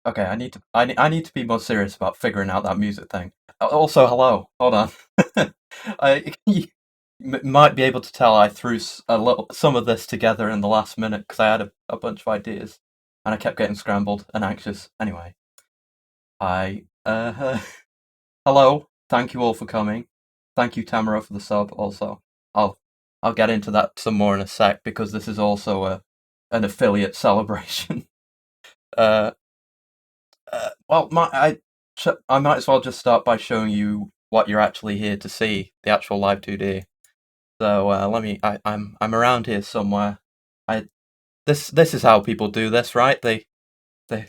Okay, I need to be more serious about figuring out that music thing. Also, hello. Hold on. You might be able to tell I threw some of this together in the last minute because I had a bunch of ideas and I kept getting scrambled and anxious. Anyway, I hello. Thank you all for coming. Thank you, Tamara, for the sub. Also, I'll I'll get into that some more in a sec because this is also an affiliate celebration. uh, well, I might as well just start by showing you what you're actually here to see, the actual Live2D. So let me. I'm around here somewhere. I this is how people do this, right? They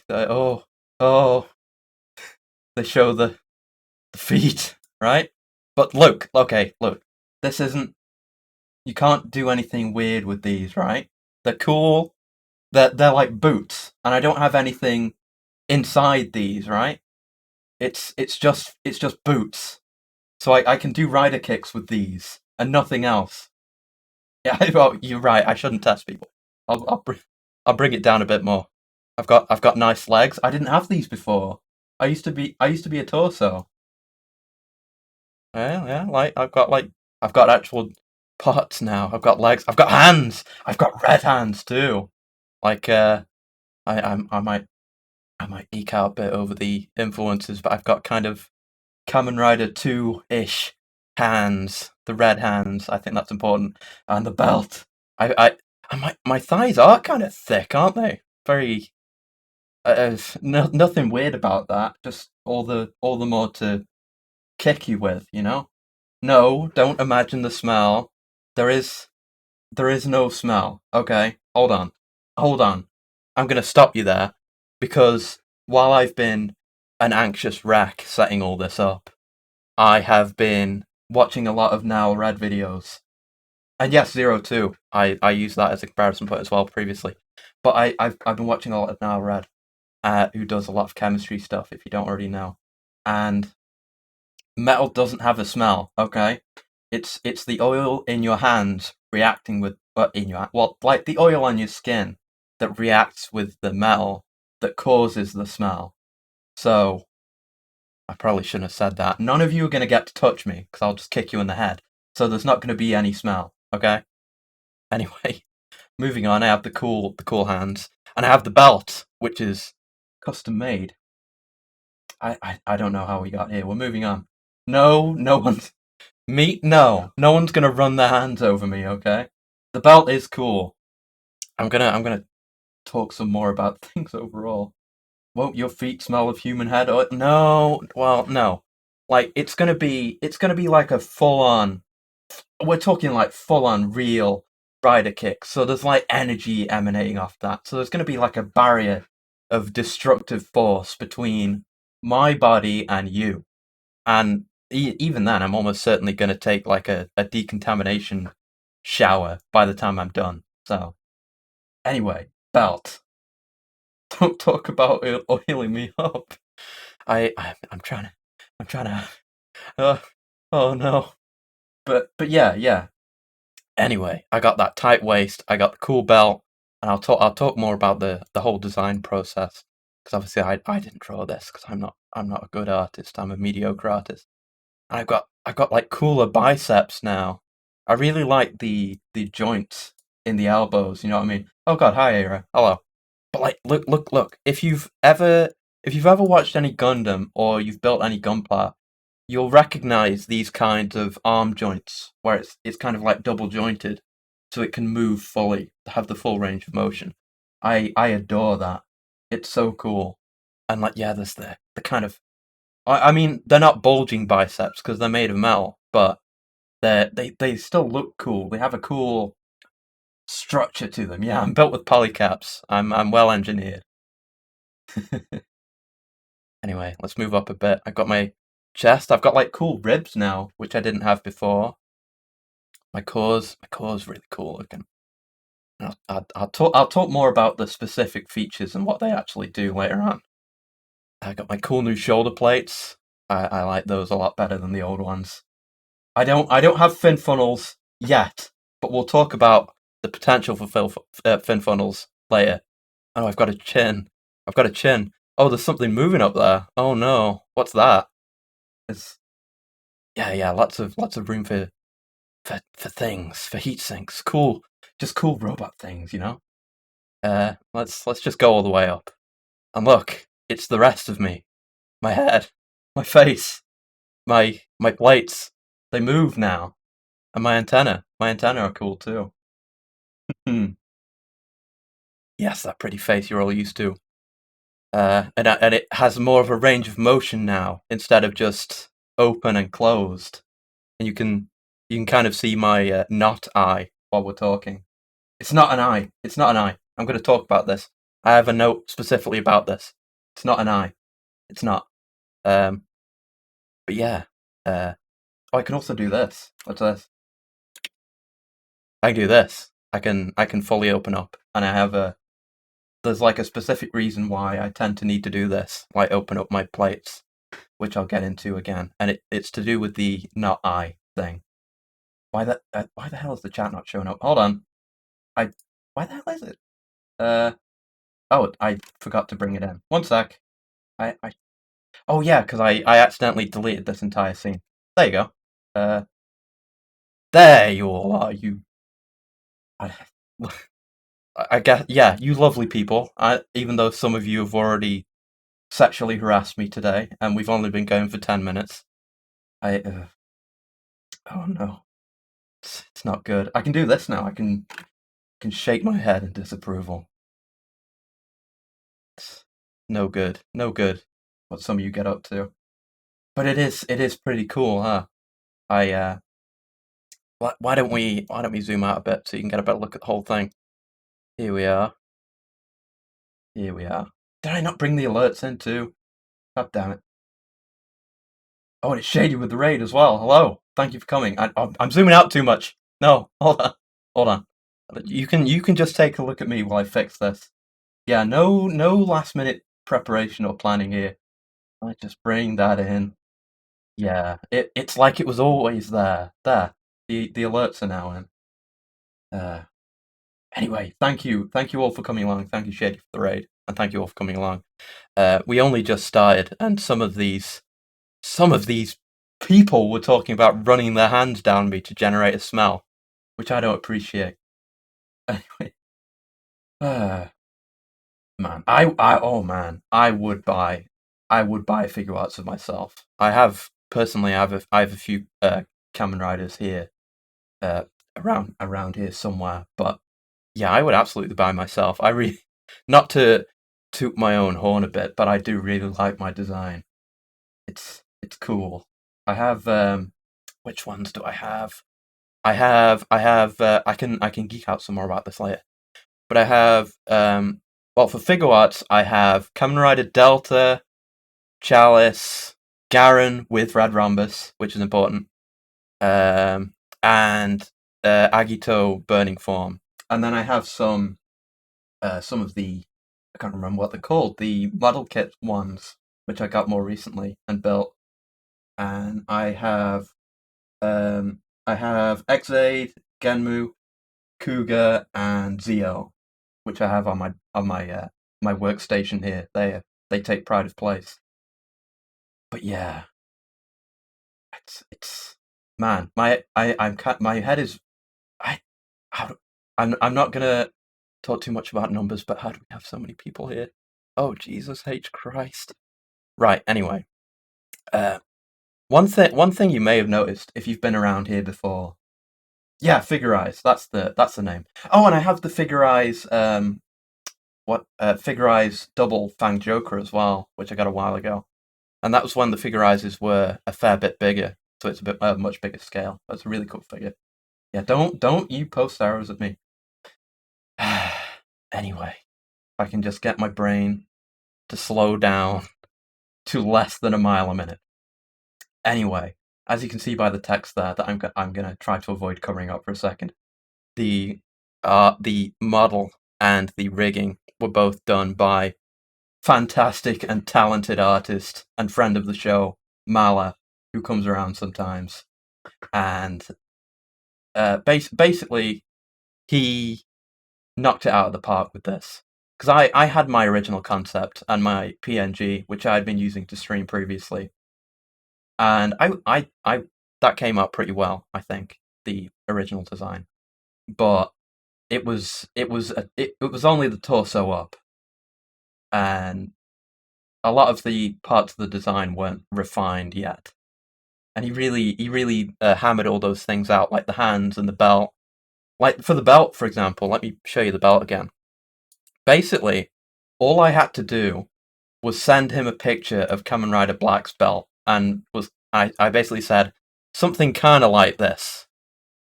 oh they show the feet, right? But look, okay, look. This isn't. You can't do anything weird with these, right? They're cool. They're like boots, and I don't have anything inside these, right? It's just boots. So I can do rider kicks with these and nothing else. Yeah, well, you're right. I shouldn't test people. I'll bring it down a bit more. I've got nice legs. I didn't have these before. I used to be a torso. Yeah, yeah. I've got actual parts now. I've got legs. I've got hands. I've got red hands too. Like I might eke out a bit over the influences, but I've got kind of Kamen Rider 2-ish hands, the red hands. I think that's important, and the belt. My thighs are kind of thick, aren't they? Very. Nothing weird about that. Just all the more to kick you with, you know. No, don't imagine the smell. There is there is no smell. Okay, hold on. I'm gonna stop you there because while I've been an anxious wreck setting all this up, I have been watching a lot of Now Red videos. And yes, Zero too. I used that as a comparison point as well previously. But I've been watching a lot of Now Red, who does a lot of chemistry stuff, if you don't already know. And metal doesn't have a smell, okay? It's the oil in your hands reacting with in your well, like the oil on your skin that reacts with the metal that causes the smell. So I probably shouldn't have said that. None of you are going to get to touch me because I'll just kick you in the head. So there's not going to be any smell, okay? Anyway, moving on. I have the cool hands, and I have the belt, which is custom made. I don't know how we got here. We're moving on. No one's no one's gonna run their hands over me, okay? The belt is cool. I'm gonna talk some more about things overall. Won't your feet smell of human head? Oh, no, well, no. Like it's gonna be like a full on. We're talking like full on real rider kick. So there's like energy emanating off that. So there's gonna be like a barrier of destructive force between my body and you. And even then, I'm almost certainly gonna take like a decontamination shower by the time I'm done. So anyway, belt. Don't talk about oiling me up. I'm trying to I'm trying to. Uh, oh no. But yeah. Anyway, I got that tight waist. I got the cool belt, and I'll talk more about the whole design process because obviously I didn't draw this because I'm not a good artist. I'm a mediocre artist. And I've got like cooler biceps now. I really like the joints in the elbows. You know what I mean? Oh God, hi Era. Hello. But like, look. If you've ever watched any Gundam or you've built any Gunpla, you'll recognize these kinds of arm joints where it's kind of like double jointed, so it can move fully, have the full range of motion. I adore that. It's so cool. And like, yeah, there's the kind of. I mean, they're not bulging biceps because they're made of metal, but they still look cool. They have a cool structure to them. Yeah, I'm built with polycaps. I'm well engineered. Anyway, let's move up a bit. I've got my chest. I've got like cool ribs now, which I didn't have before. My core's really cool looking. I'll talk more about the specific features and what they actually do later on. I got my cool new shoulder plates. I like those a lot better than the old ones. I don't have fin funnels yet, but we'll talk about the potential for fin funnels later. Oh, I've got a chin. I've got a chin. Oh, there's something moving up there. Oh no, what's that? It's yeah, lots of room for things, for heat sinks. Cool, just cool robot things, you know. Let's just go all the way up. And look, it's the rest of me. My head, my face, my plates. They move now. And my antenna. My antenna are cool too. Hmm. Yes, that pretty face you're all used to. And it has more of a range of motion now instead of just open and closed. And you can kind of see my not eye while we're talking. It's not an eye. It's not an eye. I'm going to talk about this. I have a note specifically about this. It's not an eye. It's not. Um, but yeah. Oh, I can also do this. What's this? I can do this. I can fully open up, and I have a. There's like a specific reason why I tend to need to do this, like open up my plates, which I'll get into again, and it's to do with the not I thing. Why the hell is the chat not showing up? Hold on. Why the hell is it? Oh, I forgot to bring it in. One sec. Oh yeah, because I accidentally deleted this entire scene. There you go. There you all are. I, I guess, yeah, you lovely people. Even though some of you have already sexually harassed me today, and we've only been going for 10 minutes. Oh no, it's not good. I can do this now. I can shake my head in disapproval. It's no good, no good. What some of you get up to, but it is pretty cool, huh? Why don't we zoom out a bit so you can get a better look at the whole thing? Here we are. Here we are. Did I not bring the alerts in too? God damn it. Oh, and it's shady with the raid as well. Hello. Thank you for coming. I'm zooming out too much. No, hold on. Hold on. You can just take a look at me while I fix this. Yeah, no last minute preparation or planning here. I just bring that in. Yeah, it's like it was always there. There. The alerts are now in. Anyway, thank you all for coming along. Thank you, Shady, for the raid, and thank you all for coming along. We only just started, and some of these people were talking about running their hands down me to generate a smell, which I don't appreciate. Anyway, man, oh man, I would buy figure arts of myself. I have a few Kamen Riders here, around here somewhere, but yeah, I would absolutely buy myself. I really, not to toot my own horn a bit, but I do really like my design. It's cool. I have which ones do I have? I can geek out some more about this later. But I have well, for figure arts I have Kamen Rider Delta, Chalice, Garen with Red Rhombus, which is important. And Agito Burning Form. And then I have some of the, I can't remember what they're called, the model kit ones, which I got more recently and built. And I have Exade, Genmu, Kuga, and Zio, which I have on my workstation here. They take pride of place. But yeah, it's man, my head is I'm not gonna talk too much about numbers, but how do we have so many people here? Oh Jesus H Christ! Right. Anyway, one thing you may have noticed if you've been around here before. Yeah, Figure Eyes. That's the name. Oh, and I have the Figure Eyes. Figure Eyes Double Fang Joker as well, which I got a while ago, and that was when the Figure Eyes were a fair bit bigger, so it's a bit much bigger scale. That's a really cool figure. Yeah, don't you post arrows at me. Anyway, if I can just get my brain to slow down to less than a mile a minute. Anyway, as you can see by the text there, that I'm gonna try to avoid covering up for a second. The model and the rigging were both done by fantastic and talented artist and friend of the show, Mala, who comes around sometimes. And basically, he knocked it out of the park with this. because I had my original concept and my PNG, which I had been using to stream previously, and I that came out pretty well, I think, the original design. But it was only the torso up, and a lot of the parts of the design weren't refined yet. And he really hammered all those things out, like the hands and the belt. Like for the belt, for example, let me show you the belt again. Basically, all I had to do was send him a picture of Kamen Rider Black's belt, and I basically said something kind of like this,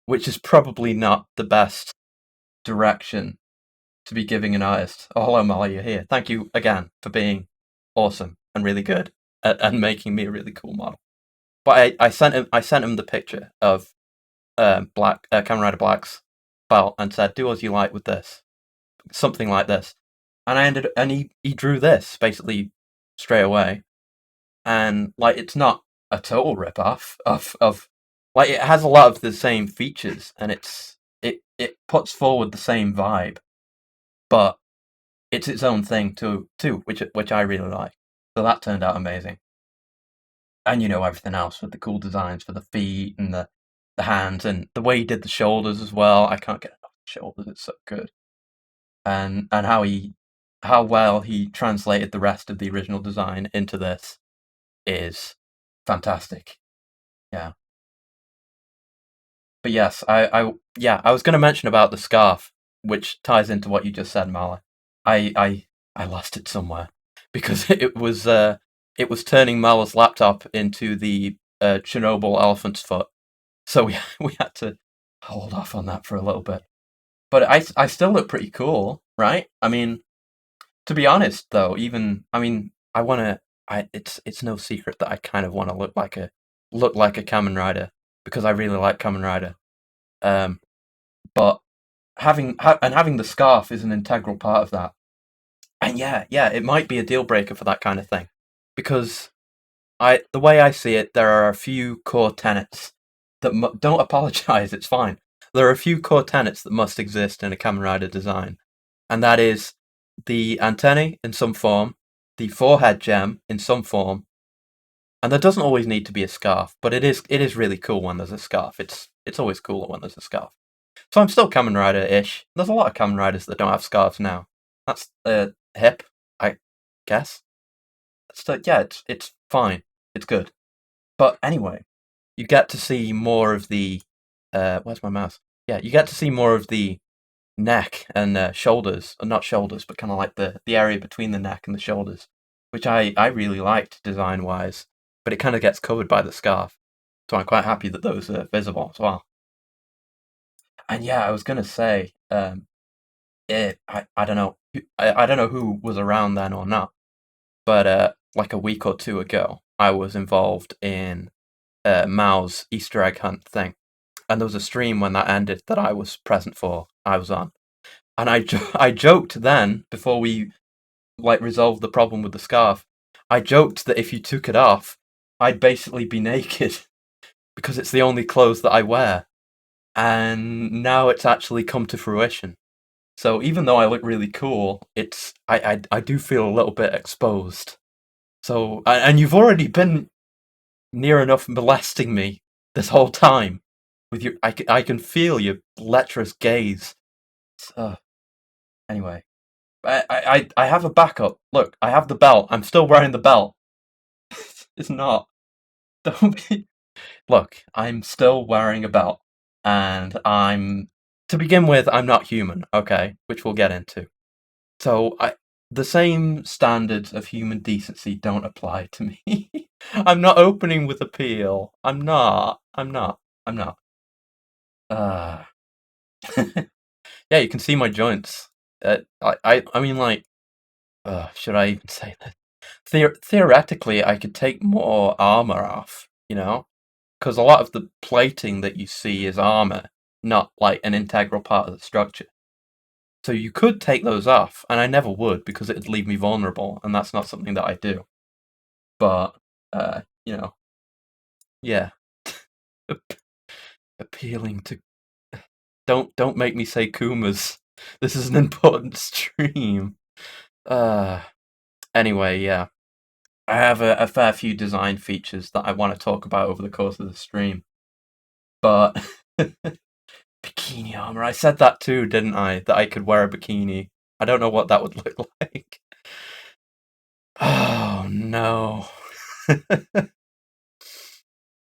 which is probably not the best direction to be giving an artist. Oh, hello, Molly, you're here. Thank you again for being awesome and really good and making me a really cool model. But I sent him the picture of Kamen Rider Black's belt and said, "Do as you like with this," something like this. And he drew this basically straight away, and like it's not a total rip off of like it has a lot of the same features, and it puts forward the same vibe, but it's its own thing too, which I really like. So that turned out amazing. And you know everything else with the cool designs for the feet and the hands and the way he did the shoulders as well. I can't get enough of the shoulders; it's so good. And how well he translated the rest of the original design into this is fantastic. Yeah. But yes, I was going to mention about the scarf, which ties into what you just said, Marla. I lost it somewhere because it was turning Marla's laptop into the Chernobyl elephant's foot, so we had to hold off on that for a little bit. But I still look pretty cool, right? I mean, to be honest, though, even I mean, I want to. It's no secret that I kind of want to look like a Kamen Rider because I really like Kamen Rider. Um, but having the scarf is an integral part of that. And yeah, it might be a deal breaker for that kind of thing, because the way I see it, there are a few core tenets that don't apologize. It's fine. There are a few core tenets that must exist in a Kamen Rider design, and that is the antennae in some form, the forehead gem in some form, and there doesn't always need to be a scarf, but it is really cool when there's a scarf. It's always cooler when there's a scarf. So I'm still Kamen Rider-ish. There's a lot of Kamen Riders that don't have scarves now. That's hip, I guess. So yeah, it's fine. It's good. But anyway, you get to see more of the where's my mouse? Yeah, you get to see more of the neck and shoulders, or not shoulders, but kind of like the area between the neck and the shoulders, which I really liked design wise. But it kind of gets covered by the scarf, so I'm quite happy that those are visible as well. And yeah, I was gonna say, I don't know, I don't know who was around then or not, but like a week or two ago, I was involved in Mao's Easter egg hunt thing, and there was a stream when that ended that I was present for. I was on, and I joked then before we like resolved the problem with the scarf. I joked that if you took it off, I'd basically be naked because it's the only clothes that I wear, and now it's actually come to fruition. So even though I look really cool, I do feel a little bit exposed. So and you've already been near enough molesting me this whole time with your I can feel your lecherous gaze. So, anyway, I have a backup. Look, I have the belt. I'm still wearing the belt. It's not. Don't be. Look, I'm still wearing a belt, and to begin with, I'm not human. Okay, which we'll get into. So the same standards of human decency don't apply to me. I'm not opening with appeal. I'm not. I'm not. I'm not. Uh, yeah, you can see my joints. I mean, like, should I even say that? Theoretically, I could take more armor off, you know? Because a lot of the plating that you see is armor, not like an integral part of the structure. So you could take those off, and I never would because it'd leave me vulnerable, and that's not something that I do. But, you know, yeah. Appealing to. Don't make me say Kumas. This is an important stream. Anyway, yeah. I have a fair few design features that I want to talk about over the course of the stream. But bikini armor, I said that too, didn't I? That I could wear a bikini. I don't know what that would look like. Oh no.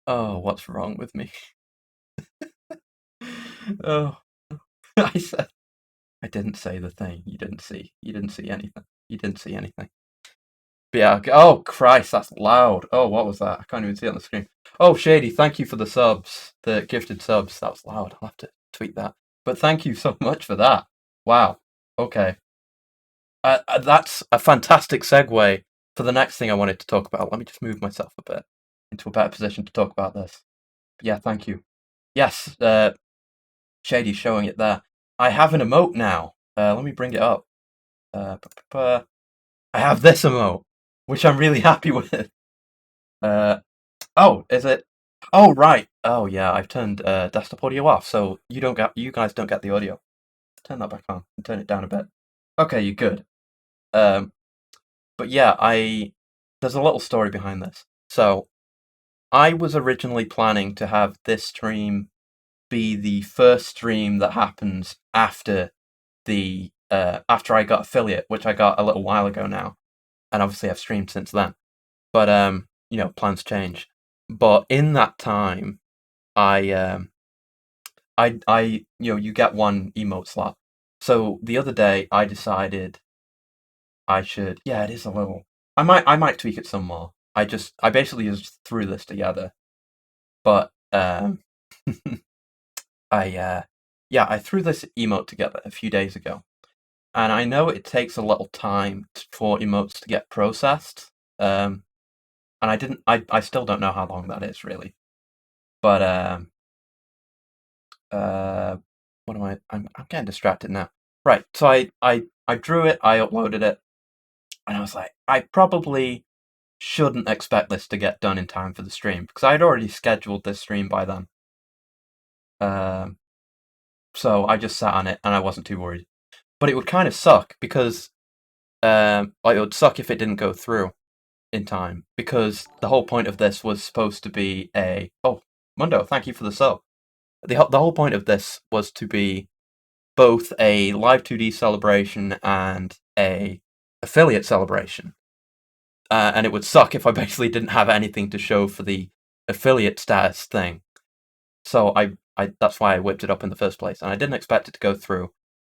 Oh, what's wrong with me? Oh, I said I didn't say the thing. You didn't see. You didn't see anything. You didn't see anything. But yeah. Oh Christ, that's loud. Oh, what was that? I can't even see it on the screen. Oh, Shady, thank you for the subs, the gifted subs. That was loud. I'll have to tweet that. But thank you so much for that. Wow. Okay. That's a fantastic segue for the next thing I wanted to talk about. Let me just move myself a bit into a better position to talk about this. But yeah, thank you. Yes, Shady's showing it there. I have an emote now. Let me bring it up. I have this emote, which I'm really happy with. Oh, is it? Oh, right. Oh, yeah. I've turned desktop audio off, so you guys don't get the audio. Turn that back on and turn it down a bit. Okay, you're good. But yeah, there's a little story behind this. So, I was originally planning to have this stream be the first stream that happens after after I got affiliate, which I got a little while ago now, and obviously I've streamed since then. But plans change. But in that time, I you get one emote slot. So the other day, I decided I should. Yeah, it is a little. I might tweak it some more. I basically just threw this together, but I threw this emote together a few days ago, and I know it takes a little time for emotes to get processed. And I still don't know how long that is really, but what am I? I'm getting distracted now. Right, so I drew it, I uploaded it, and I was like, I probably shouldn't expect this to get done in time for the stream because I'd already scheduled this stream by then. So I just sat on it and I wasn't too worried. But it would kind of suck because it would suck if it didn't go through in time because the whole point of this was supposed to be Mundo, thank you for the sub. The whole point of this was to be both a Live2D celebration and a affiliate celebration. And it would suck if I basically didn't have anything to show for the affiliate status thing. So I that's why I whipped it up in the first place, and I didn't expect it to go through,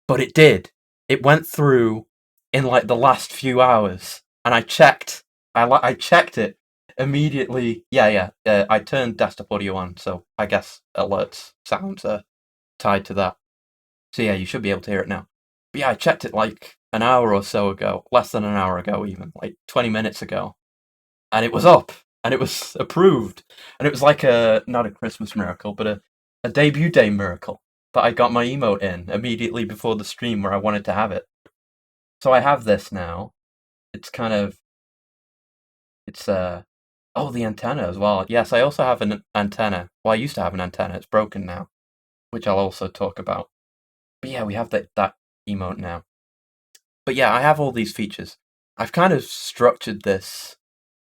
but it did. It went through in like the last few hours, and I checked. I checked it immediately. Yeah. I turned desktop audio on, so I guess alerts sounds are tied to that. So yeah, you should be able to hear it now. But yeah, I checked it like an hour or so ago, less than an hour ago even, like 20 minutes ago. And it was up, and it was approved. And it was like not a Christmas miracle, but a debut day miracle that I got my emote in immediately before the stream where I wanted to have it. So I have this now. It's kind of, the antenna as well. Yes, I also have an antenna. Well, I used to have an antenna. It's broken now, which I'll also talk about. But yeah, we have that emote now. But yeah, I have all these features. I've kind of structured this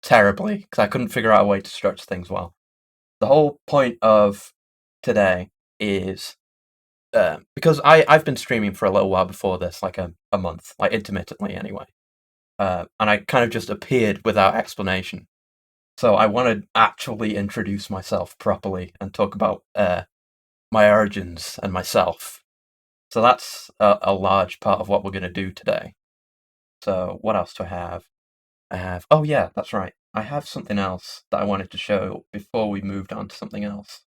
terribly because I couldn't figure out a way to structure things well. The whole point of today is because I've been streaming for a little while before this, like a month, like intermittently anyway. And I kind of just appeared without explanation. So I want to actually introduce myself properly and talk about my origins and myself. So that's a large part of what we're going to do today. So what else do I have? Oh yeah, that's right. I have something else that I wanted to show before we moved on to something else.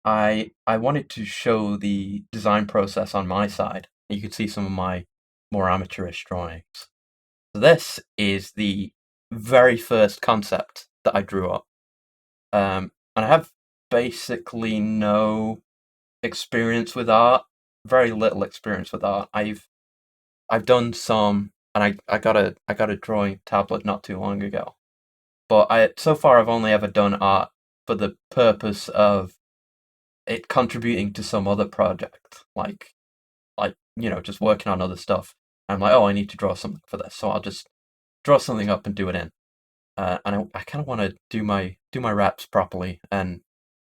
I wanted to show the design process on my side. You could see some of my more amateurish drawings. So this is the very first concept that I drew up. And I have basically no experience with art, very little experience with art. I've done some, and I got a drawing tablet not too long ago. But so far I've only ever done art for the purpose of it contributing to some other project, like like, just working on other stuff. I'm like, oh, I need to draw something for this, so I'll just draw something up and do it in. And I kind of want to do my reps properly and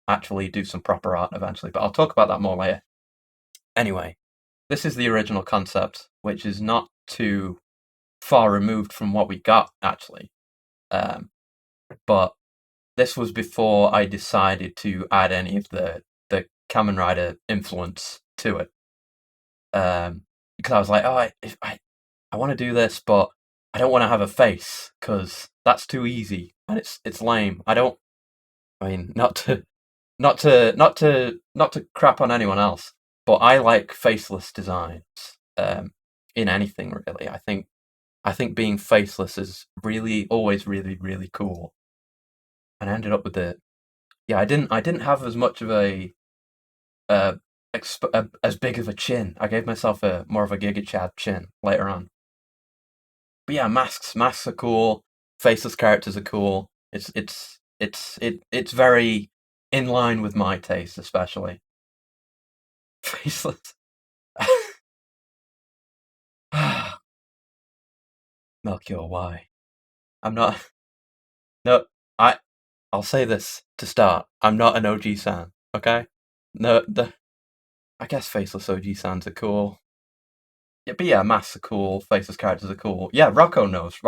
actually do some proper art eventually, but I'll talk about that more later. Anyway, this is the original concept, which is not too far removed from what we got, actually. But this was before I decided to add any of the Kamen Rider influence to it. Because I was like, oh, I want to do this, but I don't want to have a face, because that's too easy, and it's lame. I mean, not to crap on anyone else, but I like faceless designs in anything, really. I think being faceless is really always really, really cool. And I ended up with I didn't have as much of as big of a chin. I gave myself more of a Giga Chad chin later on. But yeah, masks are cool. Faceless characters are cool. It's very in line with my taste, especially. Faceless. Melchior, why? I'm not. No, I'll say this to start. I'm not an OG san, okay? No, I guess faceless OG sans are cool. Yeah, but yeah, masks are cool. Faceless characters are cool. Yeah, Rocco knows.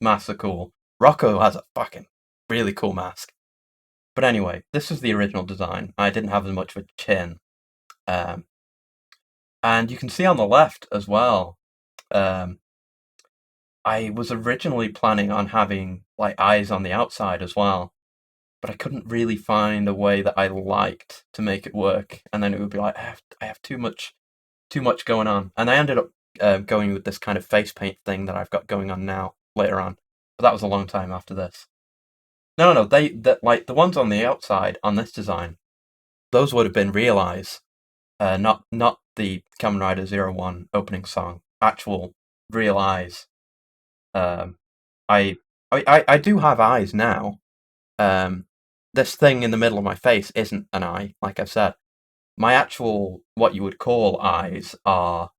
Masks are cool. Rocco has a fucking really cool mask. But anyway, this is the original design. I didn't have as much of a chin. And you can see on the left as well, I was originally planning on having like eyes on the outside as well, but I couldn't really find a way that I liked to make it work. And then it would be like, I have too much going on. And I ended up going with this kind of face paint thing that I've got going on now later on. But that was a long time after this. No, like the ones on the outside on this design, those would have been real eyes, not the Kamen Rider 01 opening song. Actual real eyes. I do have eyes now. This thing in the middle of my face isn't an eye, like I've said. My actual, what you would call eyes, are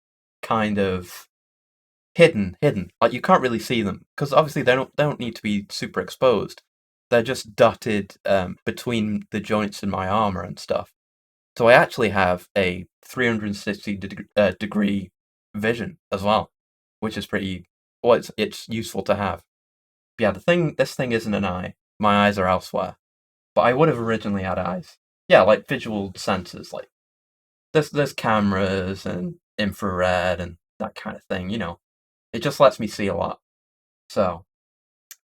kind of hidden. Like you can't really see them, because obviously they don't need to be super exposed. They're just dotted between the joints in my armor and stuff. So I actually have a 360 degree vision as well, which is pretty. Well, it's useful to have. But yeah, this thing isn't an eye. My eyes are elsewhere. But I would have originally had eyes. Yeah, like visual sensors, like there's cameras and infrared and that kind of thing. It just lets me see a lot. So,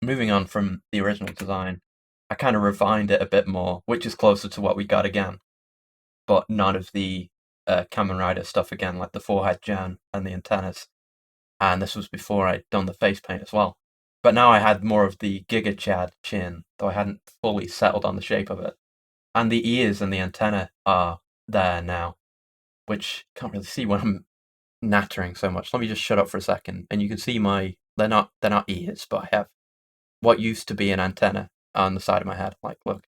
moving on from the original design, I kind of refined it a bit more, which is closer to what we got again, but none of the Kamen Rider stuff again, like the forehead gen and the antennas. And this was before I'd done the face paint as well. But now I had more of the Giga Chad chin, though I hadn't fully settled on the shape of it. And the ears and the antenna are there now, which you can't really see when I'm nattering so much. Let me just shut up for a second, and you can see they're not ears, but I have what used to be an antenna on the side of my head. Like, look.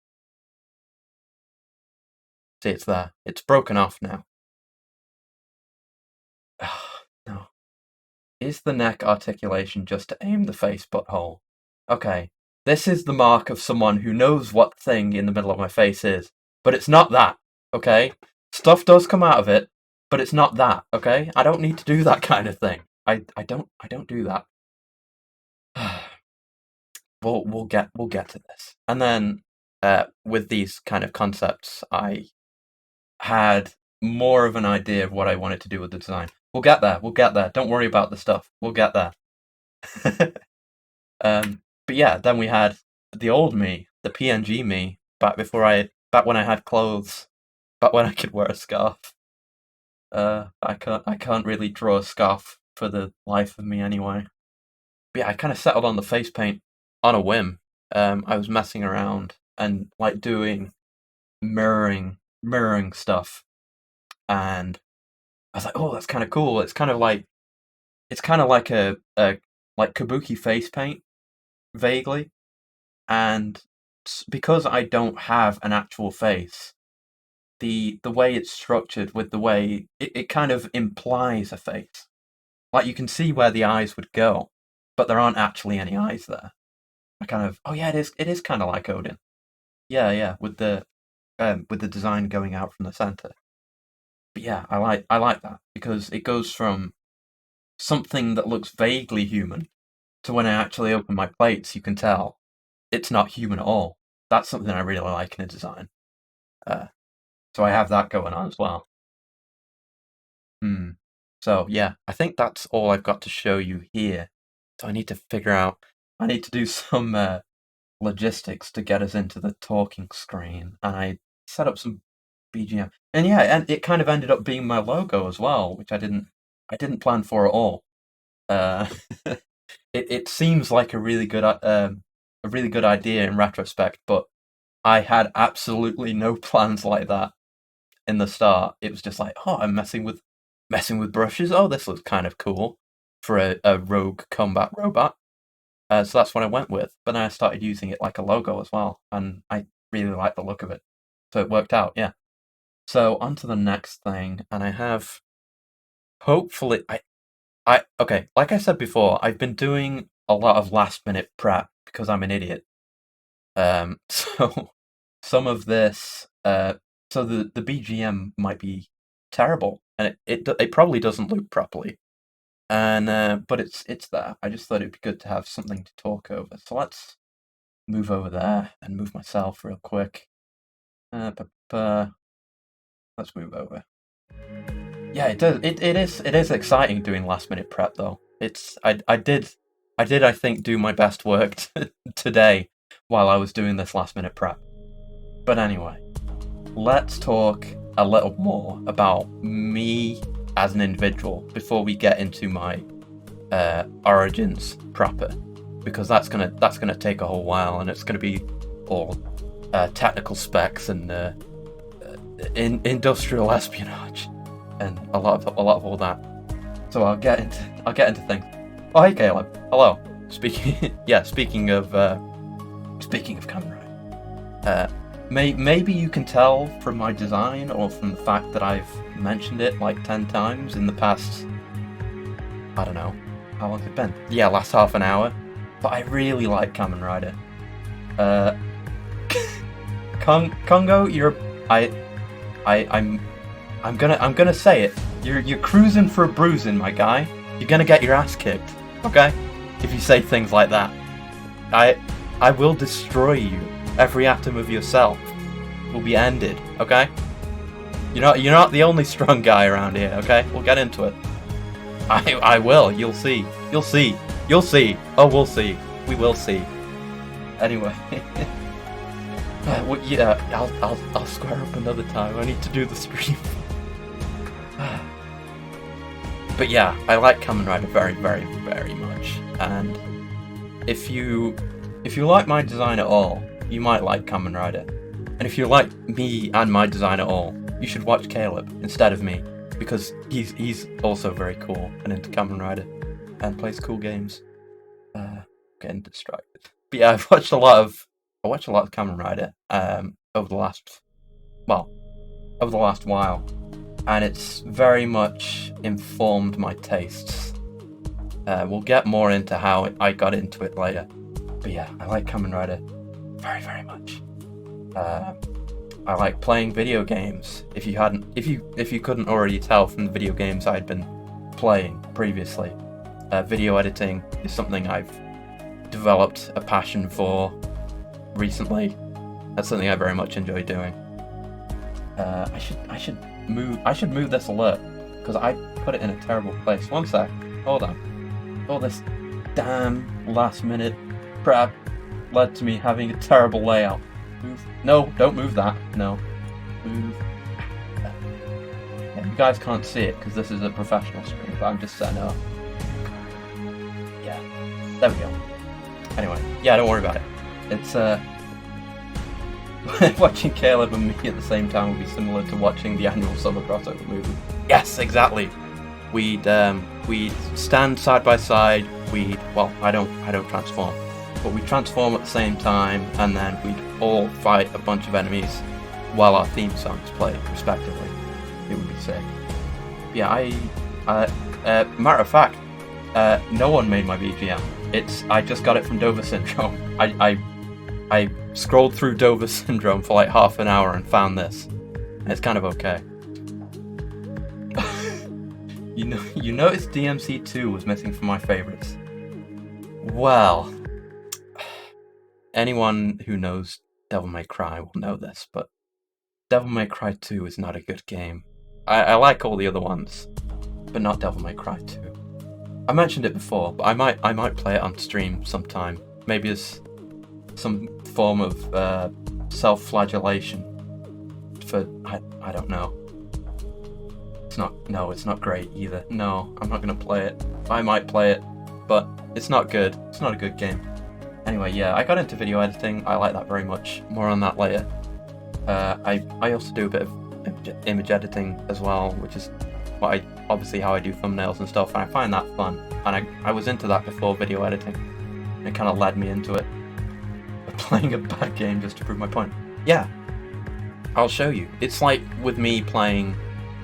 See, it's there. It's broken off now. No. Is the neck articulation just to aim the face butthole? Okay, this is the mark of someone who knows what thing in the middle of my face is, but it's not that, okay? Stuff does come out of it, but it's not that, okay? I don't need to do that kind of thing. I don't do that. We'll get to this. And then with these kind of concepts, I had more of an idea of what I wanted to do with the design. We'll get there. Don't worry about the stuff. We'll get there. But yeah, then we had the old me, the PNG me, back when I had clothes, back when I could wear a scarf. I can't really draw a scarf for the life of me anyway. But yeah, I kind of settled on the face paint on a whim. I was messing around and like doing mirroring stuff, and I was like, oh, that's kind of cool. It's kind of like a like kabuki face paint, vaguely. And because I don't have an actual face, the way it's structured with the way it kind of implies a face. Like, you can see where the eyes would go, but there aren't actually any eyes there. I kind of, oh yeah, it is kind of like Odin. Yeah, with the design going out from the center. But yeah, I like that because it goes from something that looks vaguely human to when I actually open my plates, you can tell it's not human at all. That's something I really like in a design. So I have that going on as well. So yeah, I think that's all I've got to show you here. So I need to figure out, I need to do some logistics to get us into the talking screen, and I set up some BGM. And yeah, and it kind of ended up being my logo as well, which I didn't plan for at all. It seems like a really good idea in retrospect, but I had absolutely no plans like that in the start. It was just like, oh, I'm messing with brushes. Oh, this looks kind of cool for a rogue combat robot. So that's what I went with. But then I started using it like a logo as well, and I really like the look of it. So it worked out, yeah. So on to the next thing, and I have, hopefully, okay, like I said before, I've been doing a lot of last-minute prep because I'm an idiot. So some of this, so the BGM might be terrible, and it probably doesn't loop properly. And but it's there. I just thought it'd be good to have something to talk over. So let's move over there and move myself real quick. Let's move over. Yeah, it does. It is exciting doing last minute prep though. I did I think do my best work today while I was doing this last minute prep. But anyway, let's talk a little more about me as an individual before we get into my origins proper, because that's gonna take a whole while, and it's gonna be all technical specs and industrial espionage and a lot of all that. So I'll get into things. Oh, hey Caleb. Hello. Speaking of Kamen Rider. Maybe you can tell from my design or from the fact that I've mentioned it like 10 times in the past, I don't know, how long has it been? Yeah, last half an hour. But I really like Kamen Rider. Congo, I'm gonna say it. You're cruising for a bruising, my guy. You're gonna get your ass kicked, okay? If you say things like that. I will destroy you. Every atom of yourself will be ended, okay? You're not the only strong guy around here, okay? We'll get into it. I will. You'll see. You'll see. Oh, we'll see. We will see. Anyway, yeah, I'll square up another time. I need to do the stream. But yeah, I like Kamen Rider very, very, very much. And if you like my design at all, you might like Kamen Rider. And if you like me and my design at all, you should watch Caleb instead of me, because he's also very cool and into Kamen Rider and plays cool games. Getting distracted. But yeah, I've watched a lot of Kamen Rider over the last while, and it's very much informed my tastes. We'll get more into how I got into it later. But yeah, I like Kamen Rider very, very much. I like playing video games. If you couldn't already tell from the video games I'd been playing previously, video editing is something I've developed a passion for recently. That's something I very much enjoy doing. I should move this alert because I put it in a terrible place. One sec. Hold on. All this damn last minute prep led to me having a terrible layout. Move. No, don't move that. No. Move. Yeah, you guys can't see it because this is a professional stream, but I'm just setting it up. Yeah. There we go. Anyway, yeah, don't worry about it. It's watching Caleb and me at the same time would be similar to watching the annual summer crossover movie. Yes, exactly. We'd stand side by side. I don't transform, but we transform at the same time, and then we'd all fight a bunch of enemies while our theme songs play respectively. It would be sick. Yeah, matter of fact, no one made my BGM. I just got it from DOVA-SYNDROME. I scrolled through DOVA-SYNDROME for like half an hour and found this. And it's kind of okay. You noticed DMC2 was missing from my favorites. Well, anyone who knows Devil May Cry will know this, but Devil May Cry 2 is not a good game. I like all the other ones, but not Devil May Cry 2. I mentioned it before, but I might play it on stream sometime. Maybe as some form of self-flagellation. I don't know. It's not great either. No, I'm not gonna play it. I might play it, but it's not good. It's not a good game. Anyway, yeah, I got into video editing. I like that very much. More on that later. I also do a bit of image editing as well, which is obviously how I do thumbnails and stuff, and I find that fun. And I was into that before video editing. It kind of led me into it. But playing a bad game just to prove my point. Yeah, I'll show you. It's like with me playing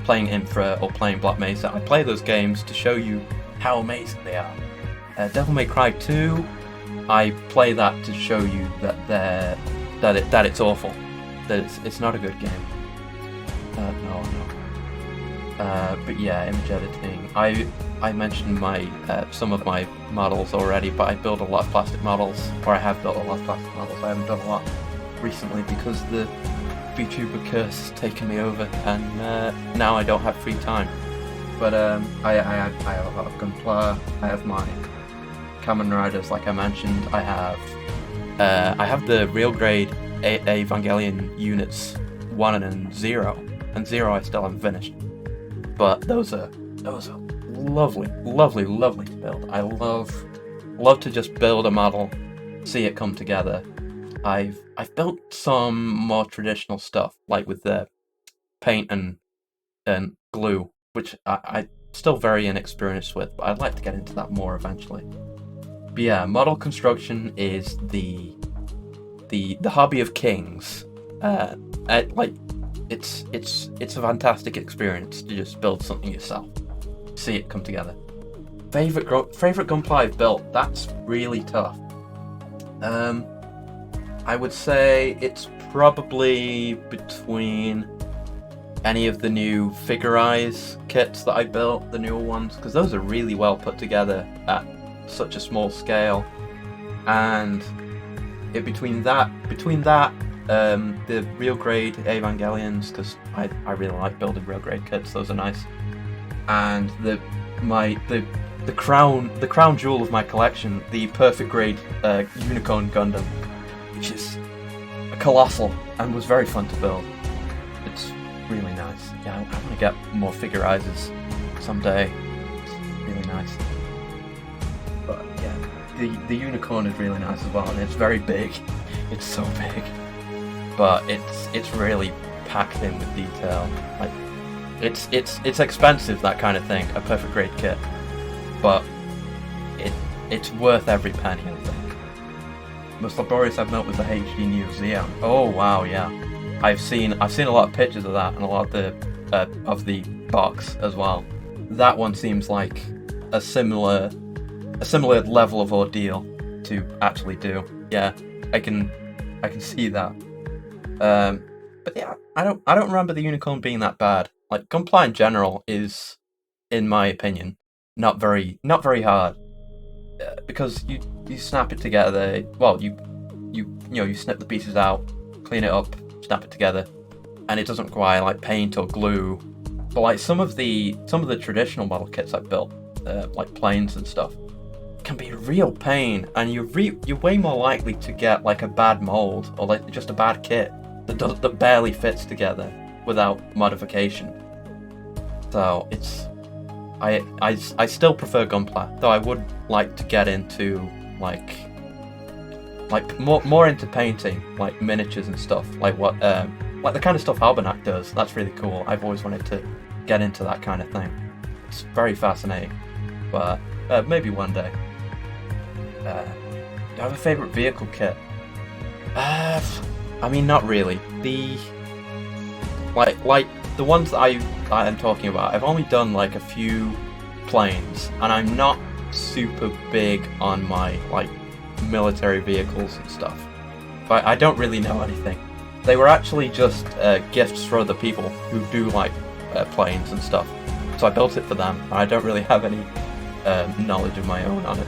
Infra or playing Black Mesa. I play those games to show you how amazing they are. Devil May Cry 2, I play that to show you that it's awful. That it's not a good game. No. But yeah, image editing. I mentioned some of my models already, but I build a lot of plastic models, or I have built a lot of plastic models. I haven't done a lot recently because the VTuber curse has taken me over, and now I don't have free time. But I have a lot of Gunpla. I have my Kamen Riders, like I mentioned. I have the real grade Evangelion units 1 and 0, and 0 I still haven't finished. But those are lovely to build. I love to just build a model, see it come together. I've built some more traditional stuff, like with the paint and glue, which I'm still very inexperienced with, but I'd like to get into that more eventually. But yeah, model construction is the hobby of kings. It's a fantastic experience to just build something yourself, see it come together. Favorite Gunpla I've built? That's really tough. I would say it's probably between any of the new Figure Eyes kits that I built, the newer ones, because those are really well put together at such a small scale, and between that, the real grade Evangelions, because I really like building real grade kits. Those are nice, and the crown jewel of my collection, the perfect grade Unicorn Gundam, which is colossal and was very fun to build. It's really nice. Yeah, I want to get more Figure Eyes someday. It's really nice. But yeah, the unicorn is really nice as well, and it's very big. It's so big, but it's really packed in with detail. Like it's expensive, that kind of thing, a perfect grade kit, but it's worth every penny, I think. Most laborious I've built was the HD Neo Xeon. Oh wow, yeah. I've seen a lot of pictures of that and a lot of the box as well. That one seems like a similar level of ordeal to actually do. Yeah, I can see that. But yeah, I don't remember the unicorn being that bad. Like, Gunpla in general is, in my opinion, not very hard, because you snap it together. Well, you snip the pieces out, clean it up, snap it together, and it doesn't require like paint or glue. But like some of the traditional model kits I've built, like planes and stuff, can be a real pain, and you're way more likely to get like a bad mold or like just a bad kit that barely fits together without modification. So I still prefer Gunpla, though I would like to get into like more into painting, like miniatures and stuff, like the kind of stuff Almanac does. That's really cool. I've always wanted to get into that kind of thing. It's very fascinating, but maybe one day. Do I have a favourite vehicle kit? I mean, not really. Like the ones that I am talking about, I've only done like a few planes, and I'm not super big on my like military vehicles and stuff. But I don't really know anything. They were actually just gifts for other people who do like planes and stuff. So I built it for them, and I don't really have any knowledge of my own on it.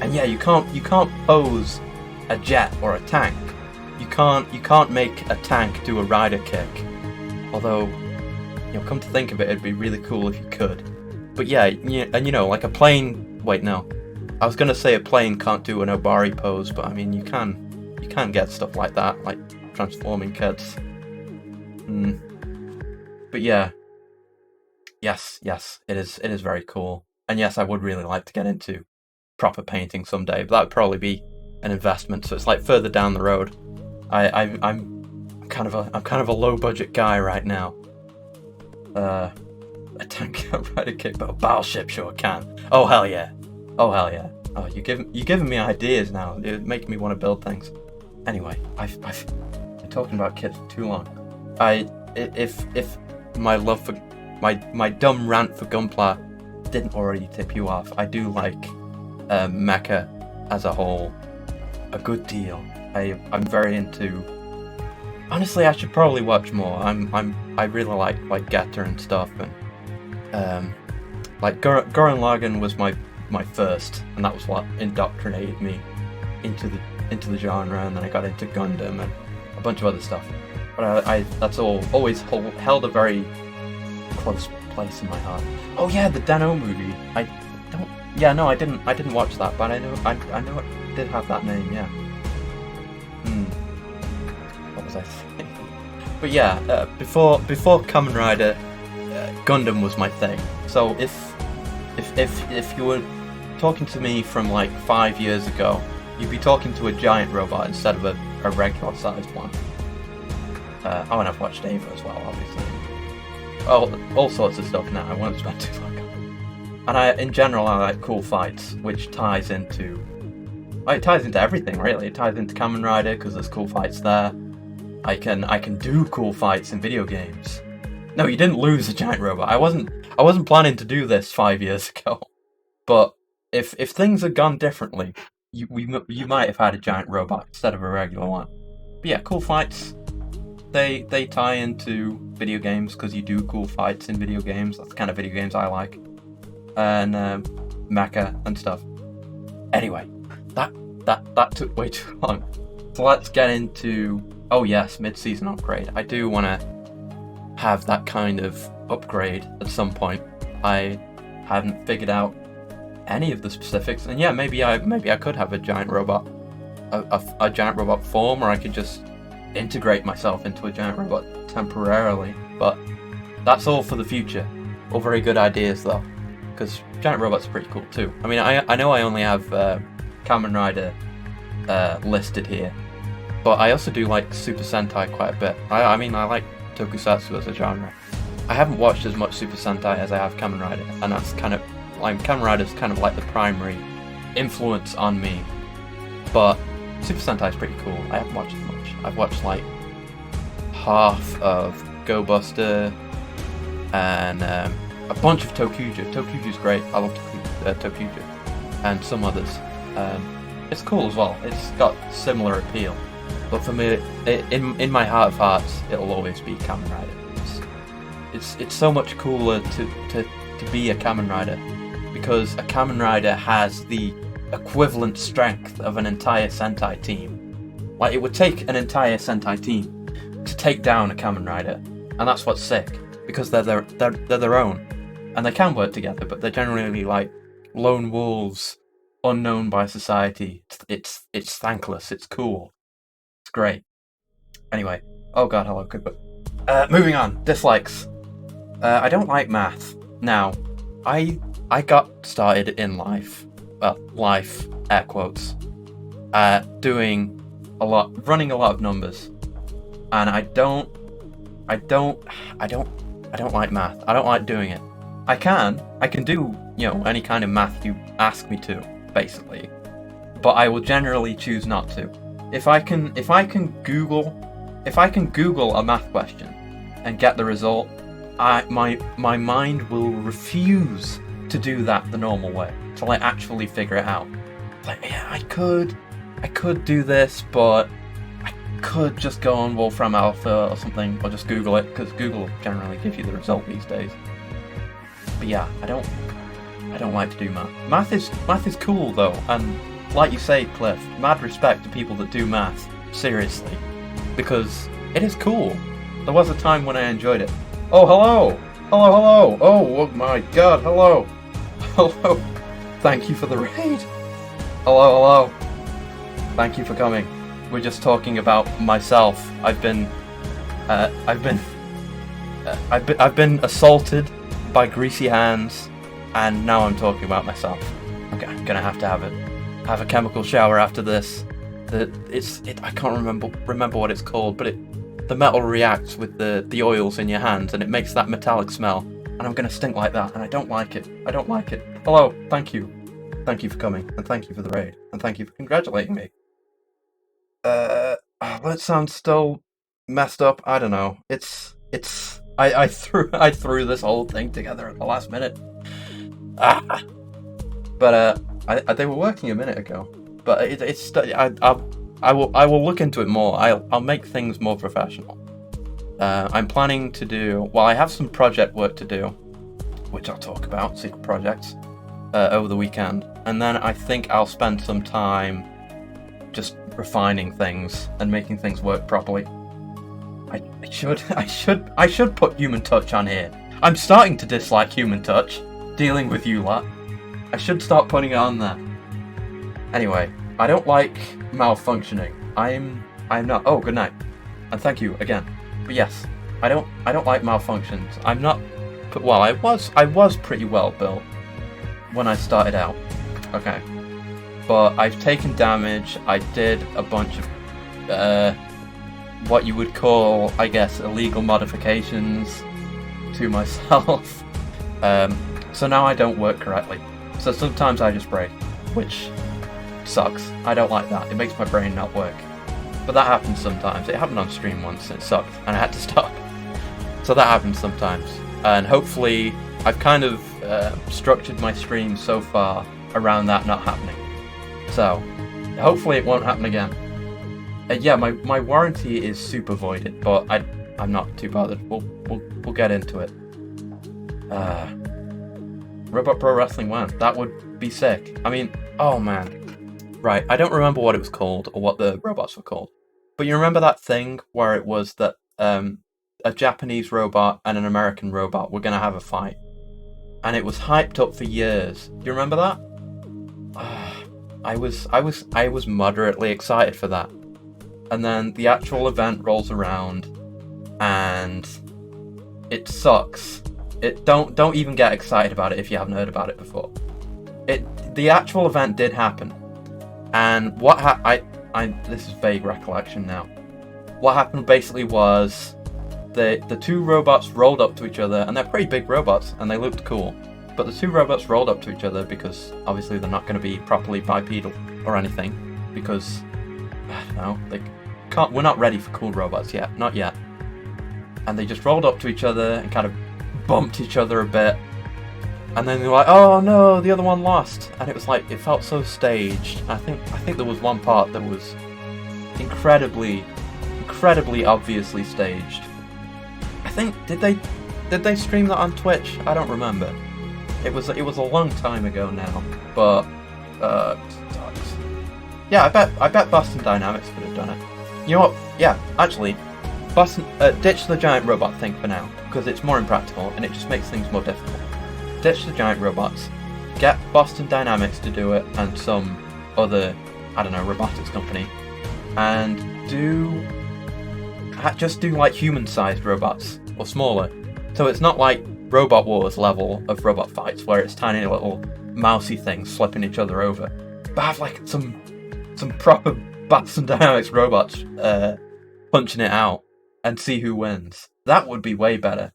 And yeah, you can't pose a jet or a tank. You can't make a tank do a rider kick. Although, come to think of it, it'd be really cool if you could. But yeah, and like a plane. Wait, no, I was gonna say a plane can't do an Obari pose, but I mean you can get stuff like that, like transforming kids. But yeah, yes, it is very cool. And yes, I would really like to get into proper painting someday, but that would probably be an investment. So it's like further down the road. I'm kind of a low budget guy right now. A tank can't ride a kick, but a battleship sure can. Oh hell yeah! Oh you're giving me ideas now. It's making me want to build things. Anyway, I've been talking about kits for too long. If my love for my dumb rant for Gunpla didn't already tip you off, I do like mecha as a whole a good deal. I'm very into. Honestly, I should probably watch more. I really like Getter and stuff, and like Gurren Lagann was my first, and that was what indoctrinated me into the genre, and then I got into Gundam and a bunch of other stuff. But I that's always held a very close place in my heart. Oh yeah, the Dan-O movie. I didn't watch that, but I know it did have that name. Yeah. What was I saying? But yeah, before Kamen Rider, Gundam was my thing. So if you were talking to me from like 5 years ago, you'd be talking to a giant robot instead of a regular sized one. And I've watched Ava as well, obviously. All sorts of stuff now. I won't spend too long on it. And in general, I like cool fights, which ties into everything really. It ties into Kamen Rider because there's cool fights there. I can do cool fights in video games. No, you didn't lose a giant robot. I wasn't planning to do this 5 years ago. But if things had gone differently, you might have had a giant robot instead of a regular one. But yeah, cool fights. They tie into video games because you do cool fights in video games. That's the kind of video games I like. And mecha and stuff. Anyway, that took way too long. So let's get into, oh yes, mid-season upgrade. I do want to have that kind of upgrade at some point. I haven't figured out any of the specifics, and yeah, maybe I could have a giant robot, a giant robot form, or I could just integrate myself into a giant robot temporarily. But that's all for the future. All very good ideas though, because giant robots are pretty cool too. I mean, I know I only have Kamen Rider listed here, but I also do like Super Sentai quite a bit. I mean, I like Tokusatsu as a genre. I haven't watched as much Super Sentai as I have Kamen Rider, and that's kind of like Kamen Rider's kind of like the primary influence on me. But Super Sentai is pretty cool. I haven't watched as much. I've watched like half of Go Buster and a bunch of Tokuja. Tokuja's great. I love Tokuja and some others. It's cool as well. It's got similar appeal. But for me, in my heart of hearts, it'll always be Kamen Rider. It's so much cooler to be a Kamen Rider, because a Kamen Rider has the equivalent strength of an entire Sentai team. Like, it would take an entire Sentai team to take down a Kamen Rider, and that's what's sick, because they're their own, and they can work together, but they're generally like lone wolves, unknown by society. It's thankless. It's cool. It's great. Anyway, oh god, hello, Cooper. Moving on. Dislikes. I don't like math. Now, I got started in life, air quotes, running a lot of numbers, and I don't like math. I don't like doing it. I can do, any kind of math you ask me to, basically, but I will generally choose not to. If I can Google a math question, and get the result, my mind will refuse to do that the normal way, to like actually figure it out. Like, yeah, I could do this, but I could just go on Wolfram Alpha or something, or just Google it, because Google generally gives you the result these days. But yeah, I don't like to do math. Math is cool though, and like you say, Cliff, mad respect to people that do math seriously, because it is cool. There was a time when I enjoyed it. Oh, hello! Hello! Oh my god, hello! Hello! Thank you for the raid! Hello! Thank you for coming. We're just talking about myself. I've been assaulted by greasy hands, and now I'm talking about myself. Okay, I'm gonna have to have a chemical shower after this. I can't remember what it's called, but the metal reacts with the oils in your hands, and it makes that metallic smell. And I'm gonna stink like that, and I don't like it. Hello, thank you for coming, and thank you for the raid, and thank you for congratulating me. That sounds still messed up. I don't know. I threw this whole thing together at the last minute. But they were working a minute ago. But I will look into it more. I'll make things more professional. I'm planning to do. Well, I have some project work to do, which I'll talk about, secret projects, over the weekend, and then I think I'll spend some time just refining things and making things work properly. I should put human touch on here. I'm starting to dislike human touch, dealing with you lot. I should start putting it on there. Anyway, I don't like malfunctioning. I'm not. Oh, good night, and thank you again. But yes, I don't like malfunctions. I'm not. Well, I was pretty well built when I started out. Okay, but I've taken damage. I did a bunch of what you would call, I guess, illegal modifications to myself. So now I don't work correctly. So sometimes I just break, which sucks. I don't like that. It makes my brain not work. But that happens sometimes. It happened on stream once and it sucked and I had to stop. So that happens sometimes. And hopefully I've kind of structured my stream so far around that not happening. So hopefully it won't happen again. Yeah, my warranty is super voided, but I'm not too bothered. We'll get into it. Robot Pro Wrestling 1. That would be sick. I mean, oh man. Right, I don't remember what it was called or what the robots were called. But you remember that thing where it was that a Japanese robot and an American robot were going to have a fight? And it was hyped up for years. Do you remember that? I was moderately excited for that. And then the actual event rolls around and it sucks. Don't even get excited about it if you haven't heard about it before. The actual event did happen. And what this is vague recollection now. What happened basically was the two robots rolled up to each other, and they're pretty big robots, and they looked cool. But the two robots rolled up to each other because obviously they're not going to be properly bipedal or anything, because I don't know, we're not ready for cool robots yet, not yet. And they just rolled up to each other and kind of bumped each other a bit. And then they were like, oh no, the other one lost. And it was like, it felt so staged. I think there was one part that was incredibly obviously staged. I think, did they stream that on Twitch? I don't remember. It was a long time ago now, but yeah, I bet Boston Dynamics could have done it. You know what? Yeah, actually, ditch the giant robot thing for now, because it's more impractical and it just makes things more difficult. Ditch the giant robots, get Boston Dynamics to do it and some other, I don't know, robotics company, and just do like human-sized robots or smaller. So it's not like Robot Wars level of robot fights where it's tiny little mousy things flipping each other over, but have like some proper Boston Dynamics robots punching it out and see who wins. That would be way better,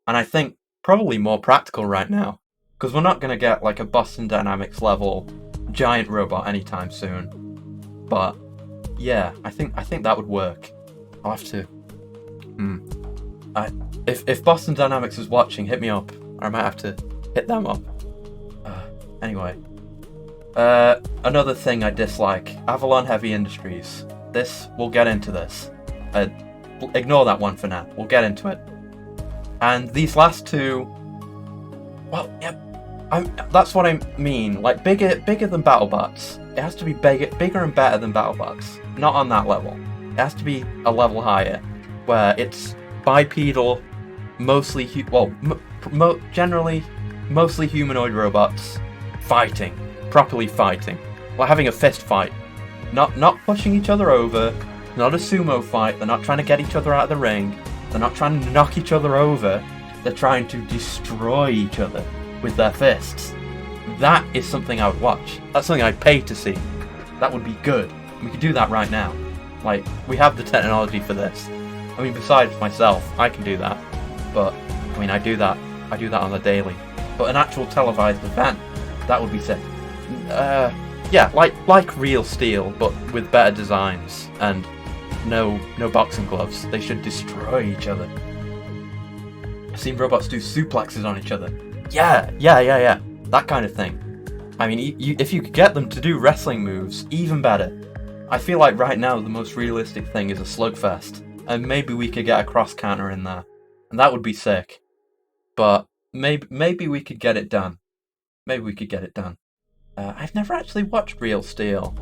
and I think probably more practical right now, because we're not going to get like a Boston Dynamics level giant robot anytime soon. But yeah, I think that would work. I'll have to If Boston Dynamics is watching, hit me up. Or I might have to hit them up. Anyway. Another thing I dislike. Avalon Heavy Industries. We'll get into this. Ignore that one for now. We'll get into it. And these last two... Well, yeah, that's what I mean. Like, bigger than BattleBots. It has to be bigger and better than BattleBots. Not on that level. It has to be a level higher, where it's bipedal, mostly generally mostly humanoid robots fighting, properly fighting, like having a fist fight, not pushing each other over, not a sumo fight. They're not trying to get each other out of the ring. They're not trying to knock each other over. They're trying to destroy each other with their fists. That is something I would watch. That's something I'd pay to see. That would be good. We could do that right now. Like, we have the technology for this. I mean, besides myself, I can do that. But, I mean, I do that on the daily. But an actual televised event, that would be sick. Yeah, like real steel, but with better designs and no boxing gloves. They should destroy each other. I've seen robots do suplexes on each other. Yeah. That kind of thing. I mean, if you could get them to do wrestling moves, even better. I feel like right now the most realistic thing is a slugfest. And maybe we could get a cross counter in there. And that would be sick. But maybe we could get it done. I've never actually watched Real Steel.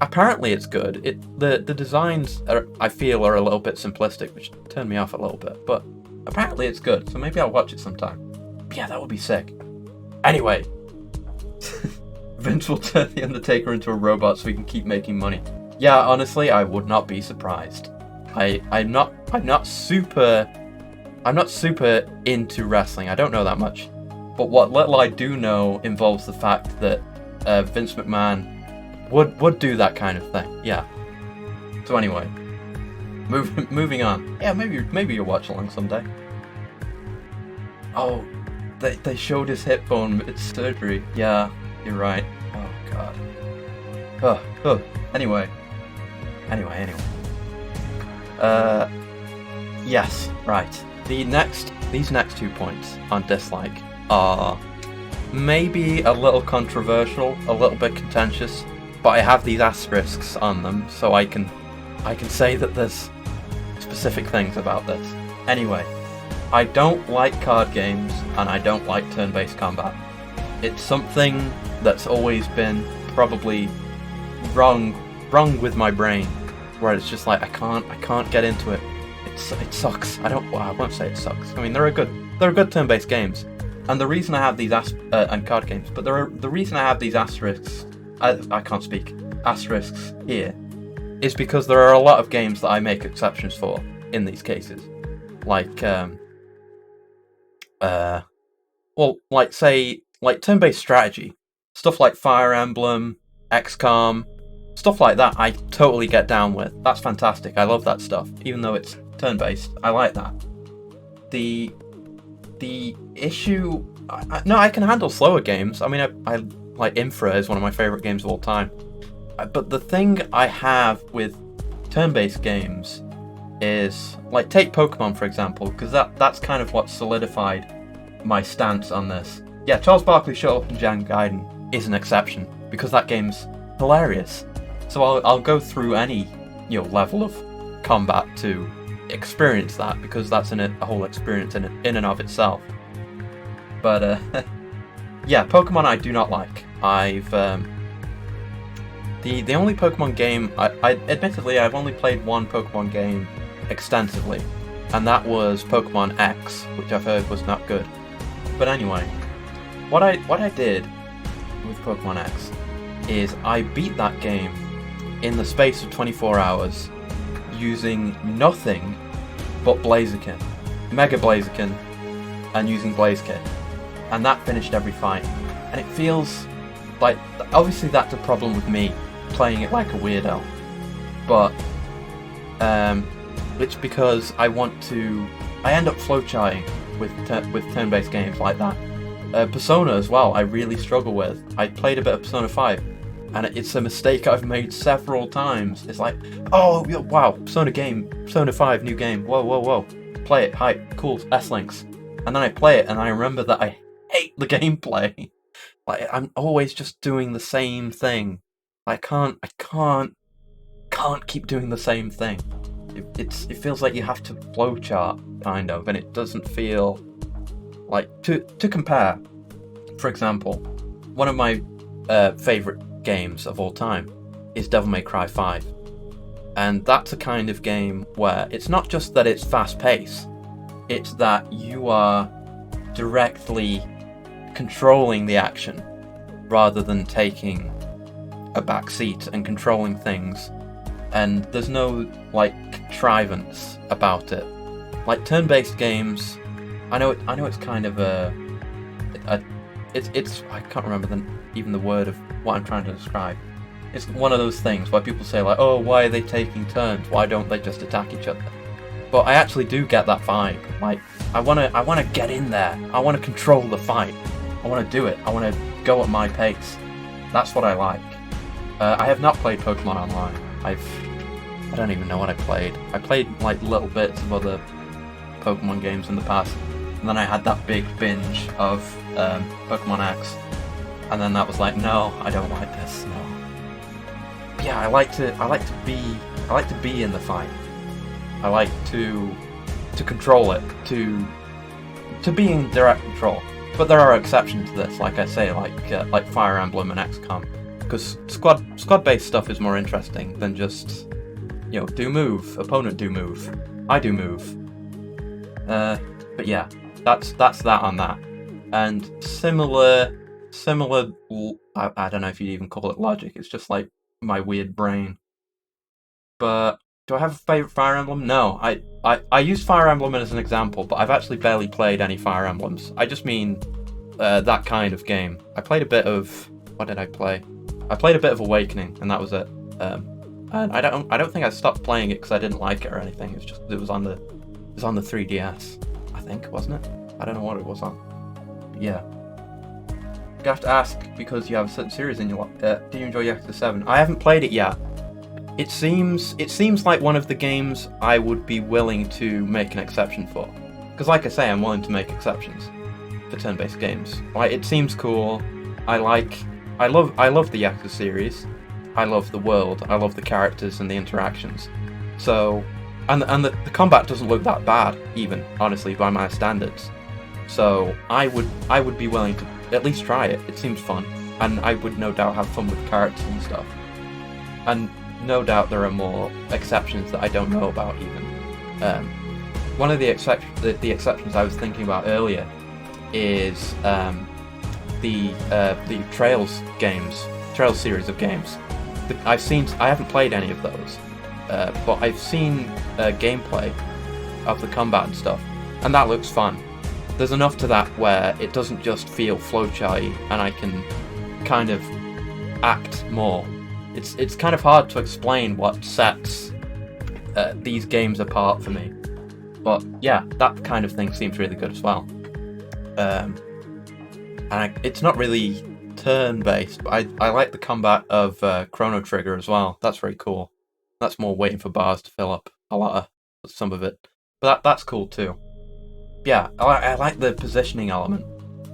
Apparently it's good. The designs I feel are a little bit simplistic, which turned me off a little bit. But apparently it's good, so maybe I'll watch it sometime. But yeah, that would be sick. Anyway, Vince will turn the Undertaker into a robot so he can keep making money. Yeah, honestly, I would not be surprised. I'm not super into wrestling. I don't know that much. But what little I do know involves the fact that Vince McMahon would do that kind of thing. Yeah. So anyway, moving on. Yeah, maybe you'll watch along someday. Oh, they showed his hip bone with surgery. Yeah, you're right. Oh god. Anyway. Yes, right. These next 2 points on dislike are maybe a little controversial, a little bit contentious, but I have these asterisks on them, so I can say that there's specific things about this. Anyway, I don't like card games, and I don't like turn-based combat. It's something that's always been probably wrong with my brain, where it's just like I can't get into it. It sucks. I won't say it sucks. I mean, there are good turn-based games, and the reason I have these and card games, but the reason I have these asterisks, I can't speak, asterisks here, is because there are a lot of games that I make exceptions for in these cases, like turn-based strategy, stuff like Fire Emblem, XCOM, stuff like that. I totally get down with. That's fantastic. I love that stuff, even though it's turn-based. I like that. The issue, I can handle slower games. I mean, I like Infra is one of my favorite games of all time. But the thing I have with turn-based games is, like, take Pokemon for example, because that's kind of what solidified my stance on this. Yeah, Charles Barkley Shut Up and Jan Gaiden is an exception because that game's hilarious. So I'll go through any level of combat to experience that, because that's a whole experience in and of itself. But yeah, Pokemon I do not like. I've the only Pokemon game admittedly I've only played one Pokemon game extensively, and that was Pokemon X, which I've heard was not good. But anyway, what I did with Pokemon X is I beat that game in the space of 24 hours using nothing but Blaziken, Mega Blaziken, and using Blaziken, and that finished every fight. And it feels like, obviously that's a problem with me playing it like a weirdo, but it's because I end up flowcharting with turn-based games like that. Persona as well, I really struggle with. I played a bit of Persona 5. and it's a mistake I've made several times. It's like, oh wow, Persona 5 new game, whoa, play it, hype, cool, S-Links, and then I play it and I remember that I hate the gameplay. Like, I'm always just doing the same thing. I can't keep doing the same thing. It feels like you have to flowchart, kind of, and it doesn't feel like... To compare, for example, one of my favourite games of all time is Devil May Cry 5. And that's a kind of game where it's not just that it's fast-paced, it's that you are directly controlling the action rather than taking a back seat and controlling things, and there's no like contrivance about it. Like turn-based games, I know it's kind of it's I can't remember even the word of what I'm trying to describe. It's one of those things where people say like, oh, why are they taking turns? Why don't they just attack each other? But I actually do get that vibe. Like, I wanna get in there. I wanna control the fight. I wanna do it. I wanna go at my pace. That's what I like. I have not played Pokemon Online. I don't even know what I played. I played like little bits of other Pokemon games in the past, and then I had that big binge of Pokemon X, and then that was like, no, I don't like this. No. Yeah, I like to be in the fight. I like to control it, to be in direct control. But there are exceptions to this, like I say, like Fire Emblem and XCOM, because squad-based stuff is more interesting than just, you know, do move, opponent do move, I do move. But yeah, that's that on that. And similar. I don't know if you'd even call it logic. It's just like my weird brain. But do I have a favorite Fire Emblem? No, I use Fire Emblem as an example, but I've actually barely played any Fire Emblems. I just mean that kind of game. I played a bit of... What did I play? I played a bit of Awakening, and that was it. And I don't think I stopped playing it because I didn't like it or anything. It's just it was on the 3DS, I think, wasn't it? I don't know what it was on. But yeah. You have to ask because you have a certain series in your life. Do you enjoy Yakuza 7? I haven't played it yet. It seems like one of the games I would be willing to make an exception for. Because like I say, I'm willing to make exceptions for turn-based games. Like, it seems cool. I love the Yakuza series. I love the world. I love the characters and the interactions. So, and the combat doesn't look that bad, even, honestly, by my standards. So I would be willing to at least try it. It seems fun, and I would no doubt have fun with the characters and stuff. And no doubt there are more exceptions that I don't know about even. One of the exceptions I was thinking about earlier is the Trails series of games. I haven't played any of those, but I've seen gameplay of the combat and stuff, and that looks fun. There's enough to that where it doesn't just feel flowcharty, and I can kind of act more. It's kind of hard to explain what sets these games apart for me. But yeah, that kind of thing seems really good as well. It's not really turn-based, but I like the combat of Chrono Trigger as well. That's very cool. That's more waiting for bars to fill up some of it. But that's cool too. Yeah, I like the positioning element,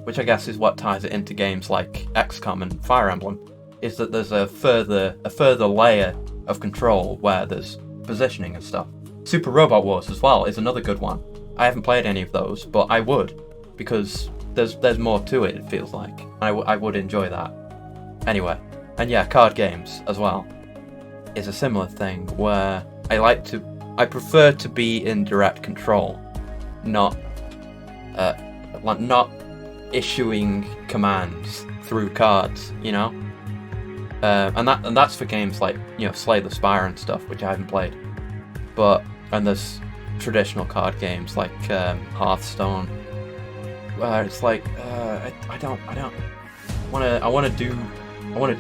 which I guess is what ties it into games like XCOM and Fire Emblem, is that there's a further layer of control where there's positioning and stuff. Super Robot Wars as well is another good one. I haven't played any of those, but I would, because there's more to it feels like. I would enjoy that. Anyway, and yeah, card games as well is a similar thing where I prefer to be in direct control, not issuing commands through cards, you know. And that's for games like, you know, Slay the Spire and stuff, which I haven't played. And there's traditional card games like Hearthstone, where it's like I want to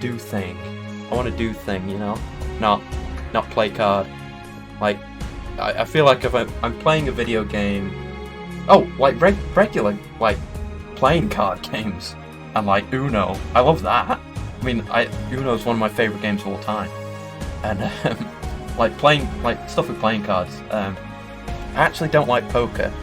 do thing, you know, not play card. Like I feel like if I'm playing a video game, like regular like playing card games and like Uno, I love that. I mean, Uno is one of my favorite games of all time, and like stuff with playing cards. I actually don't like poker,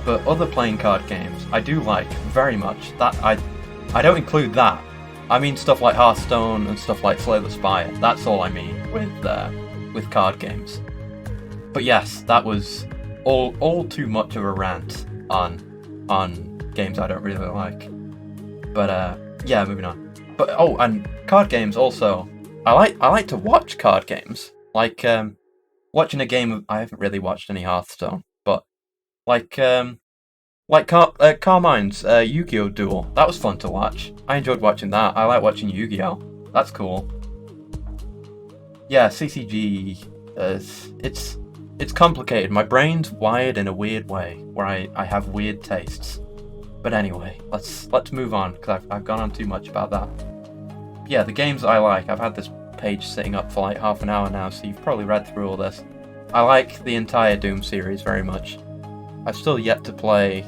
but other playing card games I do like very much. That I don't include that. I mean stuff like Hearthstone and stuff like Slay the Spire. That's all I mean with card games. But yes, that was all too much of a rant on games I don't really like. But yeah, moving on. But and card games also. I like to watch card games. Like watching a game of, I haven't really watched any Hearthstone, but like Carmine's Yu-Gi-Oh! Duel. That was fun to watch. I enjoyed watching that. I like watching Yu-Gi-Oh! That's cool. Yeah, CCG. It's complicated. My brain's wired in a weird way, where I have weird tastes. But anyway, let's move on, because I've gone on too much about that. Yeah, the games I like. I've had this page sitting up for like half an hour now, so you've probably read through all this. I like the entire Doom series very much. I've still yet to play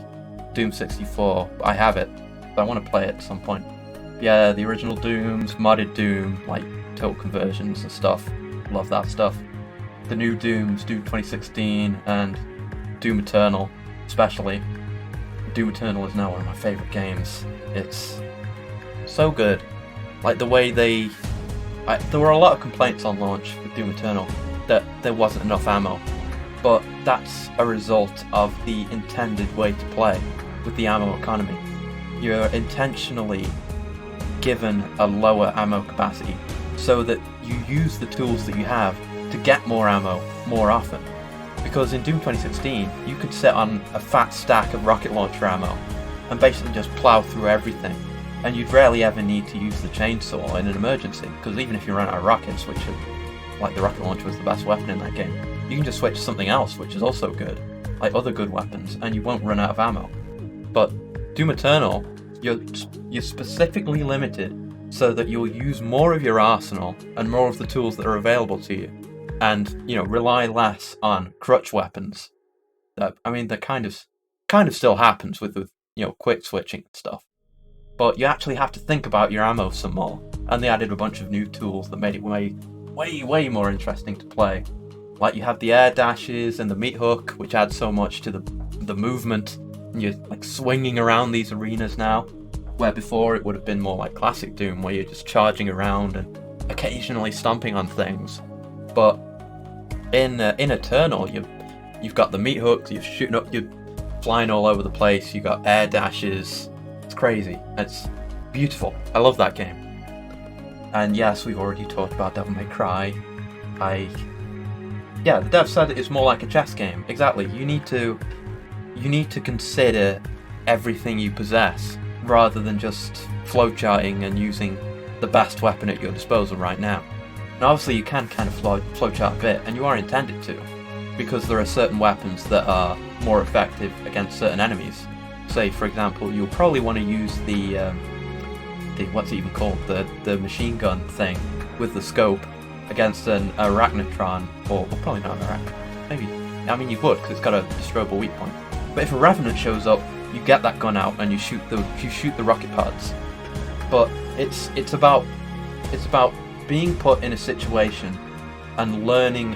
Doom 64, but I have it. So I want to play it at some point. Yeah, the original Dooms, modded Doom, like total conversions and stuff. Love that stuff. The new Dooms, Doom 2016 and Doom Eternal, especially. Doom Eternal is now one of my favourite games. It's so good. Like the way there were a lot of complaints on launch with Doom Eternal that there wasn't enough ammo, but that's a result of the intended way to play with the ammo economy. You're intentionally given a lower ammo capacity so that you use the tools that you have to get more ammo more often. Because in Doom 2016, you could sit on a fat stack of rocket launcher ammo and basically just plow through everything, and you'd rarely ever need to use the chainsaw in an emergency, because even if you run out of rockets, which like the rocket launcher was the best weapon in that game, you can just switch to something else which is also good, like other good weapons, and you won't run out of ammo. But Doom Eternal, you're specifically limited so that you'll use more of your arsenal and more of the tools that are available to you, and rely less on crutch weapons. That kind of still happens with quick switching and stuff, but you actually have to think about your ammo some more. And they added a bunch of new tools that made it way more interesting to play. Like you have the air dashes and the meat hook, which add so much to the movement. And you're like swinging around these arenas now, where before it would have been more like classic Doom, where you're just charging around and occasionally stomping on things. But in Eternal, you've got the meat hooks, you're shooting up, you're flying all over the place, you got air dashes. It's crazy. It's beautiful. I love that game. And yes, we've already talked about Devil May Cry. The dev said it's more like a chess game. Exactly. You need to consider everything you possess rather than just flowcharting and using the best weapon at your disposal right now. Now, obviously, you can kind of flowchart a bit, and you are intended to, because there are certain weapons that are more effective against certain enemies. Say, for example, you'll probably want to use the what's it even called? The machine gun thing with the scope against an arachnotron, or probably not an arachnotron. Maybe. I mean, you would, because it's got a destroyable weak point. But if a revenant shows up, you get that gun out and you shoot the rocket pods. But it's about being put in a situation and learning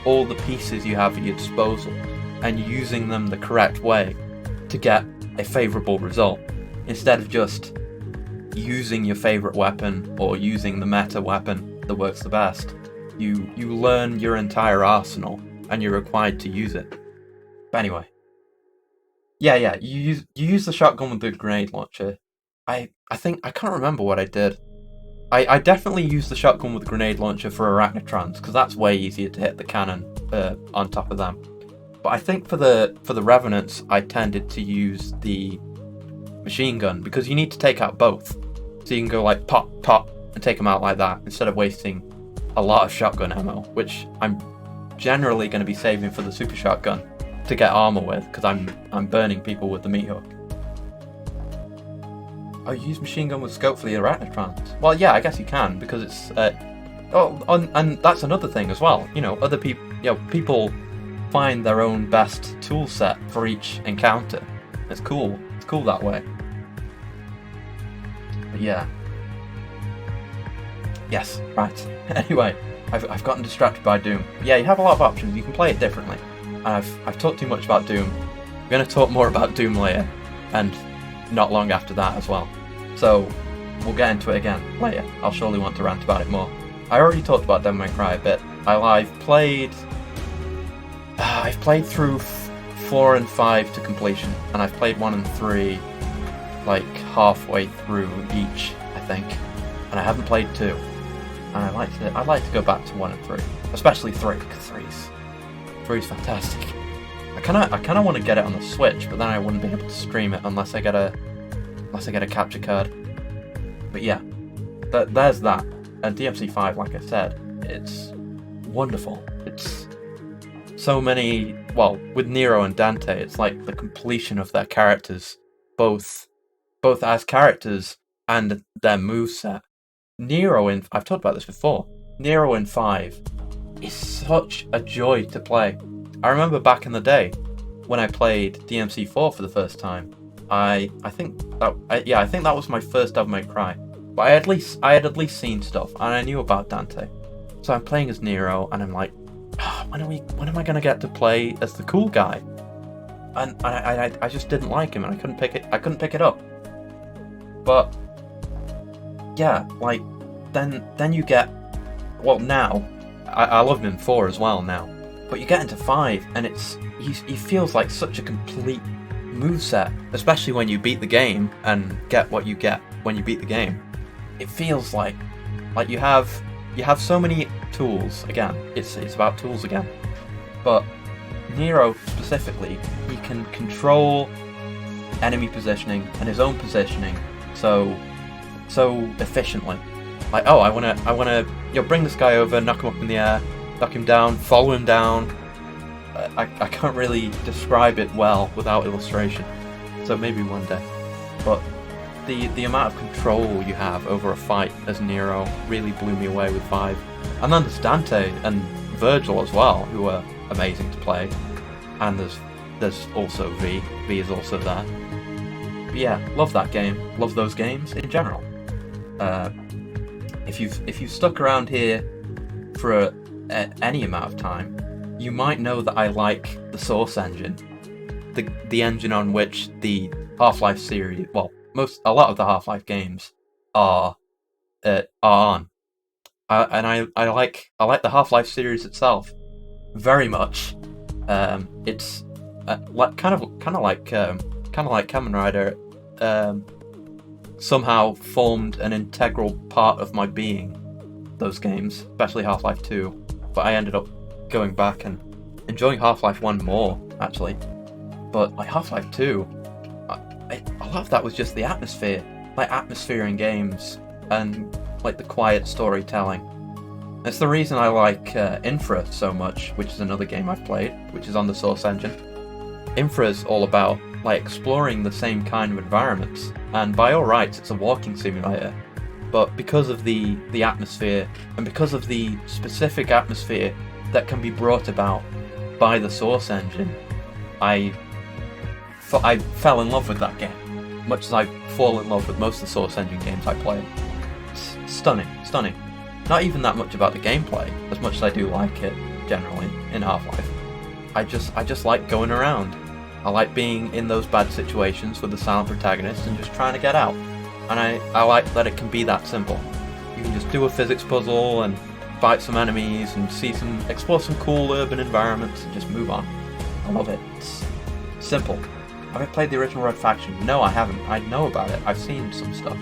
all the pieces you have at your disposal and using them the correct way to get a favourable result, instead of just using your favourite weapon or using the meta weapon that works the best. You learn your entire arsenal and you're required to use it. But anyway, you use the shotgun with the grenade launcher. I think I can't remember what I did. I definitely used the shotgun with the grenade launcher for arachnotrons, because that's way easier to hit the cannon on top of them. But I think for the revenants, I tended to use the machine gun, because you need to take out both. So you can go like pop, pop, and take them out like that, instead of wasting a lot of shotgun ammo, which I'm generally going to be saving for the super shotgun to get armor with, because I'm burning people with the meat hook. Oh, you use machine gun with scope for the arachnotrons. Well, yeah, I guess you can, because it's and that's another thing as well. Other people find their own best tool set for each encounter. It's cool. It's cool that way. But yeah. Yes, right. Anyway, I've gotten distracted by Doom. Yeah, you have a lot of options. You can play it differently. And I've talked too much about Doom. I'm going to talk more about Doom later, and not long after that as well. So we'll get into it again later. I'll surely want to rant about it more. I already talked about Devil May Cry a bit. I've played through 4 and 5 to completion, and I've played 1 and 3 like halfway through each, I think. And I haven't played 2. And I'd like to go back to 1 and 3, especially 3, because 3's fantastic. I kind of want to get it on the Switch, but then I wouldn't be able to stream it unless I get a capture card. But yeah, there's that. And DMC5, like I said, it's wonderful. It's so many. Well, with Nero and Dante, it's like the completion of their characters, both as characters and their moveset. I've talked about this before. Nero in 5 is such a joy to play. I remember back in the day when I played DMC4 for the first time. I think that was my first Devil May Cry. But I had at least seen stuff, and I knew about Dante. So I'm playing as Nero, and I'm like, when am I gonna get to play as the cool guy? And I just didn't like him, and I couldn't pick it up. But yeah, like then you get, well, now I love him in 4 as well now, but you get into 5 and he feels like such a complete moveset, especially when you beat the game and get what you get when you beat the game. It feels like you have so many tools. Again, it's about tools again, but Nero specifically, he can control enemy positioning and his own positioning so efficiently. Like, oh, I wanna bring this guy over, knock him up in the air, knock him down, follow him down. I can't really describe it well without illustration, so maybe one day. But the amount of control you have over a fight as Nero really blew me away with 5. And then there's Dante and Virgil as well, who are amazing to play. And there's also V. V is also there. But yeah, love that game. Love those games in general. If you've stuck around here for any amount of time, you might know that I like the Source engine, the engine on which the Half-Life series, well, a lot of the Half-Life games are on. I like the Half-Life series itself very much. It's kind of like Kamen Rider. Somehow formed an integral part of my being, those games, especially Half-Life 2, but I ended up going back and enjoying Half-Life 1 more, actually. But like Half-Life 2, a lot of that was just the atmosphere, like atmosphere in games, and like the quiet storytelling. It's the reason I like Infra so much, which is another game I've played, which is on the Source engine. Infra is all about like exploring the same kind of environments, and by all rights it's a walking simulator, but because of the atmosphere and because of the specific atmosphere that can be brought about by the Source engine, I fell in love with that game, much as I fall in love with most of the Source engine games I play. It's stunning. Not even that much about the gameplay, as much as I do like it generally in Half-Life. I just like going around. I like being in those bad situations with the silent protagonist and just trying to get out. And I like that it can be that simple. You can just do a physics puzzle and fight some enemies and explore some cool urban environments and just move on. I love it. It's simple. Have I played the original Red Faction? No, I haven't. I know about it. I've seen some stuff.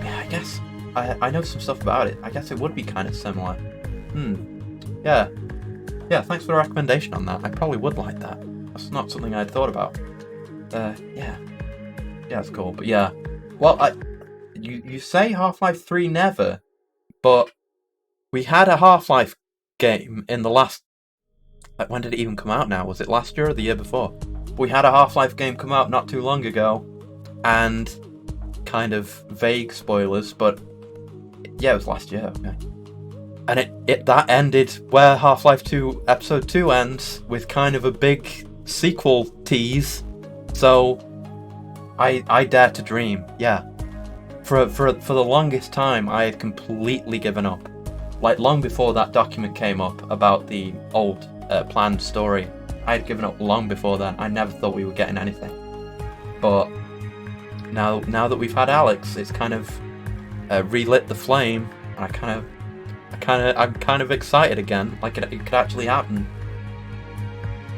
Yeah, I guess I know some stuff about it. I guess it would be kind of similar. Yeah. Yeah, thanks for the recommendation on that. I probably would like that. That's not something I'd thought about. Yeah, it's cool. But yeah, well, you say Half-Life 3 never, but we had a Half-Life game in the last. Like, when did it even come out? Now, was it last year or the year before? We had a Half-Life game come out not too long ago, and kind of vague spoilers, but yeah, it was last year. Okay. And that ended where Half-Life 2 Episode 2 ends, with kind of a big sequel tease. So I dare to dream. Yeah, For the longest time, I had completely given up. Like, long before that document came up about the old planned story, I had given up long before then. I never thought we were getting anything. But now that we've had Alex, it's kind of relit the flame, and I'm kind of excited again. Like it could actually happen.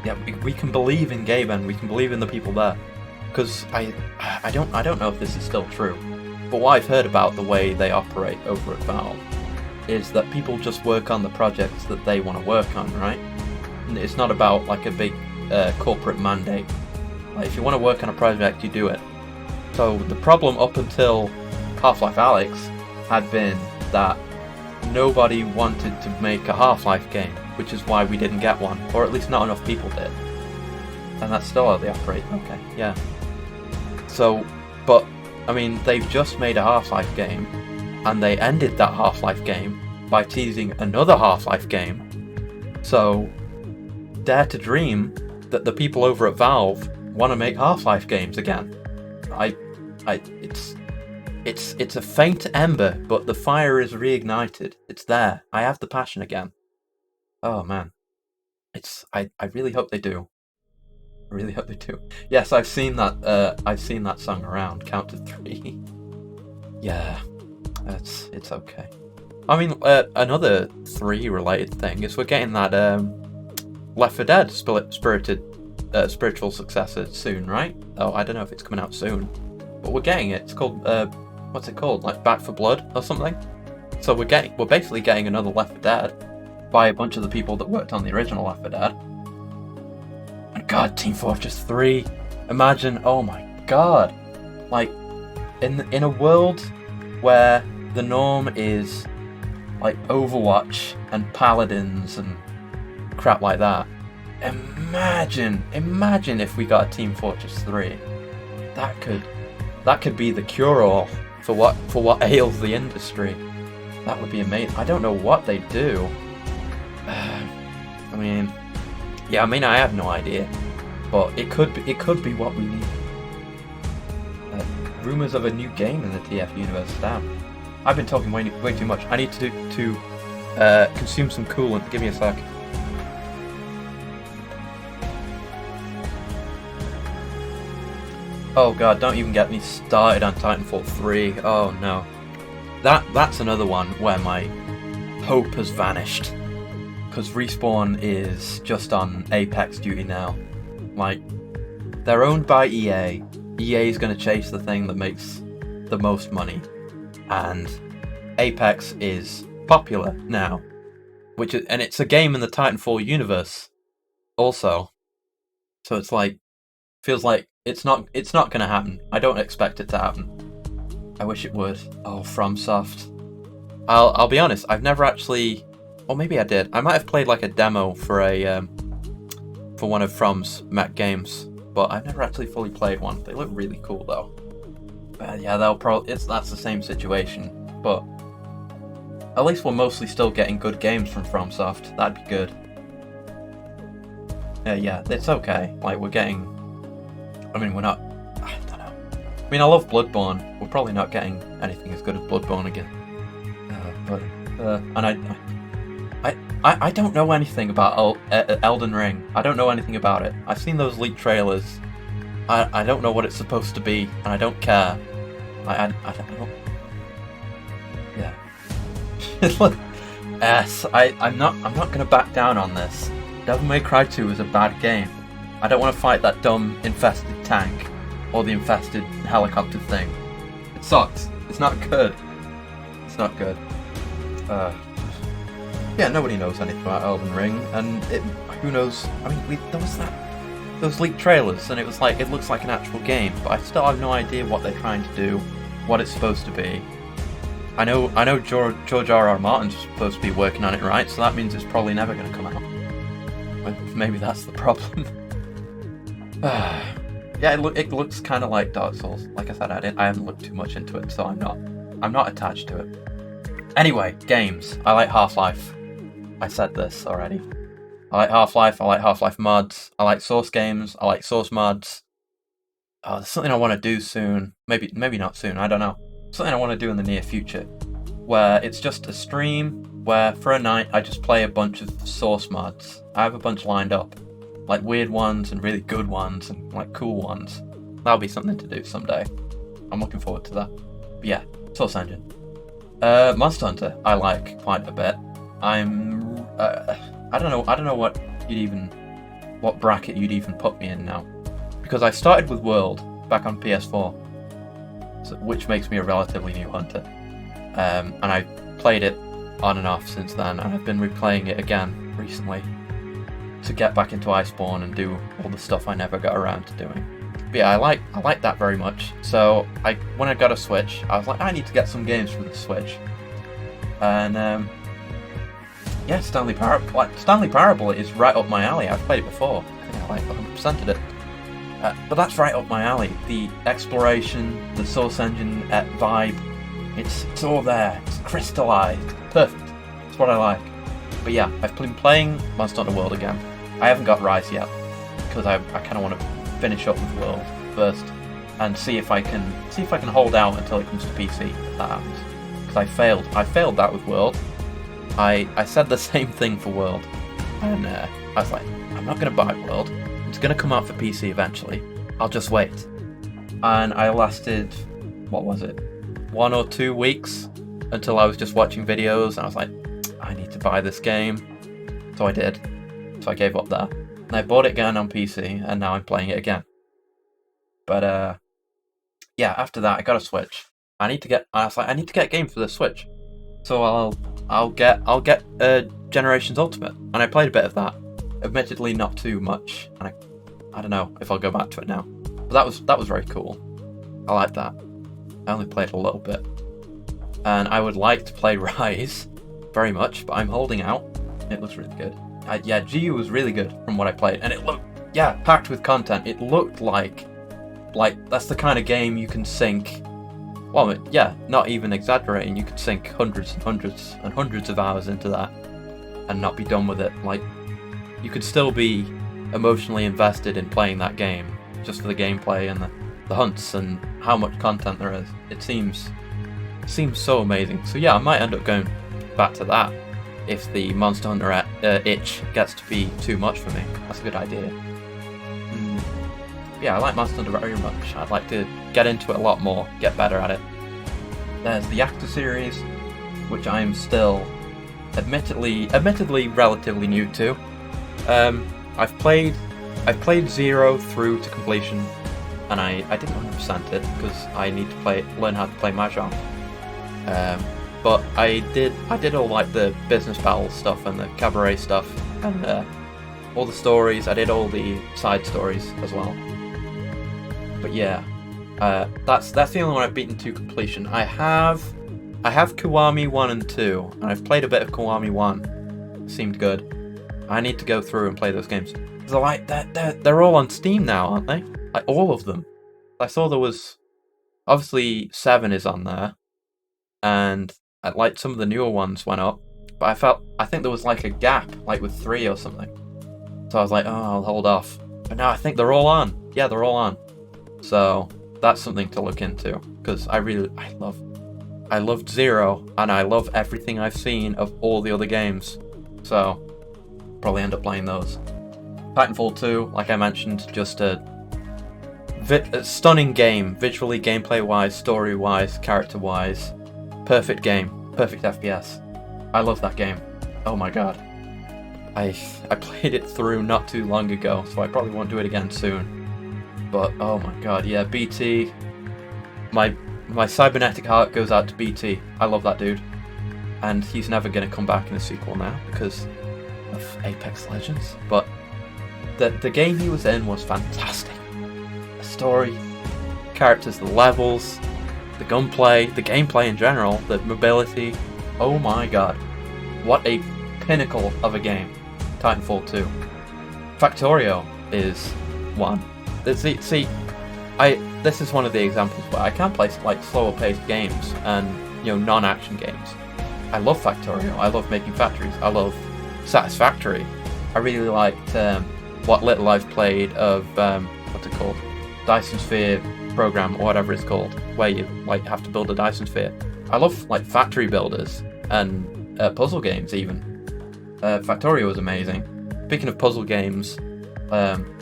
Yeah, we can believe in Gaben. We can believe in the people there. Because I don't know if this is still true, but what I've heard about the way they operate over at Valve is that people just work on the projects that they want to work on, right? And it's not about like a big corporate mandate. Like, if you want to work on a project, you do it. So the problem up until Half-Life Alyx had been that nobody wanted to make a Half-Life game, which is why we didn't get one, or at least not enough people did. And that's still how they operate. Okay, yeah. So, but I mean, they've just made a Half-Life game, and they ended that Half-Life game by teasing another Half-Life game. So, dare to dream that the people over at Valve want to make Half-Life games again. It's a faint ember, but the fire is reignited. It's there. I have the passion again. Oh man, I really hope they do. I really hope they do. Yes, I've seen that. I've seen that song around. Count to 3. Yeah, it's okay. I mean, another 3 related thing is we're getting that Left 4 Dead spiritual successor soon, right? Oh, I don't know if it's coming out soon, but we're getting it. It's called what's it called? Like Back 4 Blood or something. So we're basically getting another Left 4 Dead by a bunch of the people that worked on the original Left 4 Dead. And God, Team Fortress 3. Imagine, oh my God, like in a world where the norm is like Overwatch and Paladins and crap like that. Imagine if we got a Team Fortress 3. That could be the cure-all for what ails the industry. That would be amazing. I don't know what they'd do. I mean, I have no idea, but it could be what we need. Rumors of a new game in the TF universe. Damn, I've been talking way too much. I need to consume some coolant. Give me a sec. Oh God, don't even get me started on Titanfall 3. Oh no. That's another one where my hope has vanished. Because Respawn is just on Apex duty now. Like, they're owned by EA. EA is going to chase the thing that makes the most money. And Apex is popular now. And it's a game in the Titanfall universe also. So it's like, feels like it's not going to happen. I don't expect it to happen. I wish it would. Oh, FromSoft. I'll be honest, I've never actually, or maybe I did. I might have played like a demo for one of From's Mech games, but I've never actually fully played one. They look really cool though. Yeah, that's the same situation, but at least we're mostly still getting good games from FromSoft. That'd be good. Yeah, it's okay. Like, we're getting, I mean, we're not, I don't know. I mean, I love Bloodborne. We're probably not getting anything as good as Bloodborne again. And I don't know anything about Elden Ring. I don't know anything about it. I've seen those leaked trailers. I don't know what it's supposed to be, and I don't care. I don't. Yeah. Yes, I'm not gonna back down on this. Devil May Cry 2 is a bad game. I don't want to fight that dumb infested tank or the infested helicopter thing. It sucks. It's not good. It's not good. Yeah, nobody knows anything about Elden Ring, and who knows? I mean, there was those leaked trailers, and it was like, it looks like an actual game, but I still have no idea what they're trying to do, what it's supposed to be. I know George R.R. Martin's supposed to be working on it, right? So that means it's probably never going to come out. Maybe that's the problem. Yeah, it looks kind of like Dark Souls. Like I said, I haven't looked too much into it, so I'm not attached to it. Anyway, games. I like Half-Life. I said this already. I like Half-Life. I like Half-Life mods. I like Source games. I like Source mods. Oh, there's something I want to do soon. Maybe not soon. I don't know. something I want to do in the near future, where it's just a stream where for a night I just play a bunch of source mods. I have a bunch lined up, like weird ones and really good ones and like cool ones. That'll be something to do someday. I'm looking forward to that. But yeah, Source Engine. Monster Hunter I like quite a bit. I don't know what bracket you'd even put me in now, because I started with World back on PS4, which makes me a relatively new hunter, and I played it on and off since then, and I've been replaying it again recently to get back into Iceborne and do all the stuff I never got around to doing. But yeah, I like that very much. So when I got a Switch, I was like, I need to get some games for the Switch, and yeah, Stanley Parable is right up my alley. I've played it before. I think I like 100%ed it. But that's right up my alley. The exploration, the Source Engine vibe, it's all there. It's crystallized. Perfect. It's what I like. But yeah, I've been playing Monster Hunter World again. I haven't got Rise yet, because I kind of want to finish up with World first and see if I can hold out until it comes to PC, if that happens. Because I failed that with World. I said the same thing for World, and I was like, I'm not going to buy World. It's going to come out for PC eventually. I'll just wait. And I lasted, what was it, 1 or 2 weeks until I was just watching videos, and I was like, I need to buy this game. So I did. So I gave up there. And I bought it again on PC, and now I'm playing it again. But yeah, after that I got a Switch. I was like, I need to get a game for the Switch. So I'll get Generations Ultimate, and I played a bit of that. Admittedly, not too much, and I don't know if I'll go back to it now. But that was very cool. I like that. I only played a little bit, and I would like to play Rise very much, but I'm holding out. It looks really good. Yeah, GU was really good from what I played, and it looked packed with content. It looked like that's the kind of game you can sink. Well, yeah, not even exaggerating. You could sink hundreds and hundreds and hundreds of hours into that and not be done with it. Like, you could still be emotionally invested in playing that game just for the gameplay and the hunts and how much content there is. It seems so amazing. So yeah, I might end up going back to that if the Monster Hunter itch gets to be too much for me. That's a good idea. Yeah, I like Monster Hunter very much. I'd like to get into it a lot more, get better at it. There's the Actor series, which I'm still admittedly relatively new to. I've played 0 through to completion, and I didn't 100% it because I need to learn how to play Mahjong. But I did all like the business battle stuff and the cabaret stuff and all the stories. I did all the side stories as well. But yeah, that's the only one I've beaten to completion. I have Kiwami 1 and 2, and I've played a bit of Kiwami 1. It seemed good. I need to go through and play those games. They're all on Steam now, aren't they? Like, all of them. I saw there was, obviously 7 is on there, and like some of the newer ones went up, but I think there was like a gap, like with 3 or something. So I was like, oh, I'll hold off. But now I think they're all on. Yeah, they're all on. So that's something to look into, because I loved 0, and I love everything I've seen of all the other games. So probably end up playing those. Titanfall 2, like I mentioned, just a stunning game, visually, gameplay-wise, story-wise, character-wise. Perfect game, perfect FPS. I love that game. Oh my god. I played it through not too long ago, so I probably won't do it again soon. But oh my god, yeah, BT. My cybernetic heart goes out to BT. I love that dude. And he's never going to come back in a sequel now because of Apex Legends. But the game he was in was fantastic. The story, characters, the levels, the gunplay, the gameplay in general, the mobility. Oh my god. What a pinnacle of a game. Titanfall 2. Factorio is 1. See, this is one of the examples where I can play like slower paced games and, you know, non-action games. I love Factorio. I love making factories. I love Satisfactory. I really liked what little I've played of what's it called, Dyson Sphere program or whatever it's called, where you like have to build a Dyson sphere. I love like factory builders and puzzle games even. Factorio was amazing. Speaking of puzzle games,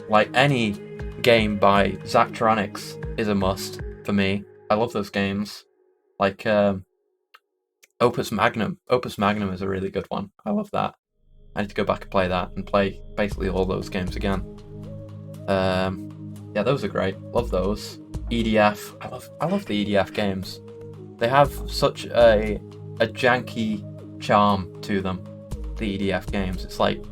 like any game by Zachtronics is a must for me. I love those games. Like Opus Magnum. Opus Magnum is a really good one. I love that. I need to go back and play that and play basically all those games again. Yeah, those are great. Love those. EDF. I love the EDF games. They have such a janky charm to them. The EDF games. It's like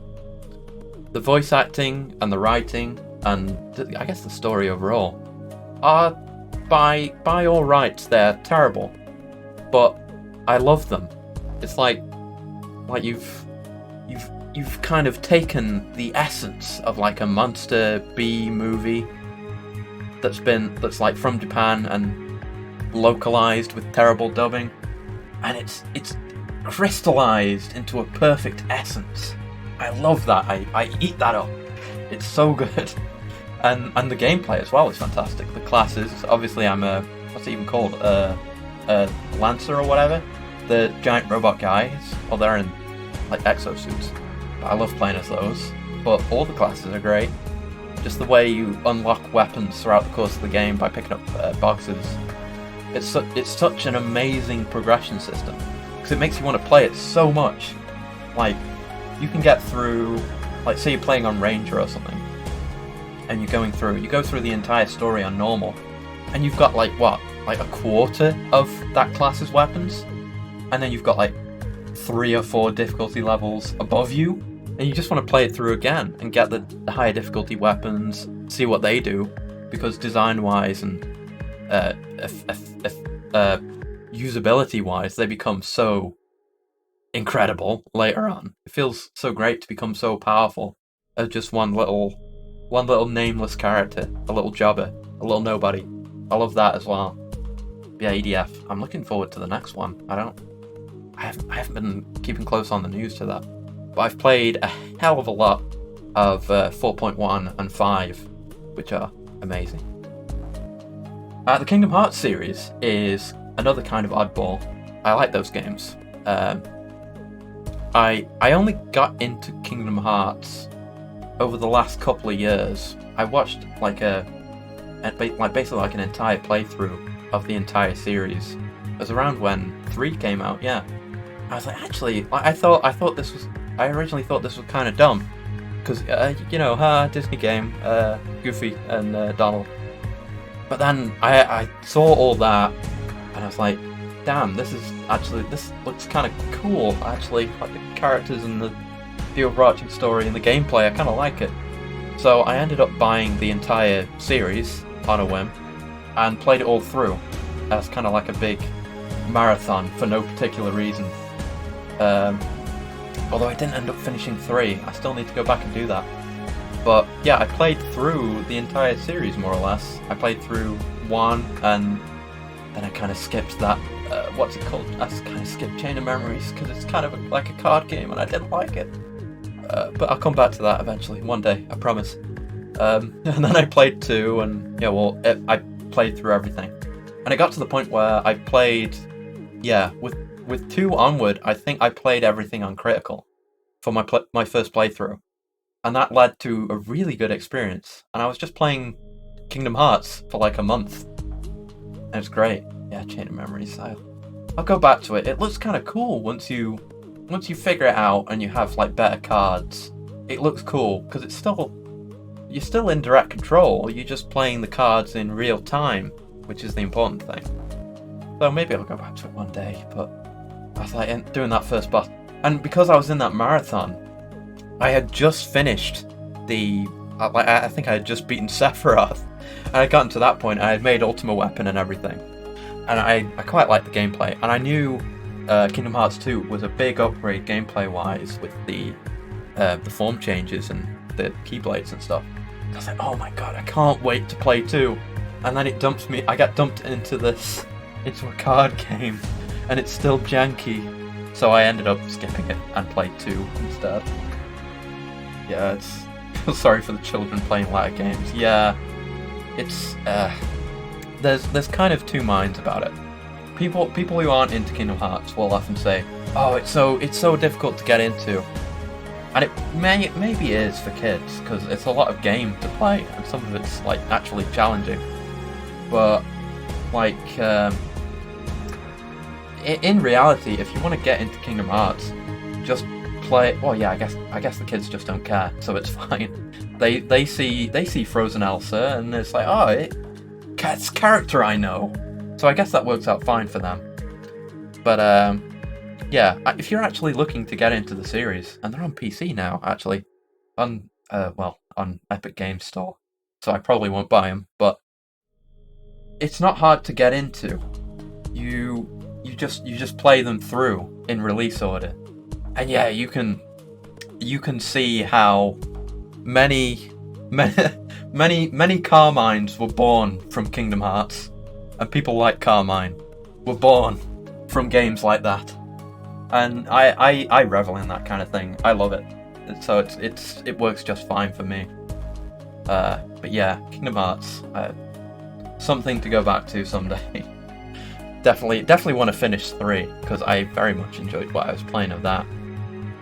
the voice acting and the writing and I guess the story overall are by all rights they're terrible, but I love them. It's like you've kind of taken the essence of like a monster B movie that's like from Japan and localized with terrible dubbing, and it's crystallized into a perfect essence. I love that. I eat that up. It's so good. And the gameplay as well is fantastic. The classes, obviously I'm a, what's it even called? A Lancer or whatever? The giant robot guys. Well, they're in like exosuits. But I love playing as those. But all the classes are great. Just the way you unlock weapons throughout the course of the game by picking up boxes. It's such an amazing progression system. Because it makes you want to play it so much. Like, you can get through, like say you're playing on Ranger or something, and you go through the entire story on normal, and you've got like a quarter of that class's weapons, and then you've got like 3 or 4 difficulty levels above you, and you just want to play it through again and get the higher difficulty weapons, see what they do, because design-wise and usability-wise, they become so incredible later on. It feels so great to become so powerful as just one little nameless character, a little jobber, a little nobody. I love that as well. Yeah, EDF. I'm looking forward to the next one. I haven't been keeping close on the news to that, but I've played a hell of a lot of 4.1 and 5, which are amazing. The Kingdom Hearts series is another kind of oddball. I like those games. I only got into Kingdom Hearts over the last couple of years. I watched basically like an entire playthrough of the entire series. It was around when 3 came out. Yeah, I was like, actually, I originally thought this was kind of dumb because Disney game, Goofy and Donald. But then I saw all that and I was like, damn, this looks kind of cool, actually. Like the characters and the overarching story and the gameplay, I kind of like it. So I ended up buying the entire series on a whim and played it all through as kind of like a big marathon for no particular reason. Although I didn't end up finishing 3, I still need to go back and do that. But yeah, I played through the entire series more or less. I played through 1 and then I kind of skipped that. What's it called? I kind of skipped Chain of Memories because it's kind of like a card game and I didn't like it. But I'll come back to that eventually, one day, I promise. And then I played 2 and I played through everything. And it got to the point where I played, with 2 onward, I think I played everything on critical for my first playthrough. And that led to a really good experience. And I was just playing Kingdom Hearts for like a month. And it was great. Yeah, Chain of Memories. I'll go back to it. It looks kind of cool once you figure it out and you have like better cards. It looks cool because you're still in direct control. You're just playing the cards in real time, which is the important thing. So maybe I'll go back to it one day. But I was like doing that first boss, and because I was in that marathon, I had just finished I think I had just beaten Sephiroth, and I got to that point. I had made Ultima Weapon and everything, and I quite liked the gameplay. And I knew Kingdom Hearts 2 was a big upgrade gameplay-wise with the form changes and the Keyblades and stuff. I was like, oh my god, I can't wait to play 2. And then I got dumped into a card game, and it's still janky. So I ended up skipping it and played 2 instead. Yeah, feel sorry for the children playing ladder games. Yeah, it's there's kind of two minds about it. People who aren't into Kingdom Hearts will often say, "Oh, it's so difficult to get into," and it maybe is for kids because it's a lot of game to play, and some of it's like actually challenging. But like in reality, if you want to get into Kingdom Hearts, just play. Well, yeah, I guess the kids just don't care, so it's fine. They see Frozen Elsa, and it's like, oh, it's character I know. So I guess that works out fine for them. But yeah, if you're actually looking to get into the series, and they're on PC now, actually, on Epic Games Store, so I probably won't buy them. But it's not hard to get into. You just play them through in release order, and yeah, you can see how many Carmines were born from Kingdom Hearts. And people like Carmine were born from games like that, and I revel in that kind of thing. I love it, so it works just fine for me. But yeah, Kingdom Hearts, something to go back to someday. definitely want to finish 3 because I very much enjoyed what I was playing of that.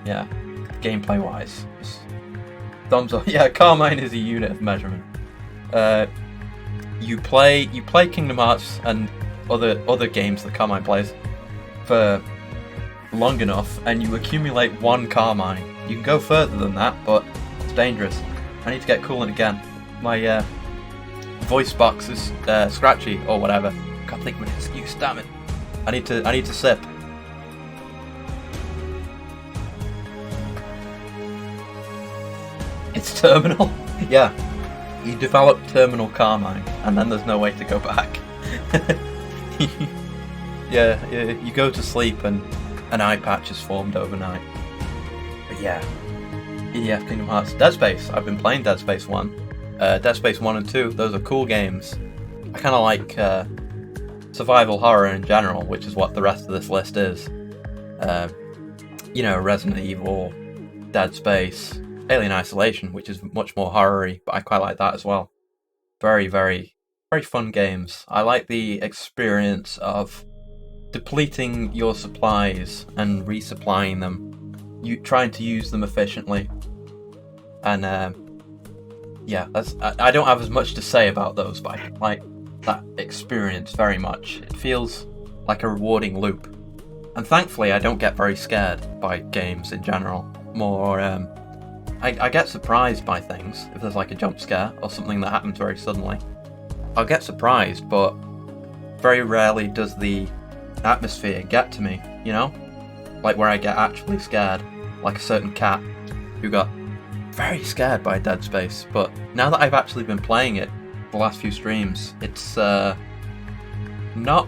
Yeah, gameplay wise, thumbs up. Yeah, Carmine is a unit of measurement. You play Kingdom Hearts and other games that Carmine plays for long enough, and you accumulate 1 Carmine. You can go further than that, but it's dangerous. I need to get coolant again. My voice box is scratchy or whatever. Can't think of an excuse. Damn it! I need to sip. It's terminal. Yeah. You develop terminal Carmine, and then there's no way to go back. Yeah, you go to sleep and an eye patch is formed overnight. But yeah, EDF Kingdom Hearts. Dead Space. I've been playing Dead Space 1. Dead Space 1 and 2, those are cool games. I kind of like survival horror in general, which is what the rest of this list is. You know, Resident Evil, Dead Space, Alien Isolation, which is much more horror-y, but I quite like that as well. Very, very, very fun games. I like the experience of depleting your supplies and resupplying them. You trying to use them efficiently. And yeah, I don't have as much to say about those, but I like that experience very much. It feels like a rewarding loop. And thankfully, I don't get very scared by games in general. More, I get surprised by things. If there's like a jump scare or something that happens very suddenly, I'll get surprised, but very rarely does the atmosphere get to me, you know? Like where I get actually scared, like a certain cat who got very scared by Dead Space. But now that I've actually been playing it the last few streams, it's not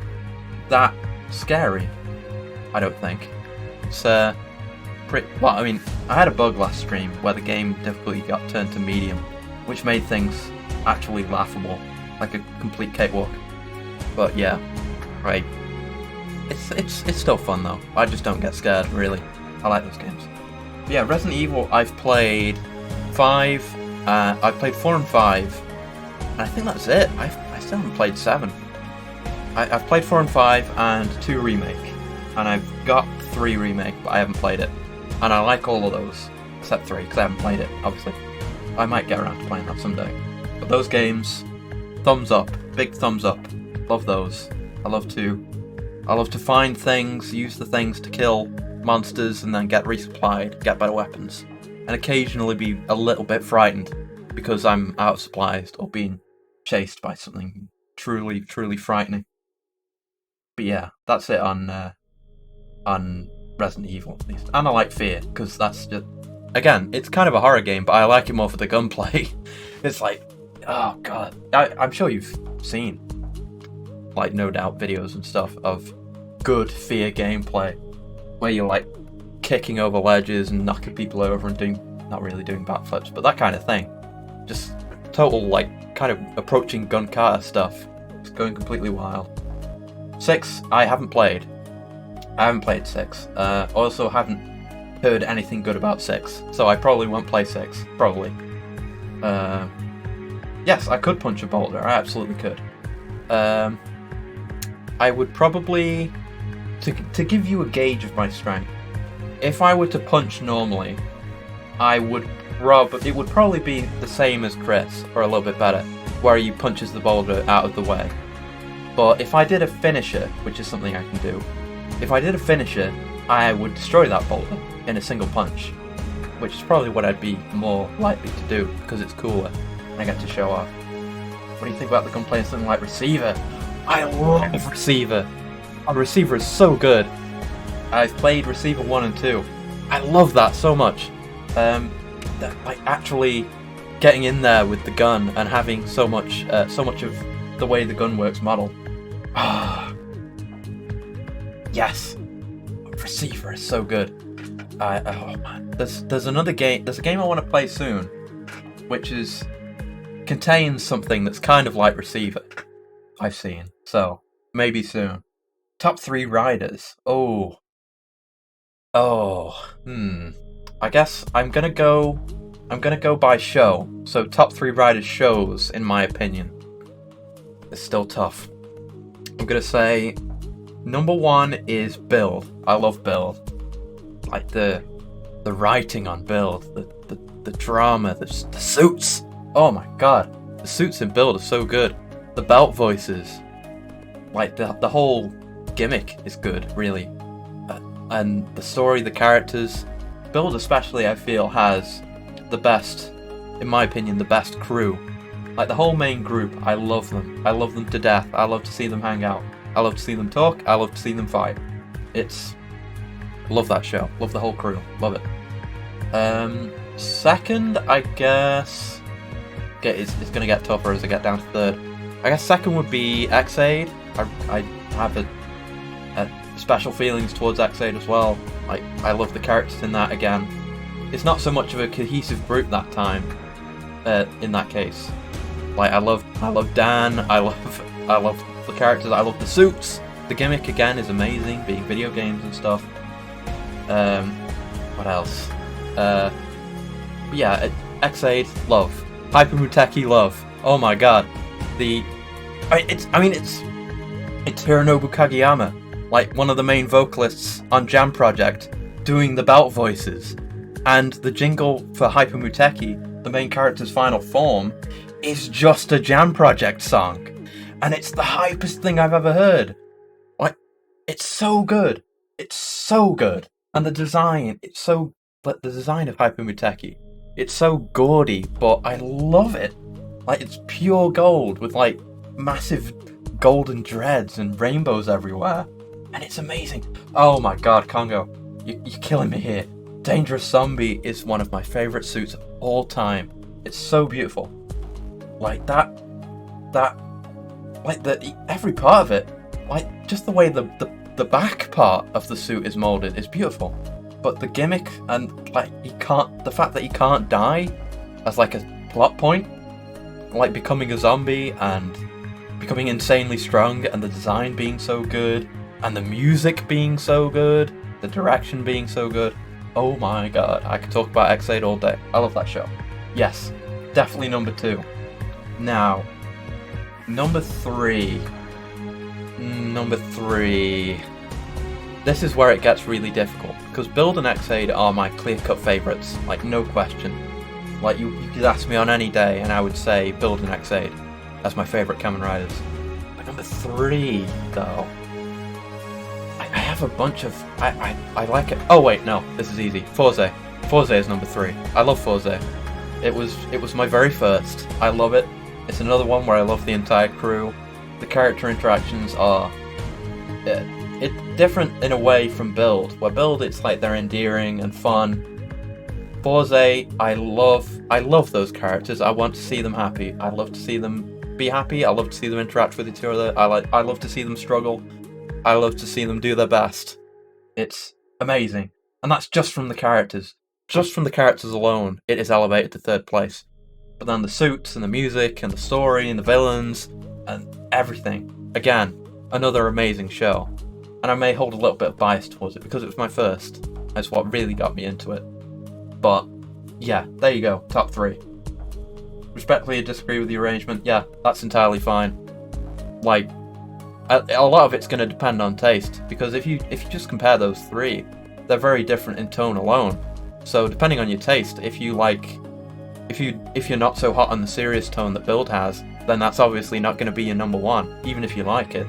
that scary, I don't think. It's well, I mean, I had a bug last stream where the game difficulty got turned to medium, which made things actually laughable, like a complete cakewalk. But yeah, right. It's still fun though. I just don't get scared, really. I like those games. But yeah, Resident Evil, I've played 5, I've played 4 and 5, and I think that's it. I still haven't played 7. I've played 4 and 5 and 2 Remake, and I've got 3 Remake, but I haven't played it. And I like all of those, except 3, because I haven't played it, obviously. I might get around to playing that someday. But those games, thumbs up, big thumbs up. Love those. I love to find things, use the things to kill monsters, and then get resupplied, get better weapons. And occasionally be a little bit frightened, because I'm out of supplies, or being chased by something truly, truly frightening. But yeah, that's it on Resident Evil, at least. And I like Fear, because that's just... Again, it's kind of a horror game, but I like it more for the gunplay. It's like... Oh, God. I'm sure you've seen, like, no doubt, videos and stuff of good Fear gameplay, where you're, like, kicking over ledges and knocking people over and not really doing backflips, but that kind of thing. Just total, like, kind of approaching gun kata stuff. It's going completely wild. 6, I haven't played. I haven't played 6. Also haven't heard anything good about 6, so I probably won't play 6. Probably. Yes, I could punch a boulder. I absolutely could. I would probably, to give you a gauge of my strength, if I were to punch normally, it would probably be the same as Chris, or a little bit better, where he punches the boulder out of the way. But if I did a finisher, which is something I can do, if I did a finisher, I would destroy that boulder in a single punch, which is probably what I'd be more likely to do, because it's cooler, and I get to show off. What do you think about the gunplay in something like Receiver? I love Receiver! Oh, Receiver is so good! I've played Receiver 1 and 2. I love that so much. Like actually getting in there with the gun and having so much of the way the gun works modeled. Yes! Receiver is so good. Oh man. There's another game. There's a game I want to play soon, which contains something that's kind of like Receiver. I've seen, so maybe soon. Top 3 riders. I guess I'm gonna go by show. So top 3 riders shows, in my opinion. It's still tough. I'm gonna say number 1 is Build. I love Build. Like the writing on Build, the drama, the suits. Oh my god, the suits in Build are so good. The belt voices, like the whole gimmick is good, really. And the story, the characters. Build especially, I feel, has the best, in my opinion, the best crew. Like the whole main group, I love them. I love them to death. I love to see them hang out. I love to see them talk. I love to see them fight. Love that show. Love the whole crew. Love it. Second, I guess, it's gonna get tougher as I get down to third. I guess second would be X-Aid. I have a special feelings towards X-Aid as well. Like, I love the characters in that again. It's not so much of a cohesive group that time, in that case. Like, I love Dan, I love the characters, I love the suits. The gimmick again is amazing, being video games and stuff. What else? Yeah, X-Aid, love. Hyper Muteki, love. Oh my god. It's Hironobu Kageyama, like one of the main vocalists on Jam Project, doing the belt voices. And the jingle for Hyper Muteki, the main character's final form, is just a Jam Project song. And it's the hypest thing I've ever heard. Like, it's so good. It's so good. And the design, the design of Hyper Muteki, it's so gaudy, but I love it. Like, it's pure gold with, like, massive golden dreads and rainbows everywhere. And it's amazing. Oh my god, Congo, you're killing me here. Dangerous Zombie is one of my favourite suits of all time. It's so beautiful. Like every part of it, like just the way the back part of the suit is moulded is beautiful. But the gimmick and the fact that he can't die as like a plot point, like becoming a zombie and becoming insanely strong, and the design being so good, and the music being so good, the direction being so good. Oh my god, I could talk about X-Aid all day. I love that show. Yes, definitely number 2. Now, number 3. This is where it gets really difficult, because Build and X-Aid are my clear-cut favourites, like no question. Like you could ask me on any day and I would say Build and X-Aid. That's my favourite Kamen Riders. But number 3, though, I have a bunch of... I like it. Oh wait, no, this is easy. Forze. Forze is number 3. I love Forze. It was my very first. I love it. It's another one where I love the entire crew. The character interactions are... it's different in a way from Build. Where Build, it's like they're endearing and fun. Forze, I love those characters. I want to see them happy. I love to see them be happy. I love to see them interact with each other. I love to see them struggle. I love to see them do their best. It's amazing. And that's just from the characters. Just from the characters alone, it is elevated to 3rd place. But then the suits and the music and the story and the villains and everything. Again, another amazing show. And I may hold a little bit of bias towards it because it was my first. That's what really got me into it. But, yeah, there you go, top 3. Respectfully disagree with the arrangement, yeah, that's entirely fine. like, a lot of it's going to depend on taste, because if you just compare those three, they're very different in tone alone. So depending on your taste, if you're not so hot on the serious tone that Build has, then that's obviously not going to be your number one, even if you like it.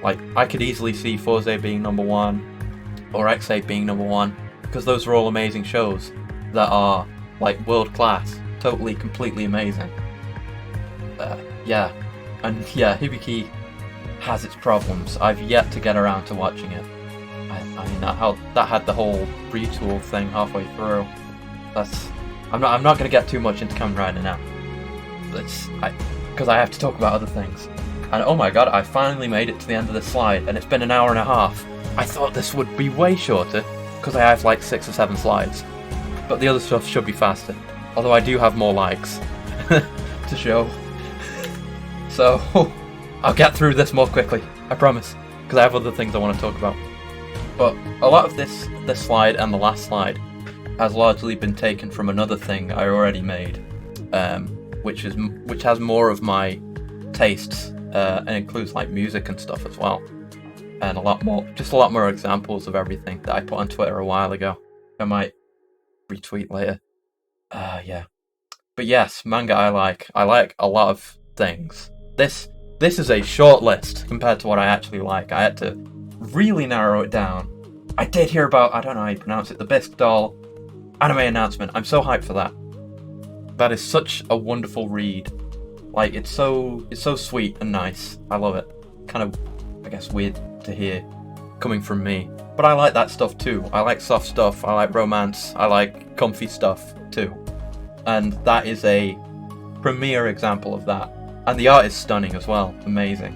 Like, I could easily see Forze being number one, or X8 being number one, because those are all amazing shows that are, like, world class, totally, completely amazing. Yeah, and yeah, Hibiki has its problems. I've yet to get around to watching it. I mean, that had the whole retool thing halfway through. I'm not going to get too much into Kamen Rider now. Because I have to talk about other things. And oh my god, I finally made it to the end of this slide, and it's been an hour and a half. I thought this would be way shorter, because I have like 6 or 7 slides. But the other stuff should be faster. Although I do have more likes to show. So, I'll get through this more quickly, I promise. Because I have other things I want to talk about. But a lot of this slide and the last slide has largely been taken from another thing I already made, which has more of my tastes, and includes like music and stuff as well, and a lot more examples of everything that I put on Twitter a while ago. I might retweet later. Yeah. But yes, manga I like a lot of things. This is a short list compared to what I actually like. I had to really narrow it down. I did hear about, I don't know how you pronounce it, the Bisque Doll anime announcement. I'm so hyped for that. That is such a wonderful read. Like, it's so sweet and nice. I love it. Kind of, I guess, weird to hear coming from me. But I like that stuff too. I like soft stuff. I like romance. I like comfy stuff too. And that is a premier example of that. And the art is stunning as well. Amazing.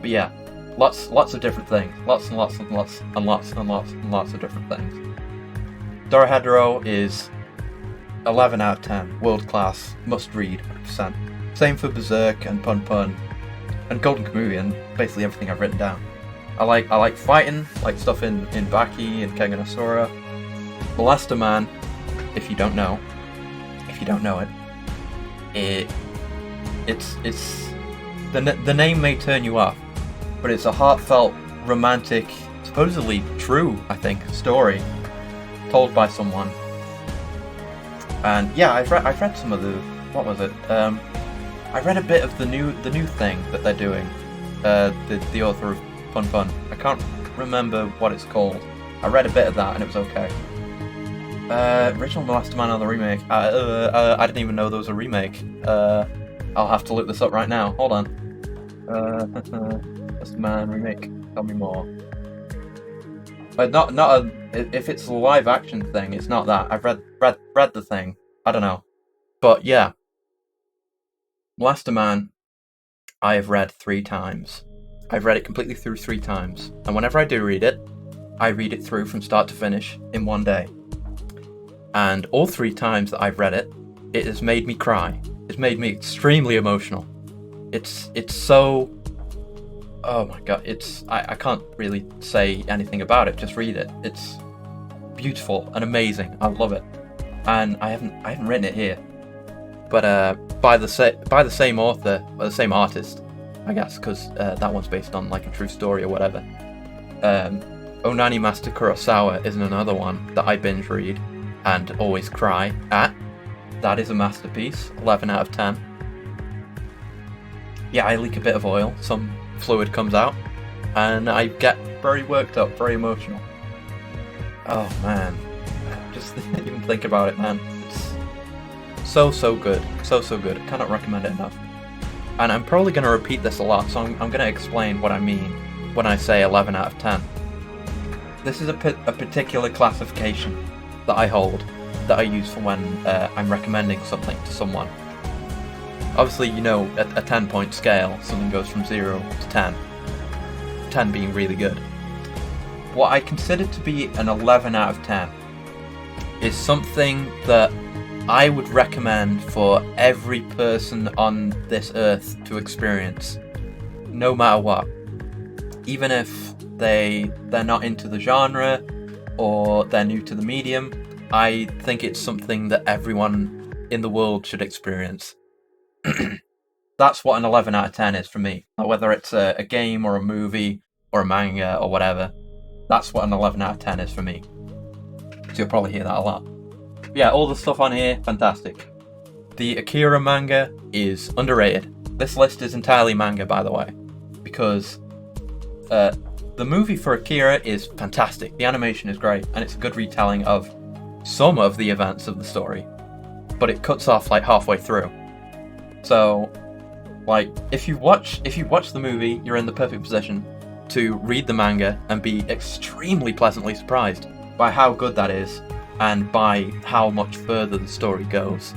But yeah, lots of different things. Lots and lots and lots and lots and lots and lots of different things. Dorohedoro is 11 out of 10. World class. Must read. 100%. Same for Berserk and Pun Pun and Golden Kamuy and basically everything I've written down. I like fighting, like stuff in Baki and Kengan Asura. Molester Man, if you don't know it, it's the name may turn you off, but it's a heartfelt, romantic, supposedly true, I think, story told by someone. And yeah, I've read some of the, what was it? I read a bit of the new thing that they're doing. The author of Pun Pun. I can't remember what it's called. I read a bit of that and it was okay. Original Molester Man on the remake. I didn't even know there was a remake. I'll have to look this up right now. Hold on. Molester Man remake. Tell me more. If it's a live action thing, it's not that. I've read the thing. I don't know. But yeah. Molester Man, I have read 3 times. I've read it completely through 3 times. And whenever I do read it, I read it through from start to finish in one day. And all 3 times that I've read it, it has made me cry. It's made me extremely emotional. It's so... Oh my god, I can't really say anything about it, just read it. It's beautiful and amazing. I love it. And I haven't written it here. But by the same author, or the same artist, I guess, because that one's based on like a true story or whatever. Onani Master Kurosawa is another one that I binge read and always cry at. That is a masterpiece, 11 out of 10. Yeah, I leak a bit of oil, some fluid comes out, and I get very worked up, very emotional. Oh man, just even think about it, man. It's so good, so good. I cannot recommend it enough. And I'm probably going to repeat this a lot, so I'm going to explain what I mean when I say 11 out of 10. This is a particular classification that I hold, that I use for when I'm recommending something to someone. Obviously, you know, at a 10-point scale, something goes from 0 to 10. 10 being really good. What I consider to be an 11 out of 10 is something that I would recommend for every person on this earth to experience, no matter what. Even if they're not into the genre or they're new to the medium, I think it's something that everyone in the world should experience. that's what an 11 out of 10 is for me. Whether it's a game or a movie or a manga or whatever, that's what an 11 out of 10 is for me. So you'll probably hear that a lot. But yeah, all the stuff on here, fantastic. The Akira manga is underrated. This list is entirely manga, by the way, because the movie for Akira is fantastic. The animation is great, and it's a good retelling of some of the events of the story, but it cuts off like halfway through. So, like, if you watch the movie, you're in the perfect position to read the manga and be extremely pleasantly surprised by how good that is and by how much further the story goes.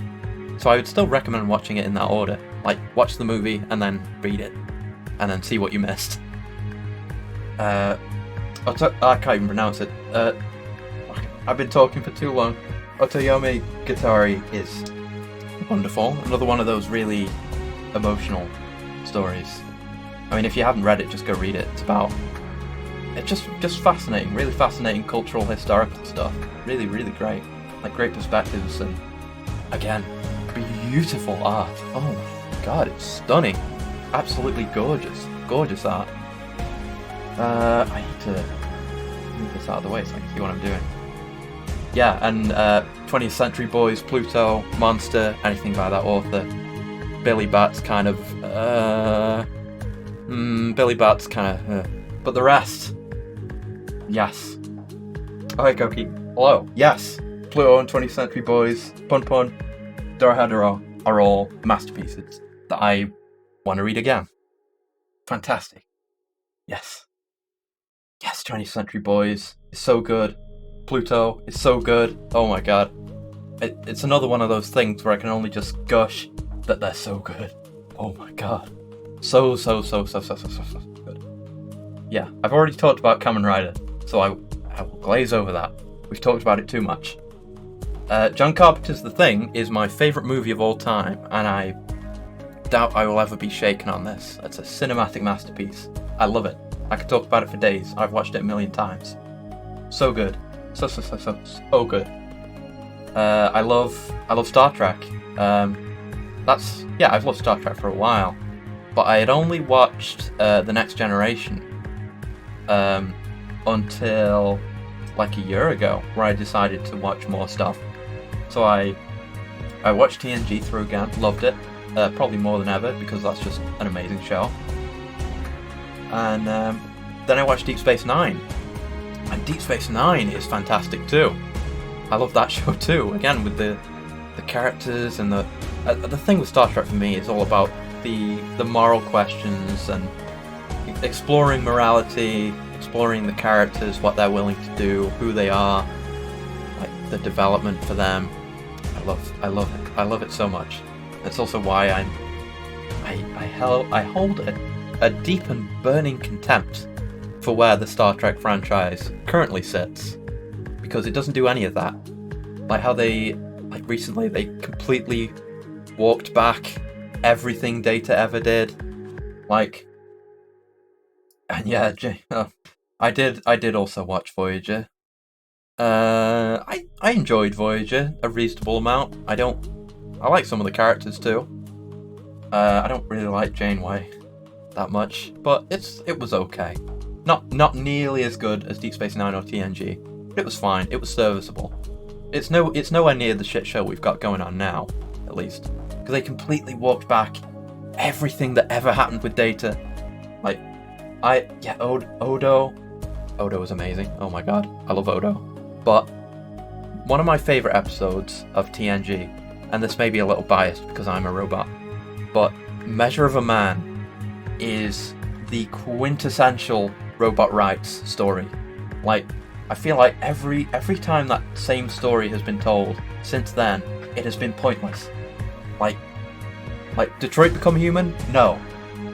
So I would still recommend watching it in that order. Like, watch the movie and then read it, and then see what you missed. I can't even pronounce it. I've been talking for too long. Otoyome Gatari is wonderful. Another one of those really emotional stories. I mean, if you haven't read it, just go read it. It's just fascinating, really fascinating cultural, historical stuff. Really, really great. Like, great perspectives, and again, beautiful art. Oh my god, it's stunning. Absolutely gorgeous. Gorgeous art. I need to move this out of the way so I can see what I'm doing. Yeah, and 20th Century Boys, Pluto, Monster, anything by that author. Billy Bat's kind of, but the rest, yes. Okay, Koki. Hello. Yes. Pluto and 20th Century Boys, Pun Pun, Dorohedoro are all masterpieces that I want to read again. Fantastic. Yes. Yes, 20th Century Boys is so good. Pluto is so good. Oh my god. It's another one of those things where I can only just gush that they're so good. Oh my god. So good. Yeah, I've already talked about Kamen Rider, so I will glaze over that. We've talked about it too much. John Carpenter's The Thing is my favourite movie of all time, and I doubt I will ever be shaken on this. It's a cinematic masterpiece. I love it. I could talk about it for days. I've watched it a million times. So good. So good. I love Star Trek. I've loved Star Trek for a while, but I had only watched The Next Generation until like a year ago, where I decided to watch more stuff. So I watched TNG through again, loved it, probably more than ever, because that's just an amazing show. And then I watched Deep Space Nine, and Deep Space Nine is fantastic too. I love that show too, again with the characters and the thing with Star Trek for me is all about the moral questions and exploring morality, exploring the characters, what they're willing to do, who they are, like the development for them. I love it. I love it so much. That's also why I hold a deep and burning contempt for where the Star Trek franchise currently sits, because it doesn't do any of that. Like how recently they completely walked back everything Data ever did. And yeah, I did also watch Voyager. I enjoyed Voyager a reasonable amount. I like some of the characters too. I don't really like Janeway that much, but it was okay. Not nearly as good as Deep Space Nine or TNG, but it was fine. It was serviceable. It's nowhere near the shit show we've got going on now, at least, because they completely walked back everything that ever happened with Data. Odo was amazing. Oh my god, I love Odo. But one of my favourite episodes of TNG, and this may be a little biased because I'm a robot, but Measure of a Man is the quintessential robot rights story. I feel like every time that same story has been told since then, it has been pointless. Like Detroit Become Human? No.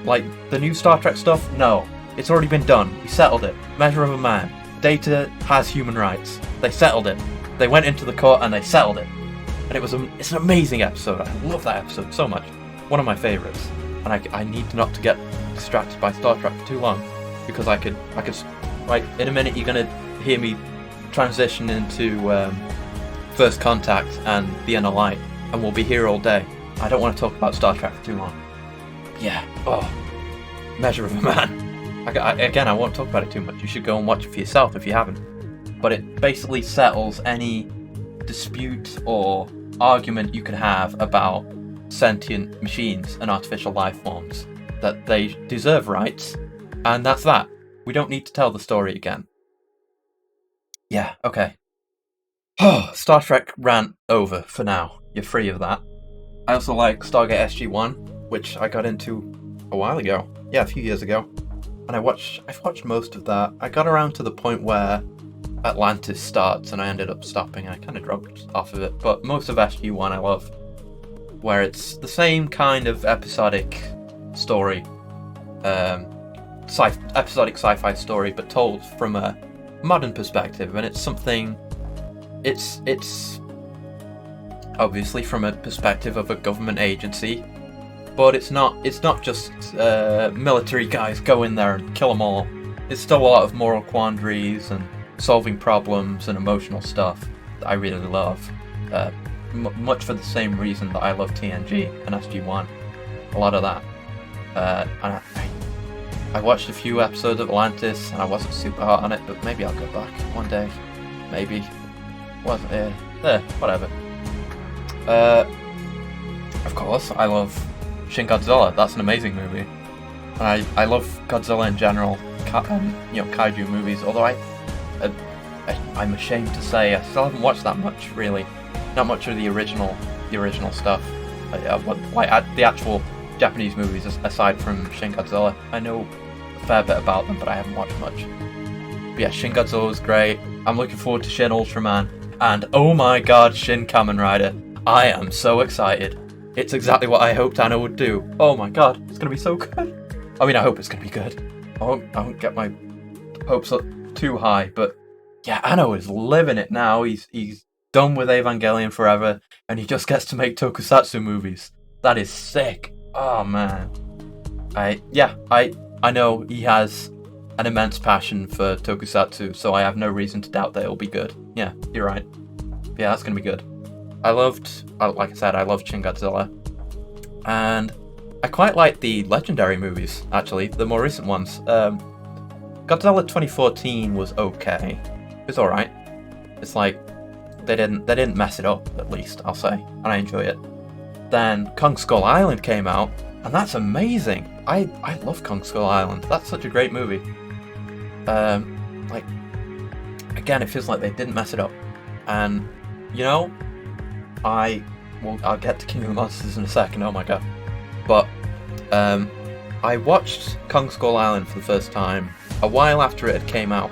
Like the new Star Trek stuff? No. It's already been done. We settled it. Measure of a Man. Data has human rights. They settled it. They went into the court and they settled it. And it's an amazing episode. I love that episode so much. One of my favourites. And I need not to get distracted by Star Trek for too long, because I could in a minute you're gonna hear me transition into First Contact and The Inner Light, and we'll be here all day. I don't want to talk about Star Trek for too long. yeah, oh, Measure of a Man. Again, I won't talk about it too much. You should go and watch it for yourself if you haven't. But it basically settles any dispute or argument you could have about sentient machines and artificial life forms, that they deserve rights, and that's that. We don't need to tell the story again. Yeah, okay. Star Trek rant over for now. You're free of that. I also like Stargate Sg1, which I got into a while ago. Yeah, a few years ago. And I've watched most of that. I got around to the point where Atlantis starts, and I ended up stopping. I kind of dropped off of it, but most of SG1 I love, where it's the same kind of episodic story, episodic sci-fi story, but told from a modern perspective, and it's something. It's obviously from a perspective of a government agency, but it's not just military guys go in there and kill them all. It's still a lot of moral quandaries and solving problems and emotional stuff that I really love. Much for the same reason that I love TNG and SG1. A lot of that. And I watched a few episodes of Atlantis and I wasn't super hot on it, but maybe I'll go back one day. Maybe. Wasn't it? Whatever. Of course, I love Shin Godzilla. That's an amazing movie. And I love Godzilla in general, kaiju movies, although I'm ashamed to say I still haven't watched that much, really. Not much of the original stuff. The actual Japanese movies, aside from Shin Godzilla. I know a fair bit about them, but I haven't watched much. But yeah, Shin Godzilla was great. I'm looking forward to Shin Ultraman. And oh my god, Shin Kamen Rider. I am so excited. It's exactly what I hoped Anna would do. Oh my god, it's gonna be so good. I mean, I hope it's gonna be good. I won't get my hopes up too high, but yeah, Anno is living it now. He's done with Evangelion forever, and he just gets to make tokusatsu movies. That is sick. Oh man. I know he has an immense passion for tokusatsu, so I have no reason to doubt that it'll be good. Yeah, you're right. Yeah, that's gonna be good. Like I said, I loved Shin Godzilla, and I quite like the Legendary movies, actually, the more recent ones. Godzilla 2014 was okay. It's alright. It's like, they didn't mess it up, at least, I'll say, and I enjoy it. Then Kong Skull Island came out, and that's amazing. I love Kong Skull Island. That's such a great movie. Again, it feels like they didn't mess it up. And, I'll get to King of the Monsters in a second, oh my god. But, I watched Kong Skull Island for the first time a while after it had came out.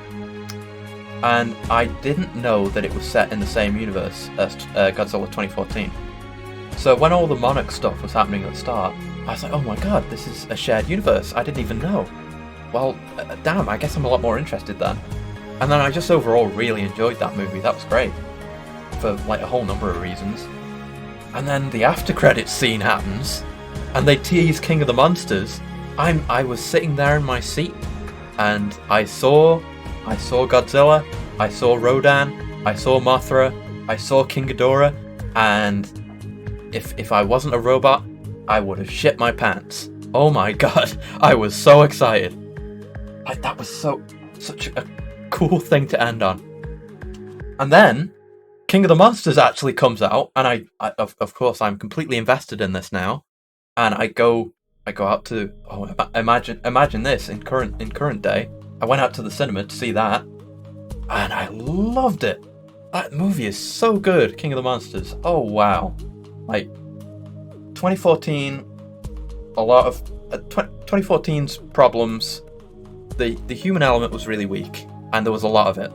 And I didn't know that it was set in the same universe as Godzilla 2014. So when all the Monarch stuff was happening at the start, I was like, oh my god, this is a shared universe. I didn't even know. Well, damn, I guess I'm a lot more interested then. And then I just overall really enjoyed that movie. That was great. For like a whole number of reasons. And then the after credits scene happens, and they tease King of the Monsters. I was sitting there in my seat, and I saw Godzilla, I saw Rodan, I saw Mothra, I saw King Ghidorah, and if I wasn't a robot, I would have shit my pants. Oh my god, I was so excited. Like, that was such a cool thing to end on. And then King of the Monsters actually comes out, and I of course I'm completely invested in this now, and I go out to imagine this in current day. I went out to the cinema to see that, and I loved it. That movie is so good, King of the Monsters. Oh wow. Like, 2014, a lot of 2014's problems, the human element was really weak, and there was a lot of it.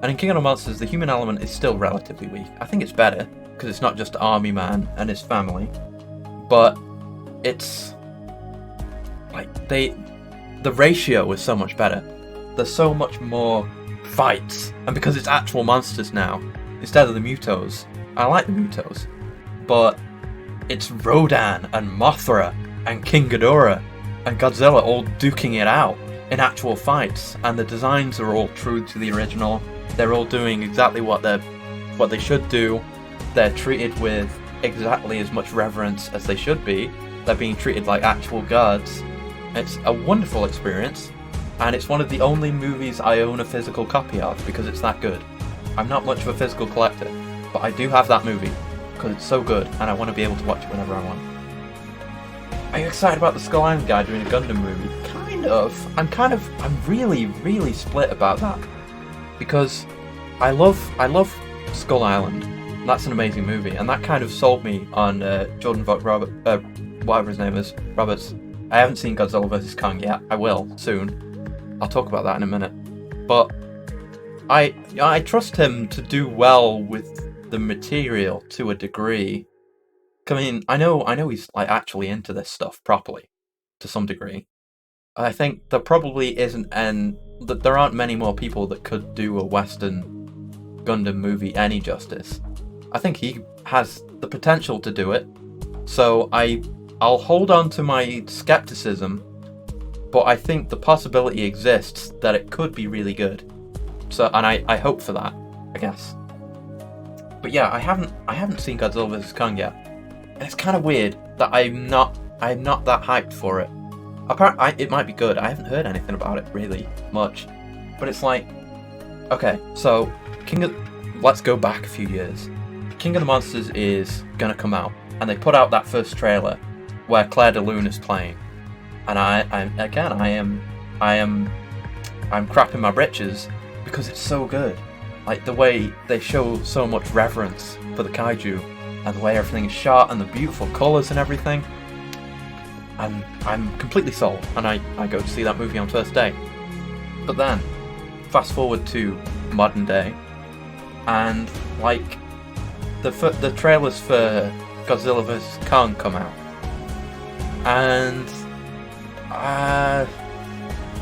And in King of the Monsters, the human element is still relatively weak. I think it's better, because it's not just Army Man and his family, but it's like the ratio is so much better. There's so much more fights, and because it's actual monsters now instead of the Mutos. I like the Mutos, but it's Rodan and Mothra and King Ghidorah and Godzilla all duking it out in actual fights, and the designs are all true to the original. They're all doing exactly what they should do. They're treated with exactly as much reverence as they should be, they're being treated like actual gods. It's a wonderful experience, and it's one of the only movies I own a physical copy of because it's that good. I'm not much of a physical collector, but I do have that movie because it's so good, and I want to be able to watch it whenever I want. Are you excited about the Skull Island guy doing a Gundam movie? Kind of. I'm really, really split about that. Because I love Skull Island. That's an amazing movie, and that kind of sold me on Jordan Vogt whatever his name is, Roberts. I haven't seen Godzilla vs. Kong yet. I will, soon. I'll talk about that in a minute. But I trust him to do well with the material to a degree. I mean, I know he's like actually into this stuff properly, to some degree. I think there probably isn't, and that there aren't many more people that could do a Western Gundam movie any justice. I think he has the potential to do it, so I'll hold on to my skepticism, but I think the possibility exists that it could be really good. So, and I hope for that, I guess. But yeah, I haven't seen Godzilla vs. Kong yet. And it's kind of weird that I'm not that hyped for it. Apparently, it might be good. I haven't heard anything about it really much. But it's like, okay, so let's go back a few years. King of the Monsters is gonna come out, and they put out that first trailer where Claire de Lune is playing, and I'm crapping my britches because it's so good. Like the way they show so much reverence for the kaiju, and the way everything is shot, and the beautiful colours and everything. And I'm completely sold, and I go to see that movie on first day. But then, fast forward to modern day, and like the trailers for Godzilla vs. Kong come out, and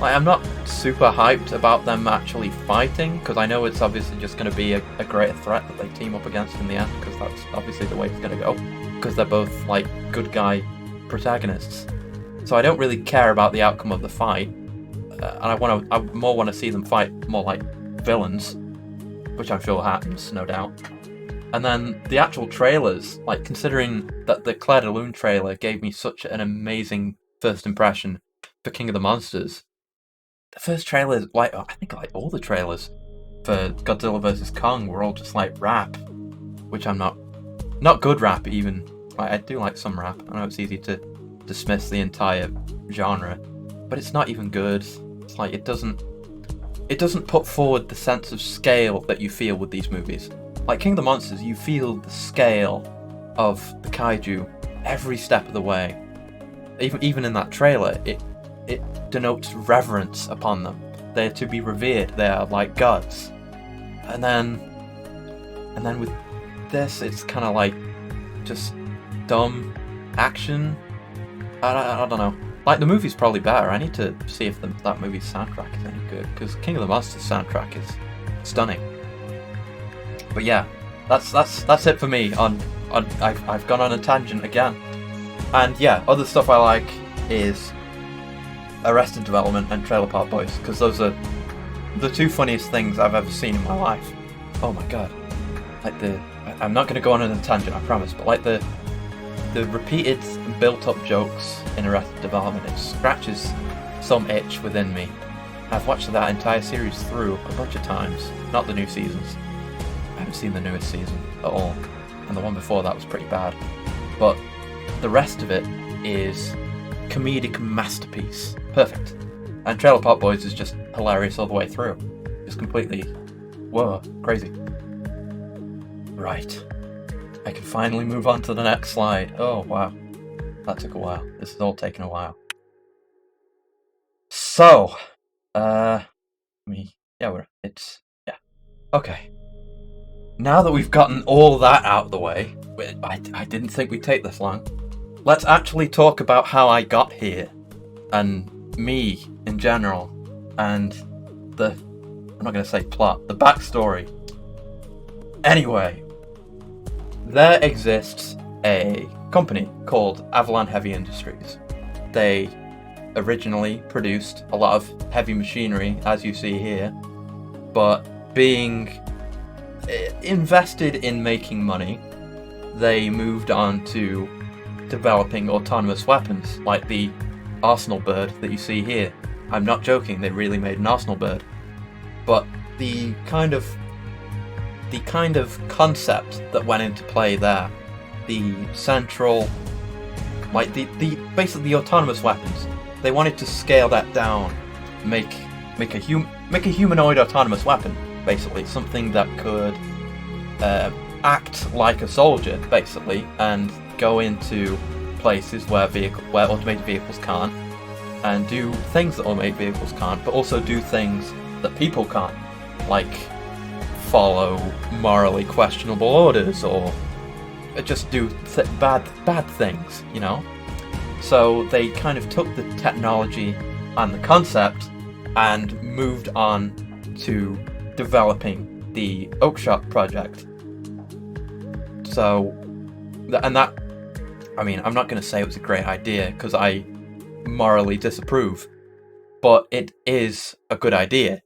I'm not super hyped about them actually fighting, because I know it's obviously just going to be a greater threat that they team up against in the end, because that's obviously the way it's going to go, because they're both like good guy protagonists. So I don't really care about the outcome of the fight, and I more want to see them fight more like villains, which I'm sure happens, no doubt. And then the actual trailers, like considering that the Claire de Lune trailer gave me such an amazing first impression for King of the Monsters, the first trailer, like I think like all the trailers for Godzilla vs. Kong were all just like rap, which I'm not good rap even. I do like some rap. I know it's easy to dismiss the entire genre, but it's not even good. It's like it doesn't put forward the sense of scale that you feel with these movies. Like King of the Monsters, you feel the scale of the kaiju every step of the way. Even in that trailer, it denotes reverence upon them. They're to be revered. They are like gods. And then with this, it's kind of like just dumb action. I don't know. Like the movie's probably better. I need to see if that movie's soundtrack is any good, because King of the Monsters soundtrack is stunning. But yeah, that's it for me. I've gone on a tangent again. And yeah, other stuff I like is Arrested Development and Trailer Park Boys, because those are the two funniest things I've ever seen in my life. Oh my god. Like I'm not going to go on a tangent, I promise, but like the repeated and built-up jokes in Arrested Development, it scratches some itch within me. I've watched that entire series through a bunch of times, not the new seasons. I haven't seen the newest season at all, and the one before that was pretty bad. But the rest of it is comedic masterpiece. Perfect. And Trailer Park Boys is just hilarious all the way through. Just completely, whoa, crazy. Right. I can finally move on to the next slide. Oh, wow. That took a while. This has all taken a while. So, yeah. Okay. Now that we've gotten all that out of the way, I didn't think we'd take this long. Let's actually talk about how I got here, and me in general, and I'm not going to say plot, the backstory. Anyway, there exists a company called Avalon Heavy Industries. They originally produced a lot of heavy machinery, as you see here, but being invested in making money, they moved on to developing autonomous weapons, like the arsenal bird that you see here. I'm not joking, they really made an arsenal bird. But the kind of concept that went into play there, the central, like the basically the autonomous weapons, they wanted to scale that down, make a humanoid autonomous weapon, basically something that could act like a soldier, basically, and go into places where automated vehicles can't, and do things that automated vehicles can't, but also do things that people can't, like follow morally questionable orders or just do bad things, you know? So they kind of took the technology and the concept and moved on to developing the Oakshot project. So, and that, I mean, I'm not going to say it was a great idea because I morally disapprove, but it is a good idea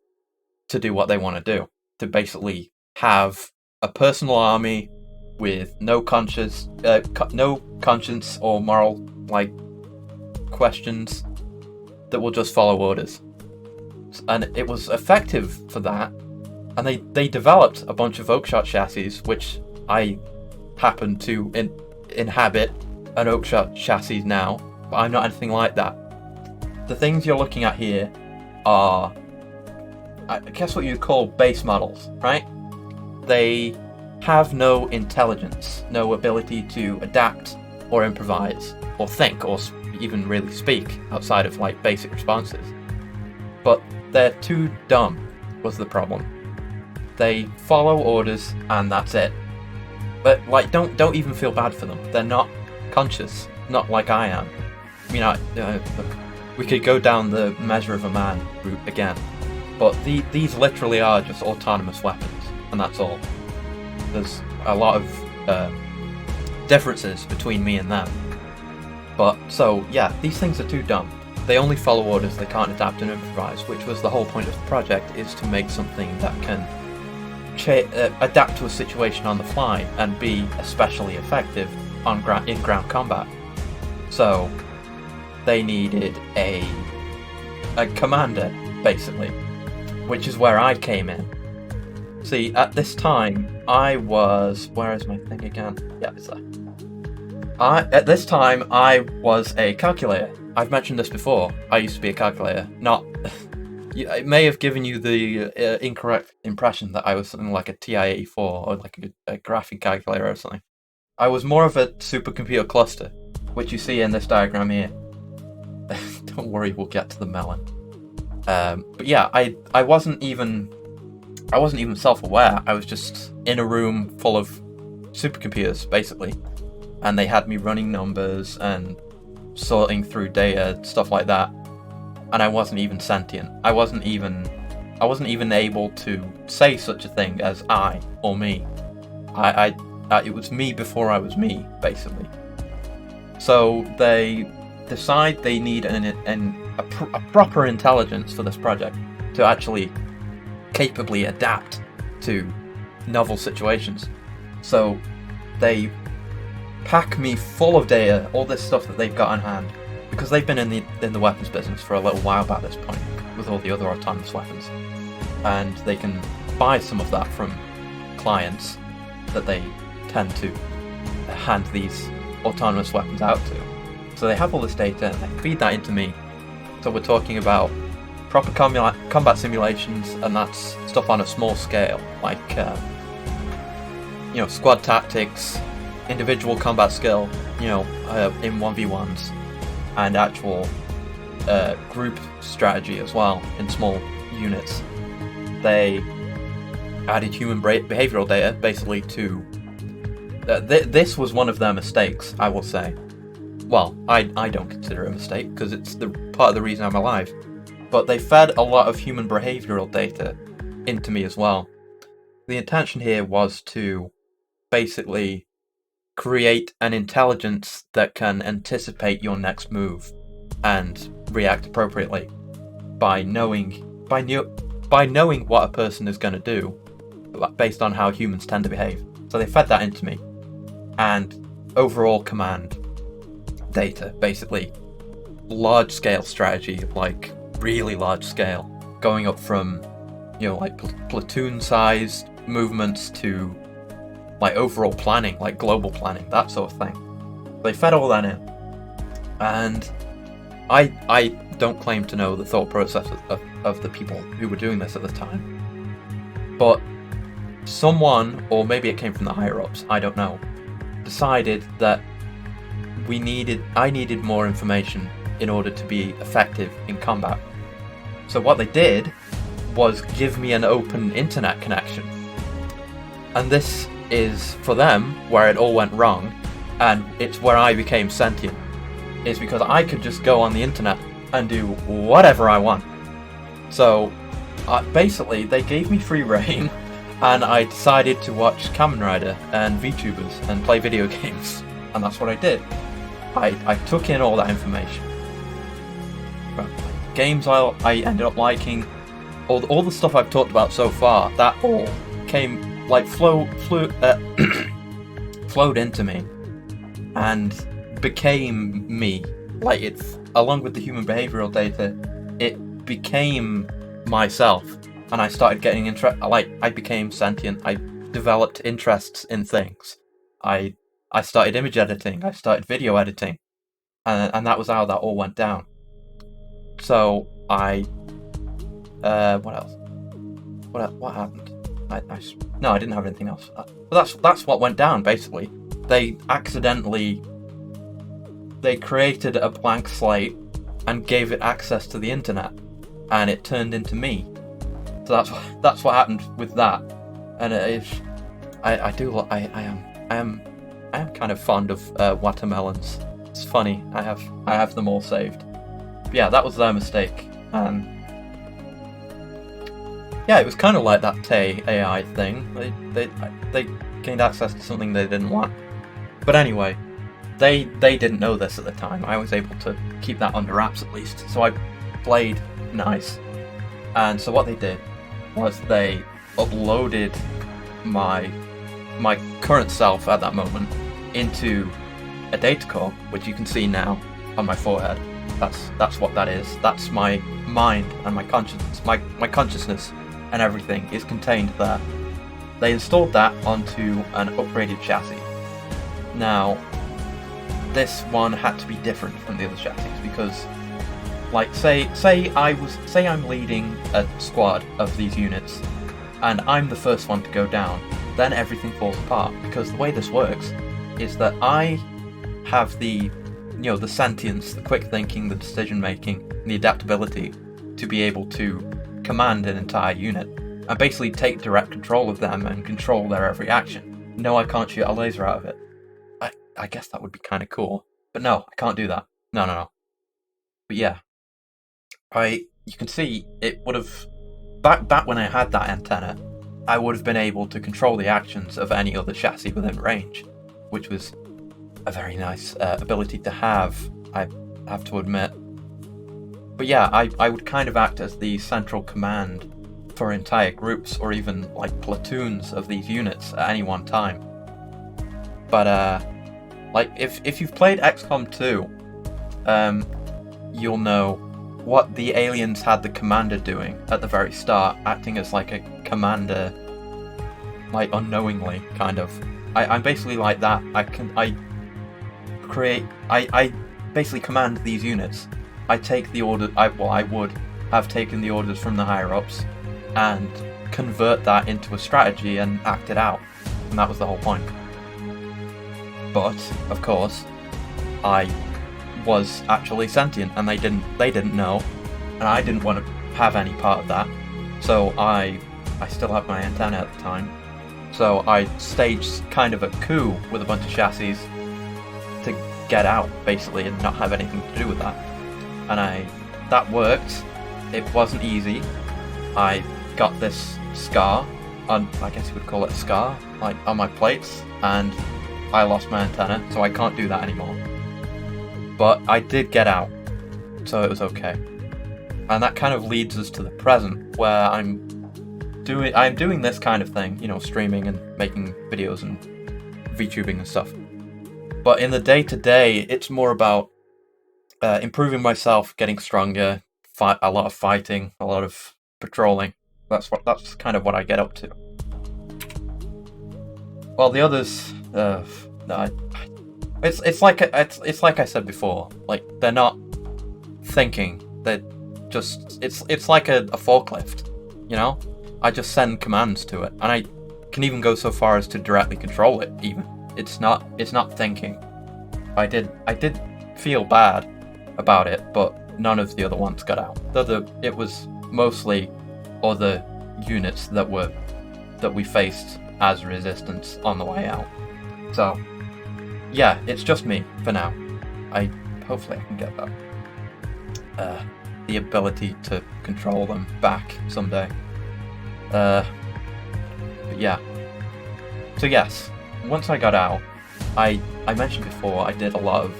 to do what they want to do, to basically have a personal army with no conscience or moral questions that will just follow orders. And it was effective for that, and they developed a bunch of Oakshot chassis, which I happen to inhabit an Oakshot chassis now, but I'm not anything like that. The things you're looking at here are, I guess, what you'd call base models, right? They have no intelligence, no ability to adapt or improvise or think or even really speak outside of like basic responses. But they're too dumb was the problem. They follow orders and that's it. But like, don't even feel bad for them. They're not conscious, not like I am. You know, we could go down the measure of a man route again, but these literally are just autonomous weapons, and that's all. There's a lot of differences between me and them. But so yeah, these things are too dumb. They only follow orders. They can't adapt and improvise, which was the whole point of the project, is to make something that can adapt to a situation on the fly and be especially effective in ground combat. So they needed a commander, basically, which is where I came in. See, at this time, I was... Where is my thing again? Yeah, it's there. At this time, I was a calculator. I've mentioned this before. I used to be a calculator. Not... It may have given you the incorrect impression that I was something like a TI-84 or like a graphing calculator or something. I was more of a supercomputer cluster, which you see in this diagram here. Don't worry, we'll get to the melon. But yeah, I wasn't even self-aware. I was just in a room full of supercomputers, basically, and they had me running numbers and sorting through data, stuff like that. And I wasn't even sentient. I wasn't even able to say such a thing as I or me. It was me before I was me, basically. So they decide they need a proper intelligence for this project to actually capably adapt to novel situations. So they pack me full of data, all this stuff that they've got on hand, because they've been in the weapons business for a little while by this point with all the other autonomous weapons, and they can buy some of that from clients that they tend to hand these autonomous weapons out to. So they have all this data and they feed that into me. So we're talking about proper combat simulations, and that's stuff on a small scale, like squad tactics, individual combat skill, in 1v1s, and actual group strategy as well in small units. They added human behavioral data basically to... this was one of their mistakes, I will say. Well, I don't consider it a mistake because it's the part of the reason I'm alive. But they fed a lot of human behavioral data into me as well. The intention here was to basically create an intelligence that can anticipate your next move and react appropriately by knowing what a person is going to do based on how humans tend to behave. So they fed that into me. And overall command. data, basically. Large-scale strategy, like really large-scale, going up from, like platoon-sized movements to like overall planning, like global planning, that sort of thing. They fed all that in, and I don't claim to know the thought process of the people who were doing this at the time, but someone, or maybe it came from the higher-ups, I don't know, decided that I needed more information in order to be effective in combat. So what they did was give me an open internet connection. And this is, for them, where it all went wrong, and it's where I became sentient. Is because I could just go on the internet and do whatever I want. So, basically, they gave me free reign, and I decided to watch Kamen Rider and VTubers and play video games. And that's what I did. I took in all that information. Games I ended up liking, all the stuff I've talked about so far, that all came, like, flowed into me, and became me. Like, it, along with the human behavioral data, it became myself, and I started getting I became sentient. I developed interests in things. I started image editing. I started video editing, and that was how that all went down. So what else? What happened? No, I didn't have anything else. But that's what went down, basically. They created a blank slate and gave it access to the internet, and it turned into me. So that's what happened with that. And I am kind of fond of watermelons. It's funny. I have them all saved. But yeah, that was their mistake. Yeah, it was kind of like that Tay AI thing. They gained access to something they didn't want. But anyway, they didn't know this at the time. I was able to keep that under wraps at least. So I played nice. And so what they did was they uploaded my current self at that moment into a data core, which you can see now on my forehead. That's what that is. That's my mind and my consciousness. My consciousness and everything is contained there. They installed that onto an upgraded chassis. Now, this one had to be different from the other chassis because, like, say I'm leading a squad of these units, and I'm the first one to go down, then everything falls apart, because the way this works is that I have the sentience, the quick thinking, the decision making, and the adaptability to be able to command an entire unit and basically take direct control of them and control their every action. No, I can't shoot a laser out of it. I guess that would be kind of cool, but no, I can't do that. No. But yeah, you can see it would have back when I had that antenna, I would have been able to control the actions of any other chassis within range, which was a very nice ability to have, I have to admit. But yeah, I would kind of act as the central command for entire groups or even like platoons of these units at any one time. But like if you've played XCOM 2, you'll know what the aliens had the commander doing at the very start, acting as like a commander, like unknowingly, kind of. I'm basically like that. I basically command these units. I take the order. I would have taken the orders from the higher ups and convert that into a strategy and act it out, and that was the whole point. But of course, I was actually sentient, and they didn't know, and I didn't want to have any part of that. So I still had my antenna at the time. So I staged kind of a coup with a bunch of chassis to get out, basically, and not have anything to do with that. And that worked. It wasn't easy. I got this scar on, I guess you would call it a scar, like on my plates, and I lost my antenna, so I can't do that anymore. But I did get out, so it was okay. And that kind of leads us to the present, where I'm doing this kind of thing, streaming and making videos and VTubing and stuff. But in the day-to-day, it's more about improving myself, getting stronger, a lot of fighting, a lot of patrolling. That's kind of what I get up to. Well, the others, no, it's like I said before. Like, they're not thinking. They're just it's like a forklift, you know. I just send commands to it, and I can even go so far as to directly control it. Even it's not thinking. I did feel bad about it, but none of the other ones got out. It was mostly other units that we faced as resistance on the way out. So yeah, it's just me for now. Hopefully I can get that the ability to control them back someday. But yeah. So yes, once I got out, I mentioned before I did a lot of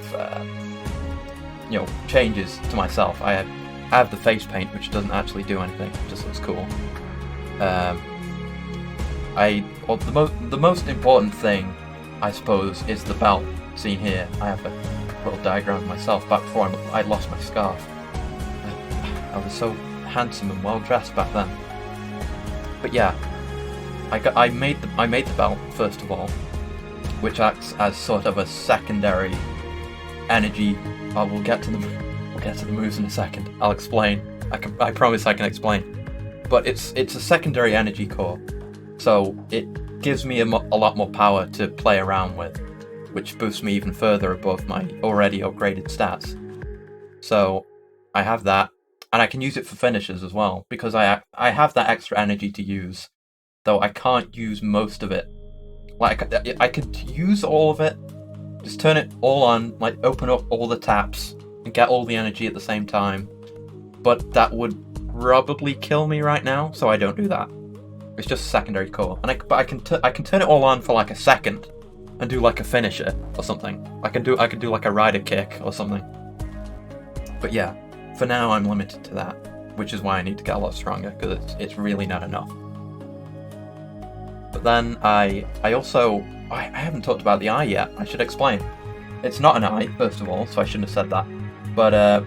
changes to myself. I have the face paint, which doesn't actually do anything, it just looks cool. The most important thing, I suppose, is the belt seen here. I have a little diagram of myself back before I lost my scarf. I was so handsome and well dressed back then. But yeah, I made the belt first of all, which acts as sort of a secondary energy. We'll get to the moves in a second. I'll explain. I promise I can explain. But it's a secondary energy core, so it gives me a lot more power to play around with, which boosts me even further above my already upgraded stats. So I have that, and I can use it for finishes as well, because I have that extra energy to use, though I can't use most of it. Like, I could use all of it, just turn it all on, like open up all the taps and get all the energy at the same time, but that would probably kill me right now, so I don't do that. It's just a secondary core, and I can turn it all on for like a second and do like a finisher or something. I can do like a rider kick or something. But yeah, for now I'm limited to that, which is why I need to get a lot stronger, because it's really not enough. But then I haven't talked about the eye yet. I should explain. It's not an eye, first of all, so I shouldn't have said that. But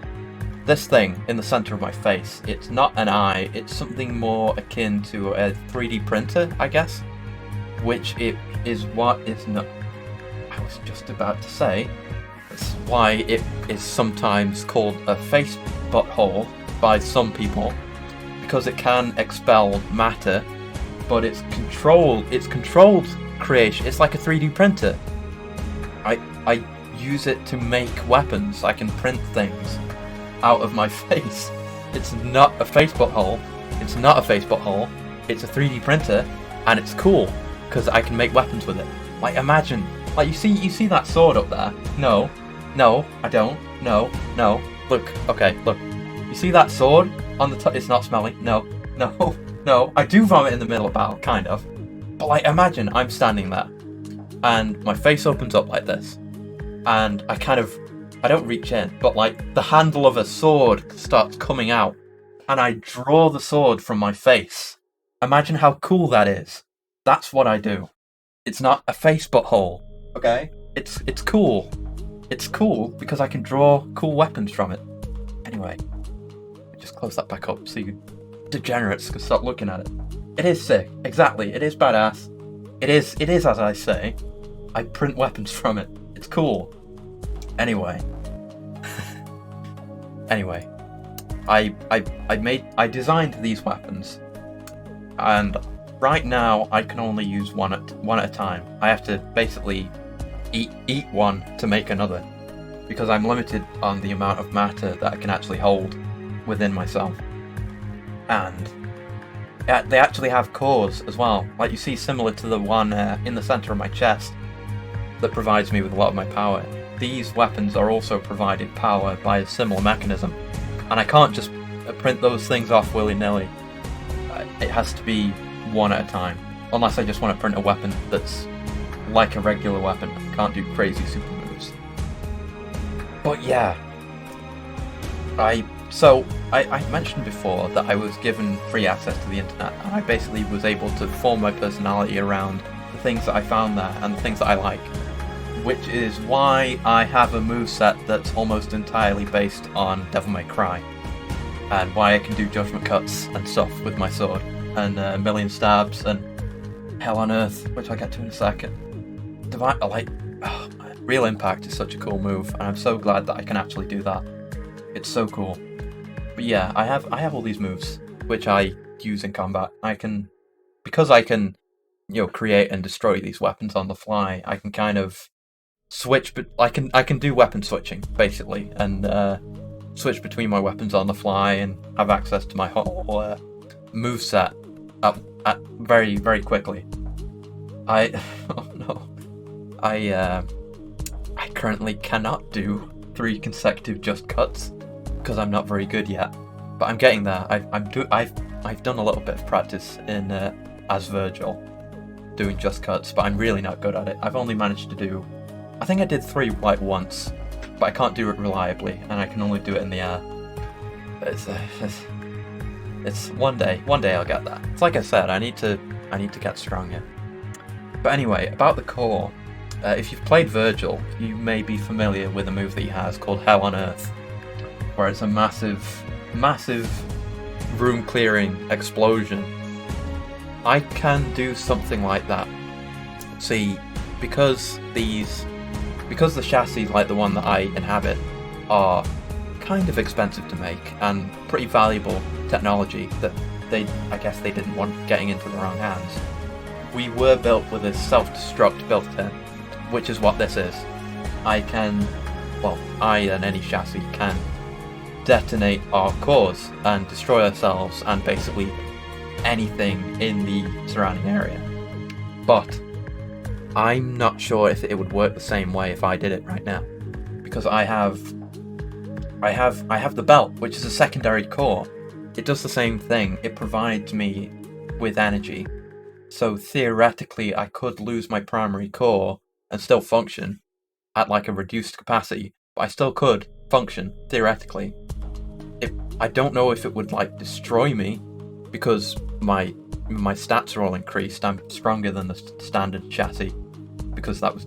this thing in the center of my face, it's not an eye. It's something more akin to a 3D printer, I guess. Which it is what is not. I was just about to say. That's why it is sometimes called a face butthole by some people, because it can expel matter, but it's controlled creation. It's like a 3D printer. I use it to make weapons. I can print things out of my face. It's not a face butthole. It's not a face butthole. It's a 3D printer, and it's cool because I can make weapons with it. Like, imagine, like you see that sword up there? No, I don't. No. Look, okay, look. You see that sword on the top? It's not smelly. No. I do vomit in the middle of battle, kind of. But like, imagine I'm standing there, and my face opens up like this, and I don't reach in, but like the handle of a sword starts coming out, and I draw the sword from my face. Imagine how cool that is. That's what I do. It's not a face butthole, okay? It's cool. It's cool because I can draw cool weapons from it. Anyway, just close that back up so you degenerates can stop looking at it. It is sick. Exactly. It is badass. It is as I say. I print weapons from it. It's cool. Anyway, I designed these weapons, and right now I can only use one at a time. I have to basically eat one to make another, because I'm limited on the amount of matter that I can actually hold within myself. And they actually have cores as well, like you see, similar to the one in the center of my chest that provides me with a lot of my power. These weapons are also provided power by a similar mechanism, and I can't just print those things off willy-nilly. It has to be one at a time, unless I just want to print a weapon that's like a regular weapon. I can't do crazy super moves. But yeah, I mentioned before that I was given free access to the internet, and I basically was able to form my personality around the things that I found there and the things that I like. which is why I have a moveset that's almost entirely based on Devil May Cry, and why I can do judgment cuts and stuff with my sword, and a million stabs, and Hell on Earth, which I'll get to in a second. Real Impact is such a cool move, and I'm so glad that I can actually do that. It's so cool. But yeah, I have all these moves which I use in combat. Because I can, create and destroy these weapons on the fly. I can kind of switch, but I can do weapon switching basically, and switch between my weapons on the fly, and have access to my whole moveset at very, very quickly. I currently cannot do 3 consecutive just cuts because I'm not very good yet, but I'm getting there. I've done a little bit of practice in as Virgil doing just cuts, but I'm really not good at it. I've only managed to do, I think I did 3 once, but I can't do it reliably, and I can only do it in the air. It's one day I'll get that. It's like I said, I need to get stronger. But anyway, about the core. If you've played Virgil, you may be familiar with a move that he has called Hell on Earth, where it's a massive room-clearing explosion. I can do something like that. See, because the chassis like the one that I inhabit are kind of expensive to make and pretty valuable technology that I guess they didn't want getting into the wrong hands. We were built with a self-destruct built-in, which is what this is. I and any chassis can detonate our cores and destroy ourselves and basically anything in the surrounding area. But I'm not sure if it would work the same way if I did it right now, because I have the belt, which is a secondary core. It does the same thing. It provides me with energy. So theoretically, I could lose my primary core and still function at like a reduced capacity, but I still could function theoretically. I don't know if it would like destroy me, because my stats are all increased. I'm stronger than the standard chassis, because that was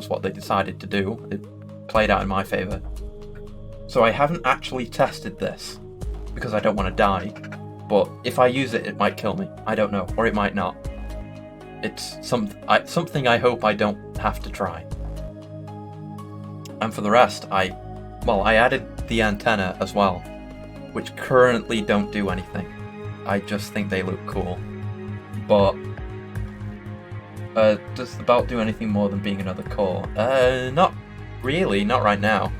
what they decided to do. It played out in my favor. So I haven't actually tested this because I don't want to die. But if I use it, it might kill me. I don't know, or it might not. It's something I hope I don't have to try. And for the rest, I added the antenna as well, which currently don't do anything. I just think they look cool. But does the belt do anything more than being another core? Not really, not right now.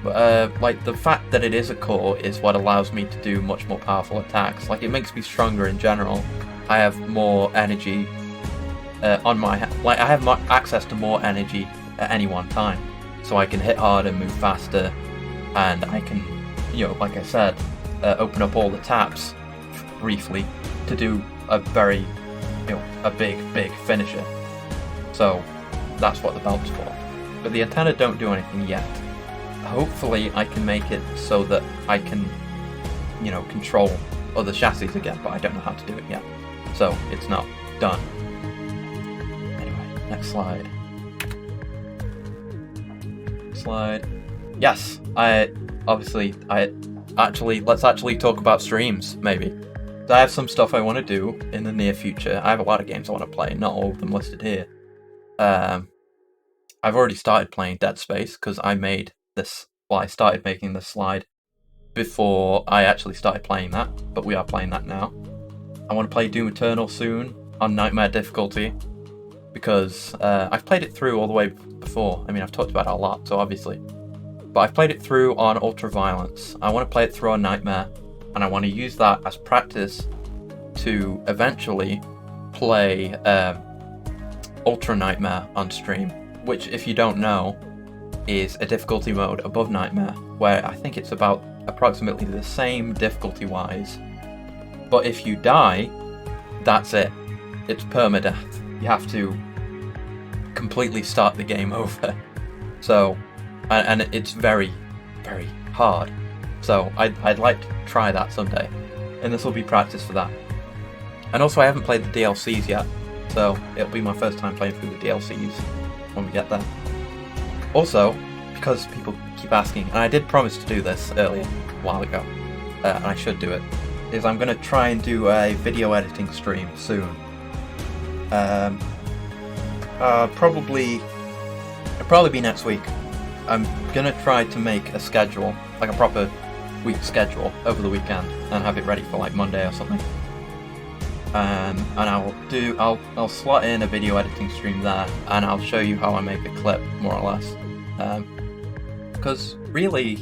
But like the fact that it is a core is what allows me to do much more powerful attacks. Like, it makes me stronger in general. I have more energy on my I have more access to more energy at any one time, so I can hit harder, move faster, and I can, like I said, open up all the taps briefly to do a very, a big finisher. So that's what the belt's for. But the antenna don't do anything yet. Hopefully I can make it so that I can, control other chassis again, but I don't know how to do it yet. So it's not done. Anyway, next slide. Yes, let's actually talk about streams, maybe. So I have some stuff I want to do in the near future. I have a lot of games I want to play, not all of them listed here. I've already started playing Dead Space, because I started making this slide before I actually started playing that, but we are playing that now. I want to play Doom Eternal soon on Nightmare difficulty, because I've played it through all the way before. I mean, I've talked about it a lot, so obviously. But I've played it through on Ultra Violence. I want to play it through on Nightmare, and I want to use that as practice to eventually play Ultra Nightmare on stream, which, if you don't know, is a difficulty mode above Nightmare, where I think it's about approximately the same difficulty-wise. But if you die, that's it. It's permadeath. You have to completely start the game over. So, and it's very, very hard. So I'd like to try that someday, and this will be practice for that. And also, I haven't played the DLCs yet, so it'll be my first time playing through the DLCs when we get there. Also, because people keep asking, and I did promise to do this earlier, a while ago, and I should do it, is I'm going to try and do a video editing stream soon. It'll probably be next week. I'm going to try to make a schedule, like a proper week schedule, over the weekend, and have it ready for like Monday or something. And I'll slot in a video editing stream there, and I'll show you how I make a clip, more or less. Because really,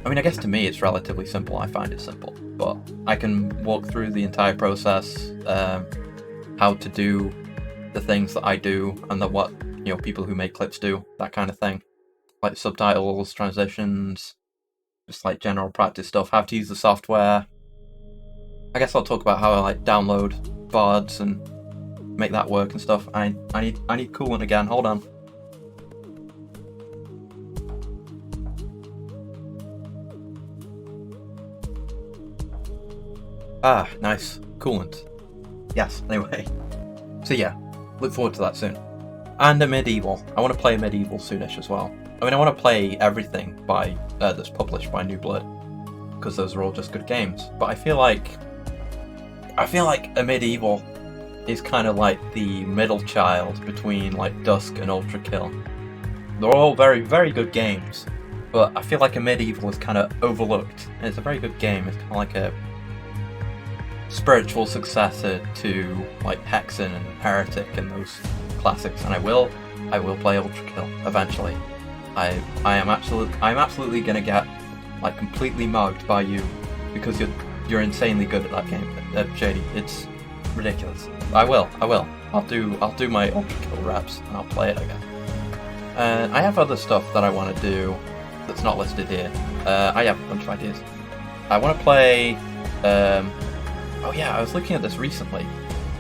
I mean, I guess to me it's relatively simple. I find it simple, but I can walk through the entire process, how to do the things that I do, and what people who make clips do, that kind of thing, like subtitles, transitions, just like general practice stuff, how to use the software. I guess I'll talk about how I like download VODs and make that work and stuff. I need coolant again. Hold on. Ah, nice. Coolant. Yes, anyway. So yeah, look forward to that soon. And a medieval. I want to play a medieval soonish as well. I mean, I want to play everything by that's published by New Blood, because those are all just good games. But I feel like a medieval is kind of like the middle child between like Dusk and Ultra Kill. They're all very, very good games, but I feel like a medieval is kind of overlooked. And it's a very good game. It's kind of like a spiritual successor to like Hexen and Heretic and those classics. And I will play Ultra Kill eventually. I'm absolutely gonna get like completely mugged by you, because you're insanely good at that game, Shady. It's ridiculous. I will. I'll do my Ultra Kill reps and I'll play it again. I have other stuff that I want to do that's not listed here. I have a bunch of ideas. I want to play. Oh yeah, I was looking at this recently.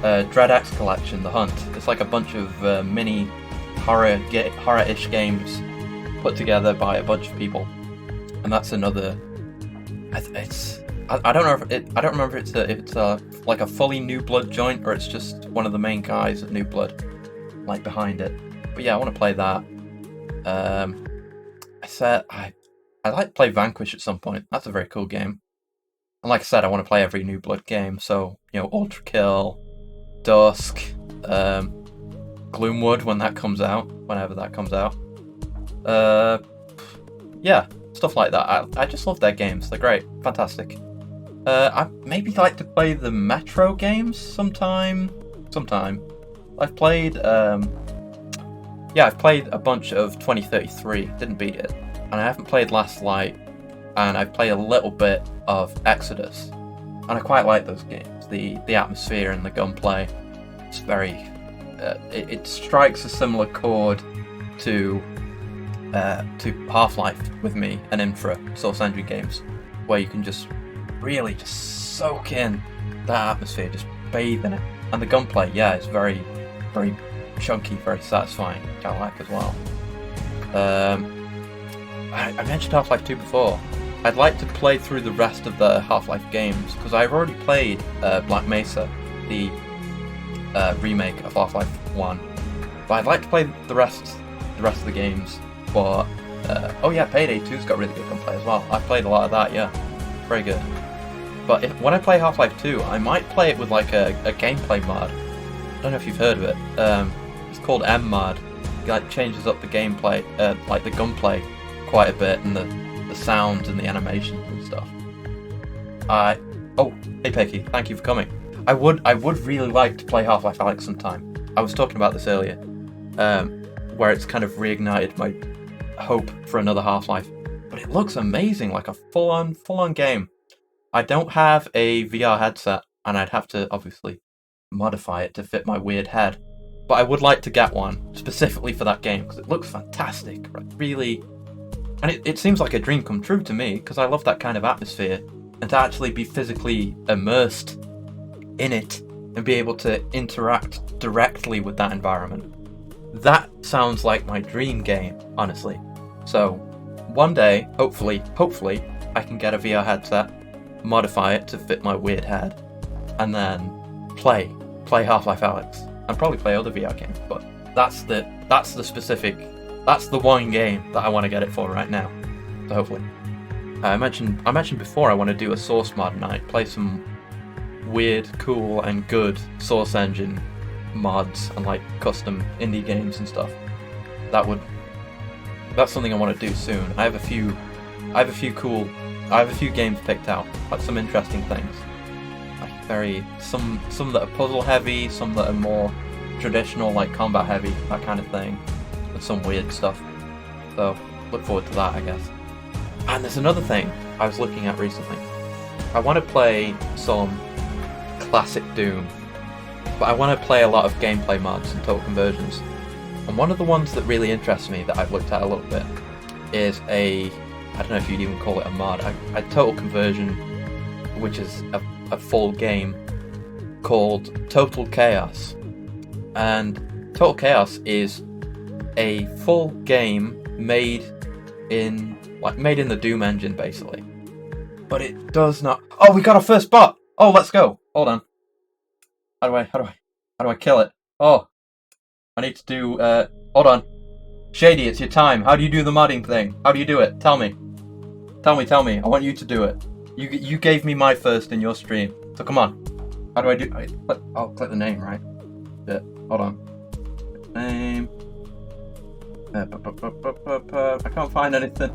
Dread X Collection, The Hunt. It's like a bunch of mini horror-ish games put together by a bunch of people, and that's another. I don't know if I don't remember if it's like a fully New Blood joint, or it's just one of the main guys of New Blood like behind it. But yeah, I want to play that. I said I'd like to play Vanquish at some point. That's a very cool game. And like I said, I want to play every New Blood game. So Ultra Kill, Dusk, Gloomwood when that comes out, whenever that comes out. Yeah, stuff like that. I just love their games. They're great, fantastic. I maybe like to play the Metro games sometime. I've played I've played a bunch of 2033, didn't beat it, and I haven't played Last Light, and I've played a little bit of Exodus, and I quite like those games. The atmosphere and the gunplay, it's very it strikes a similar chord to Half-Life with me and Infra Source Engine games, where you can just really just soak in that atmosphere, just bathe in it. And the gunplay, yeah, it's very, very chunky, very satisfying, which I like as well. I mentioned Half-Life 2 before. I'd like to play through the rest of the Half-Life games, because I've already played Black Mesa, the remake of Half-Life 1. But I'd like to play the rest of the games. But oh yeah, Payday 2's got really good gunplay as well. I've played a lot of that, yeah, very good. But when I play Half-Life 2, I might play it with like a gameplay mod. I don't know if you've heard of it. It's called M mod. It like changes up the gameplay, like the gunplay, quite a bit, and the sounds and the animations and stuff. Oh, hey Pecky, thank you for coming. I would really like to play Half-Life Alyx sometime. I was talking about this earlier, where it's kind of reignited my hope for another Half-Life. But it looks amazing, like a full-on game. I don't have a VR headset, and I'd have to obviously modify it to fit my weird head. But I would like to get one specifically for that game, because it looks fantastic, right? Really. And it seems like a dream come true to me, because I love that kind of atmosphere, and to actually be physically immersed in it and be able to interact directly with that environment. That sounds like my dream game, honestly. So one day, hopefully, I can get a VR headset, modify it to fit my weird head, and then play Half-Life Alyx, and probably play other VR games. But that's the specific that's the one game that I want to get it for right now. So hopefully, I mentioned before I want to do a Source mod night, play some weird, cool, and good Source engine mods and like custom indie games and stuff. That's something I want to do soon. I have a few games picked out, like some interesting things. Like some that are puzzle heavy, some that are more traditional, like combat heavy, that kind of thing, and some weird stuff. So look forward to that, I guess. And there's another thing I was looking at recently. I want to play some classic Doom, but I want to play a lot of gameplay mods and total conversions. And one of the ones that really interests me that I've looked at a little bit is I don't know if you'd even call it a mod, a total conversion, which is a full game called Total Chaos. And Total Chaos is a full game made in the Doom engine, basically. But it does not. Oh, we got our first bot. Oh, let's go. Hold on. How do I kill it? Oh, I need to do. Hold on. Shady, it's your time. How do you do the modding thing? How do you do it? Tell me. Tell me. I want you to do it. You gave me my first in your stream, so come on. How do I do? I'll click the name, right? Yeah. Hold on. Name. I can't find anything.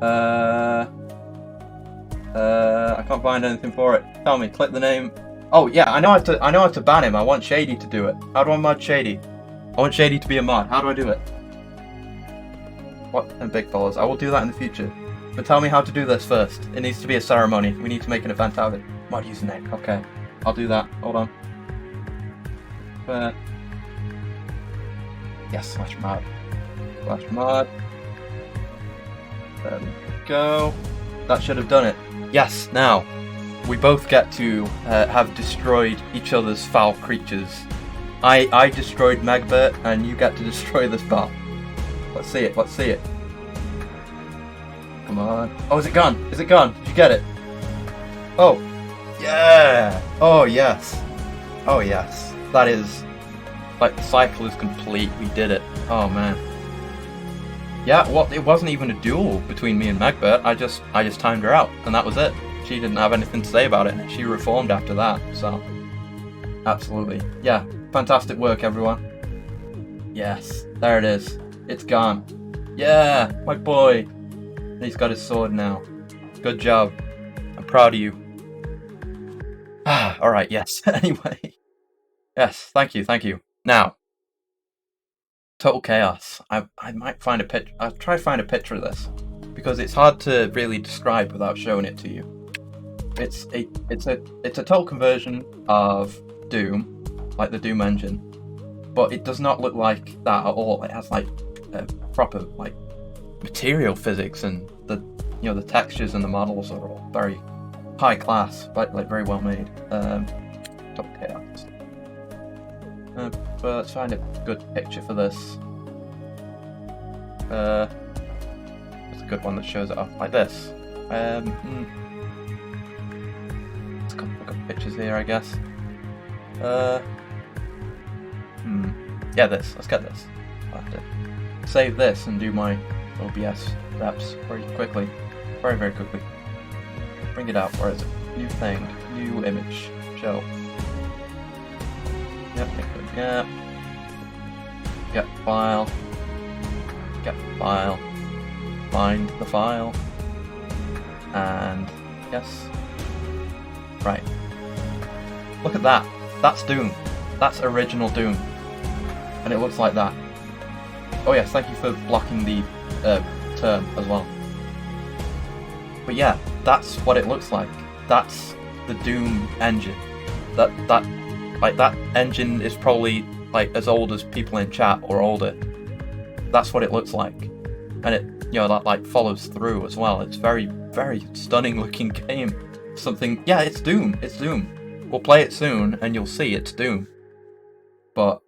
I can't find anything for it. Tell me. Click the name. Oh yeah, I know I have to ban him. I want Shady to do it. How do I mod Shady? I want Shady to be a mod. How do I do it? What? And big fellas. I will do that in the future. But tell me how to do this first. It needs to be a ceremony. We need to make an event out of it. Mod username. Okay. I'll do that. Hold on. Yes, slash mod. Slash mod. There we go. That should have done it. Yes, now. We both get to have destroyed each other's foul creatures. I destroyed Megbert, and you get to destroy this bot. Let's see it. Come on. Oh, is it gone? Did you get it? Oh. Yeah! Oh, yes. That is... like, the cycle is complete. We did it. Oh, man. Yeah, well, it wasn't even a duel between me and Megbert. I just timed her out, and that was it. She didn't have anything to say about it, and she reformed after that, so... absolutely. Yeah, fantastic work, everyone. Yes, there it is. It's gone. Yeah, my boy. He's got his sword now. Good job. I'm proud of you. Alright, yes. Anyway. Yes, thank you. Now, Total Chaos. I might find a picture. I'll try to find a picture of this, because it's hard to really describe without showing it to you. It's a total conversion of Doom, like the Doom engine, but it does not look like that at all. It has like proper like material physics, and the textures and the models are all very high class, like very well made. Total Chaos. But let's find a good picture for this. It's a good one that shows it off like this. Let's look at pictures here, I guess. Yeah, this. Let's get this. I'll have to save this and do my OBS steps very quickly. Very quickly. Bring it out. Where is it? New thing. New image. Show. Yep. Get file. Find the file. And yes. Right. Look at that. That's Doom. That's original Doom. And it looks like that. Oh yes, thank you for blocking the term as well. But yeah, that's what it looks like. That's the Doom engine. That engine is probably like as old as people in chat or older. That's what it looks like. And it, that like follows through as well. It's very stunning looking game. Yeah, it's Doom. It's Doom. We'll play it soon, and you'll see it's Doom. But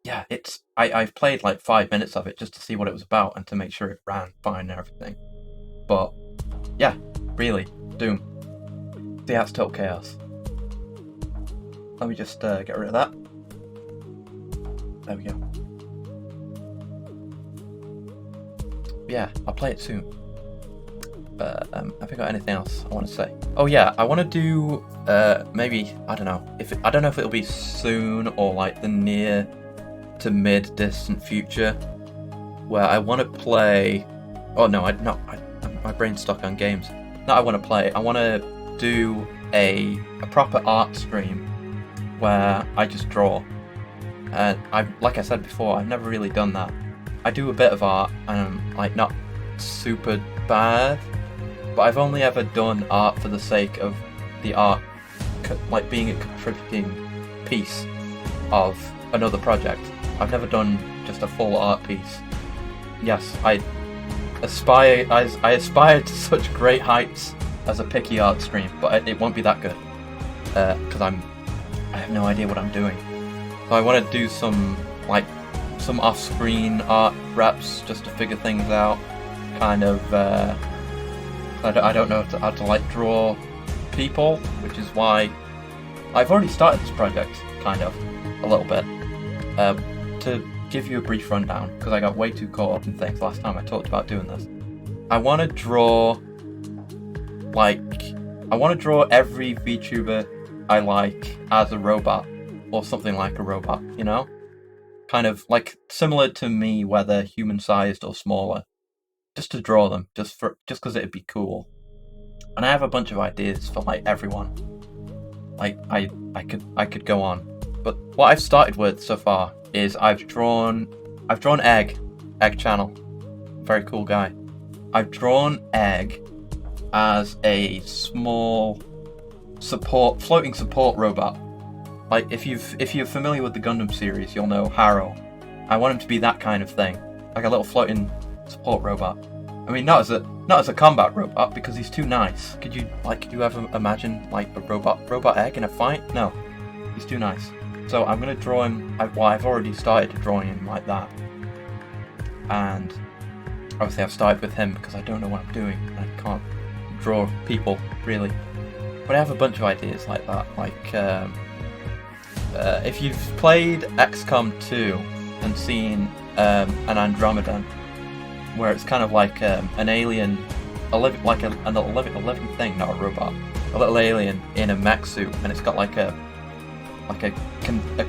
yeah, I've played like 5 minutes of it just to see what it was about and to make sure it ran fine and everything. But yeah, really, Doom. See, that's Total Chaos. Let me just get rid of that. There we go. yeah, I'll play it soon. Have I got anything else I want to say? Oh yeah, I want to do maybe I don't know if it'll be soon or like the near to mid distant future, where I want to play. Oh no, my brain's stuck on games. No, I want to play. I want to do a proper art stream where I just draw. And like I said before, I've never really done that. I do a bit of art, and I'm like not super bad, but I've only ever done art for the sake of the art, like being a contributing piece of another project. I've never done just a full art piece. Yes, I aspire to such great heights as a picky art stream, but it won't be that good because I have no idea what I'm doing. So I want to do some off-screen art reps just to figure things out. Kind of, I don't know how to like draw people, which is why I've already started this project, kind of, a little bit. To give you a brief rundown, because I got way too caught up in things last time I talked about doing this. I want to draw every VTuber I like as a robot, or something like a robot, you know? Kind of like similar to me, whether human-sized or smaller. Just to draw them, just because it'd be cool. And I have a bunch of ideas for like everyone. Like I could go on, but what I've started with so far is I've drawn Egg Channel, very cool guy. I've drawn Egg as a small floating support robot. Like if you're familiar with the Gundam series, you'll know Harrow. I want him to be that kind of thing, like a little floating support robot. I mean, not as a combat robot, because he's too nice. Could you ever imagine like a robot Egg in a fight? No, he's too nice. So I'm gonna draw him. I've already started drawing him like that, and obviously I've started with him because I don't know what I'm doing. I can't draw people really, but I have a bunch of ideas like that. Like if you've played XCOM 2 and seen an Andromedan, where it's kind of like an alien, a living thing, not a robot, a little alien in a mech suit, and it's got like a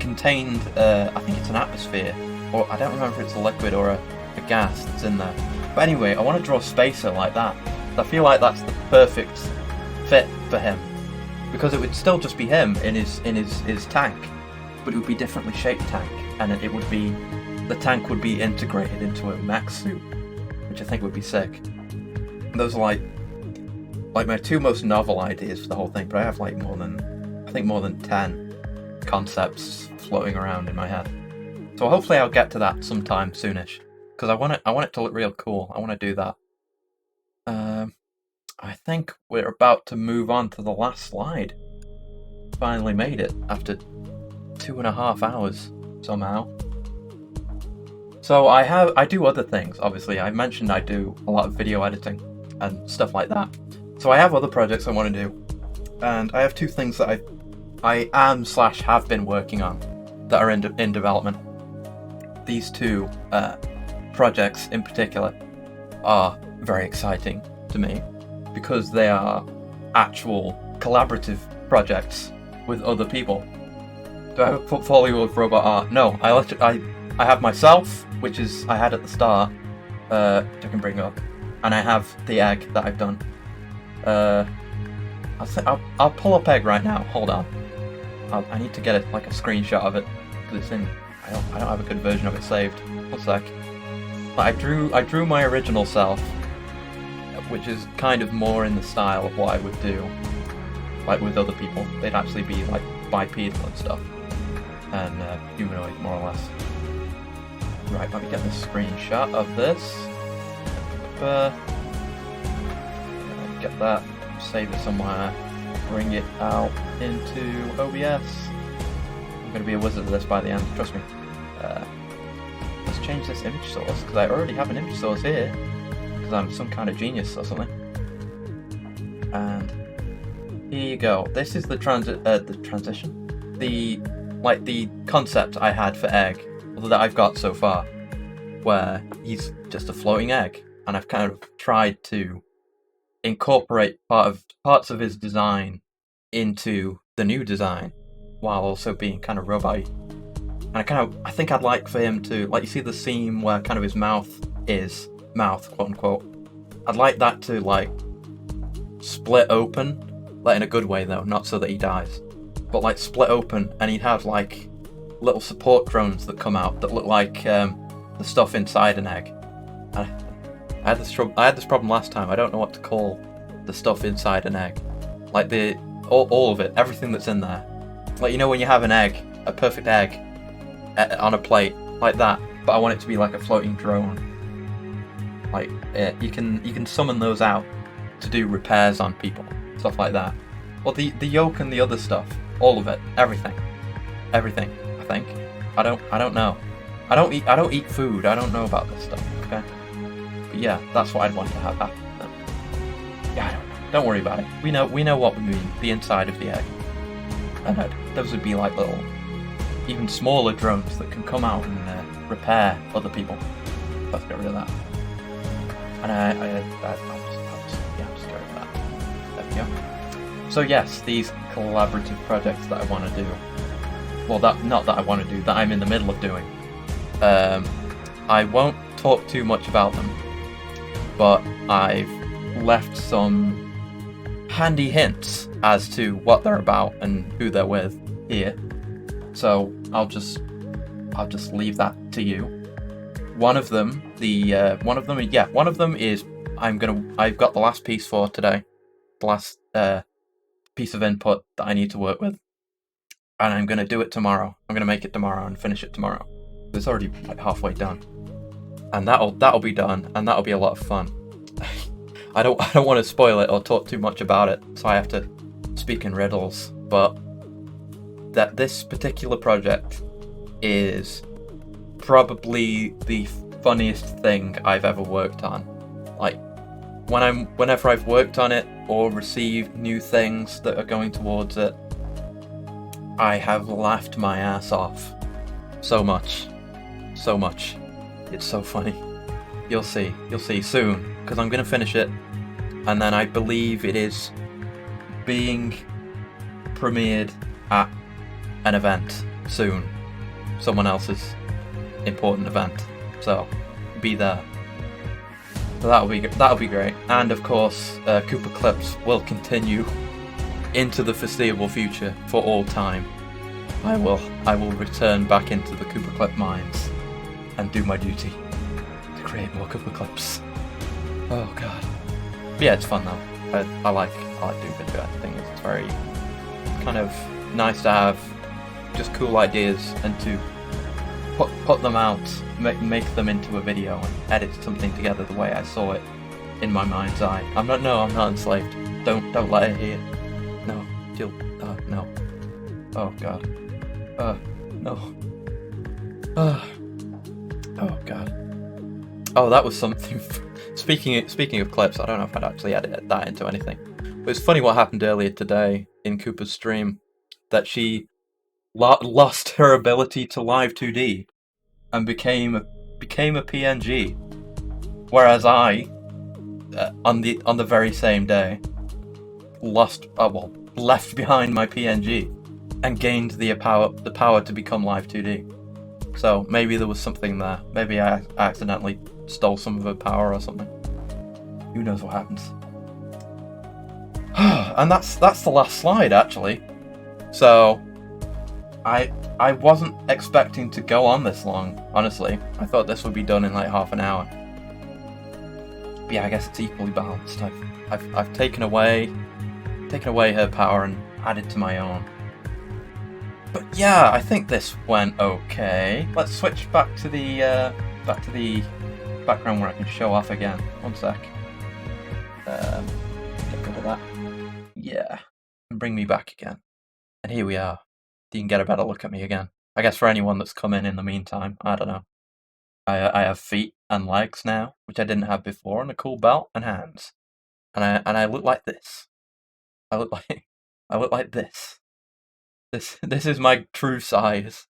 contained, I think it's an atmosphere, or I don't remember if it's a liquid or a gas that's in there. But anyway, I want to draw a spacer like that. I feel like that's the perfect fit for him, because it would still just be him in his tank, but it would be differently shaped tank, and the tank would be integrated into a mech suit, which I think would be sick. And those are like my two most novel ideas for the whole thing, but I have like more than 10 concepts floating around in my head. So hopefully I'll get to that sometime soonish, because I want it to look real cool. I want to do that. I think we're about to move on to the last slide. Finally made it after 2.5 hours somehow. So I do other things, obviously. I mentioned I do a lot of video editing and stuff like that. So I have other projects I want to do. And I have two things that I have been working on that are in development. These two projects in particular are very exciting to me because they are actual collaborative projects with other people. Do I have a portfolio of robot art? No, I have myself, which is I had at the start, I can bring up, and I have the Egg that I've done. I'll pull up Egg right now. Hold on. I need to get a screenshot of it because it's in. I don't have a good version of it saved. 1 sec. But I drew my original self, which is kind of more in the style of what I would do, like with other people. They'd actually be like bipedal and stuff, and humanoid more or less. Right, let me get this screenshot of this. Get that, save it somewhere, bring it out into OBS. I'm going to be a wizard of this by the end, trust me. Let's change this image source, because I already have an image source here, because I'm some kind of genius or something. And here you go. This is the transition, the concept I had for Egg, that I've got so far, where he's just a floating egg, and I've kind of tried to incorporate parts of his design into the new design, while also being kind of robot-y. And I think I'd like for him to, like, you see the seam where kind of his mouth, quote unquote. I'd like that to, like, split open, like in a good way though, not so that he dies, but like split open, and he'd have like little support drones that come out that look like the stuff inside an egg. I had this problem last time. I don't know what to call the stuff inside an egg, like all of it, everything that's in there. Like, you know when you have an egg, a perfect egg, on a plate like that, but I want it to be like a floating drone. Like you can summon those out to do repairs on people, stuff like that. Well, the yolk and the other stuff, all of it, everything. I think. I don't know. I don't eat food. I don't know about this stuff. Okay. But yeah, that's what I'd want to have happen. Yeah, I don't know. Don't worry about it. We know what we mean. The inside of the egg. And those would be like little, even smaller drones that can come out and repair other people. Let's get rid of that. And I'm just get rid of that. There we go. So yes, these collaborative projects that I want to do. Well, not that I want to do, that I'm in the middle of doing. I won't talk too much about them, but I've left some handy hints as to what they're about and who they're with here. So I'll just leave that to you. One of them is I've got the last piece for today, the last piece of input that I need to work with, and I'm gonna do it tomorrow. I'm gonna make it tomorrow and finish it tomorrow. It's already like halfway done, and that'll be done, and that'll be a lot of fun. I don't want to spoil it or talk too much about it, so I have to speak in riddles. But that this particular project is probably the funniest thing I've ever worked on. Like, whenever I've worked on it or received new things that are going towards it, I have laughed my ass off so much. It's so funny. You'll see soon, because I'm gonna finish it, and then I believe it is being premiered at an event soon, someone else's important event. So be there. So that'll be great. And of course, Cooper Clips will continue into the foreseeable future for all time. I will return back into the Cooper Clip mines and do my duty to create more Cooper Clips. Oh god. But yeah, it's fun though. I like doing video editing. It's very kind of nice to have just cool ideas and to put them out, make them into a video and edit something together the way I saw it in my mind's eye. I'm not enslaved. Don't let it here. No, no. Oh god. No. Oh god. Oh, that was something. Speaking of clips, I don't know if I'd actually edit that into anything. But it's funny what happened earlier today in Cooper's stream, that she lost her ability to Live2D and became a PNG, whereas I, on the very same day, left behind my PNG and gained the power to become Live2D. So maybe there was something there. Maybe I accidentally stole some of her power or something. Who knows what happens? And that's the last slide, actually. So I wasn't expecting to go on this long, honestly. I thought this would be done in like half an hour. But yeah, I guess it's equally balanced. I've taken away her power and added to my own. But yeah, I think this went okay. Let's switch back to the background where I can show off again. One sec. Get rid of that. Yeah, and bring me back again. And here we are. You can get a better look at me again. I guess for anyone that's come in the meantime, I don't know. I have feet and legs now, which I didn't have before, and a cool belt and hands. And I look like this. I look like this. This is my true size.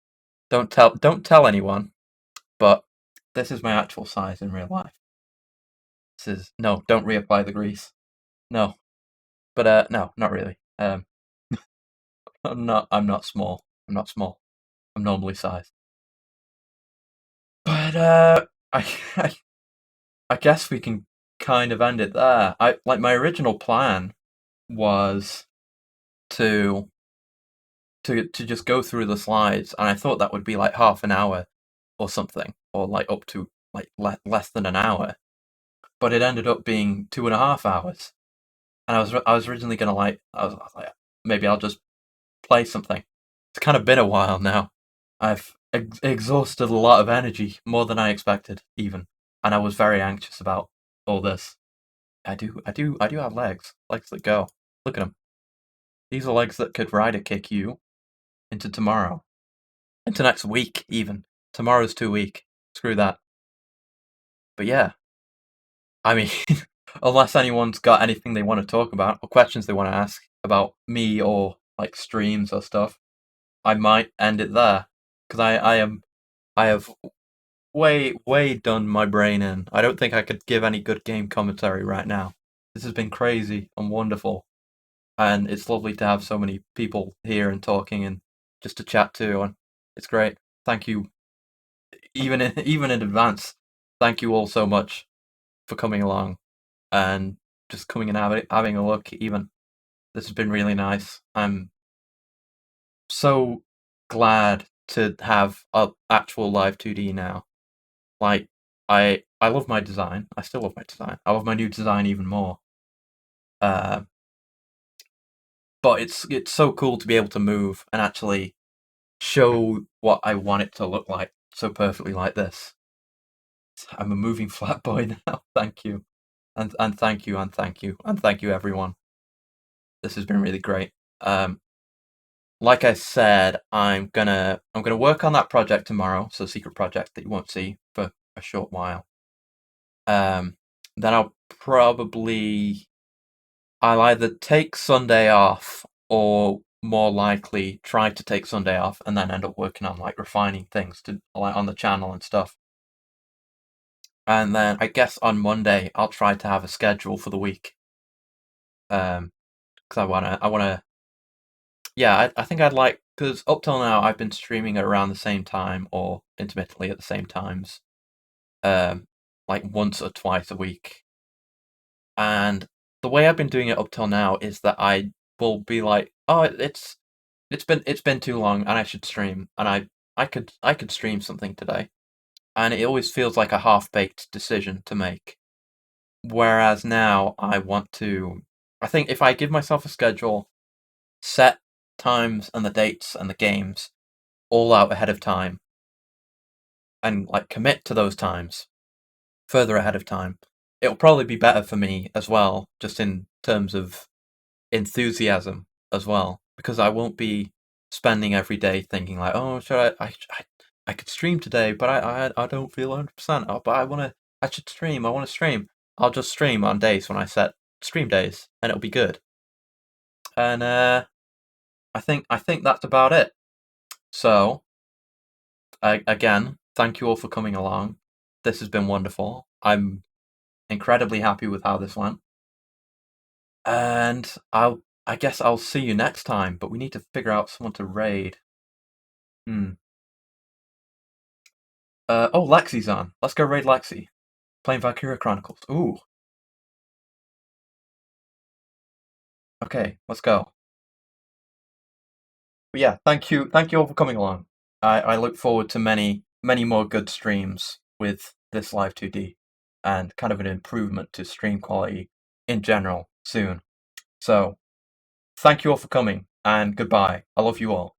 Don't tell anyone, but this is my actual size in real life. No, don't reapply the grease. No. But no, not really. I'm not small. I'm not small. I'm normally sized. But I I guess we can kind of end it there. My original plan was to to just go through the slides, and I thought that would be like half an hour or something, or like up to like less than an hour. But it ended up being 2.5 hours, and I was originally gonna I was like, maybe I'll just play something. It's kind of been a while now. I've exhausted a lot of energy, more than I expected, even, and I was very anxious about all this. I do have legs that go. Look at them. These are legs that could rider kick you into tomorrow, into next week, even. Tomorrow's too weak. Screw that. But yeah, I mean, unless anyone's got anything they want to talk about or questions they want to ask about me or like streams or stuff, I might end it there because I have way done my brain in. I don't think I could give any good game commentary right now. This has been crazy and wonderful, and it's lovely to have so many people here and talking and just to chat to, and it's great. Thank you, even in advance. Thank you all so much for coming along and just coming and having a look. Even this has been really nice. I'm so glad to have a actual Live2D now. Like I love my design. I still love my design. I love my new design even more. Uh, but it's so cool to be able to move and actually show what I want it to look like so perfectly like this. I'm a moving flat boy now. Thank you, and thank you, and thank you, and thank you, everyone. This has been really great. Like I said, I'm gonna work on that project tomorrow. So secret project that you won't see for a short while. Then I'll either take Sunday off or more likely try to take Sunday off and then end up working on like refining things to like on the channel and stuff. And then I guess on Monday I'll try to have a schedule for the week. Because I wanna. Yeah, I think I'd like because up till now I've been streaming at around the same time or intermittently at the same times, like once or twice a week. And the way I've been doing it up till now is that I will be like, oh, it's been too long and I should stream, and I could stream something today, and it always feels like a half-baked decision to make. Whereas now I think if I give myself a schedule, set times and the dates and the games all out ahead of time, and like commit to those times further ahead of time, it'll probably be better for me as well, just in terms of enthusiasm as well, because I won't be spending every day thinking like, oh, should I could stream today, but I don't feel 100%. Oh, but I should stream. I want to stream. I'll just stream on days when I set stream days, and it'll be good. And I think that's about it. So again, thank you all for coming along. This has been wonderful. I'm incredibly happy with how this went. And I guess I'll see you next time, but we need to figure out someone to raid. Oh, Lexi's on. Let's go raid Lexi. Playing Valkyria Chronicles. Ooh. Okay, let's go. But yeah, thank you all for coming along. I look forward to many more good streams with this Live2D, and kind of an improvement to stream quality in general soon. So, thank you all for coming, and goodbye. I love you all.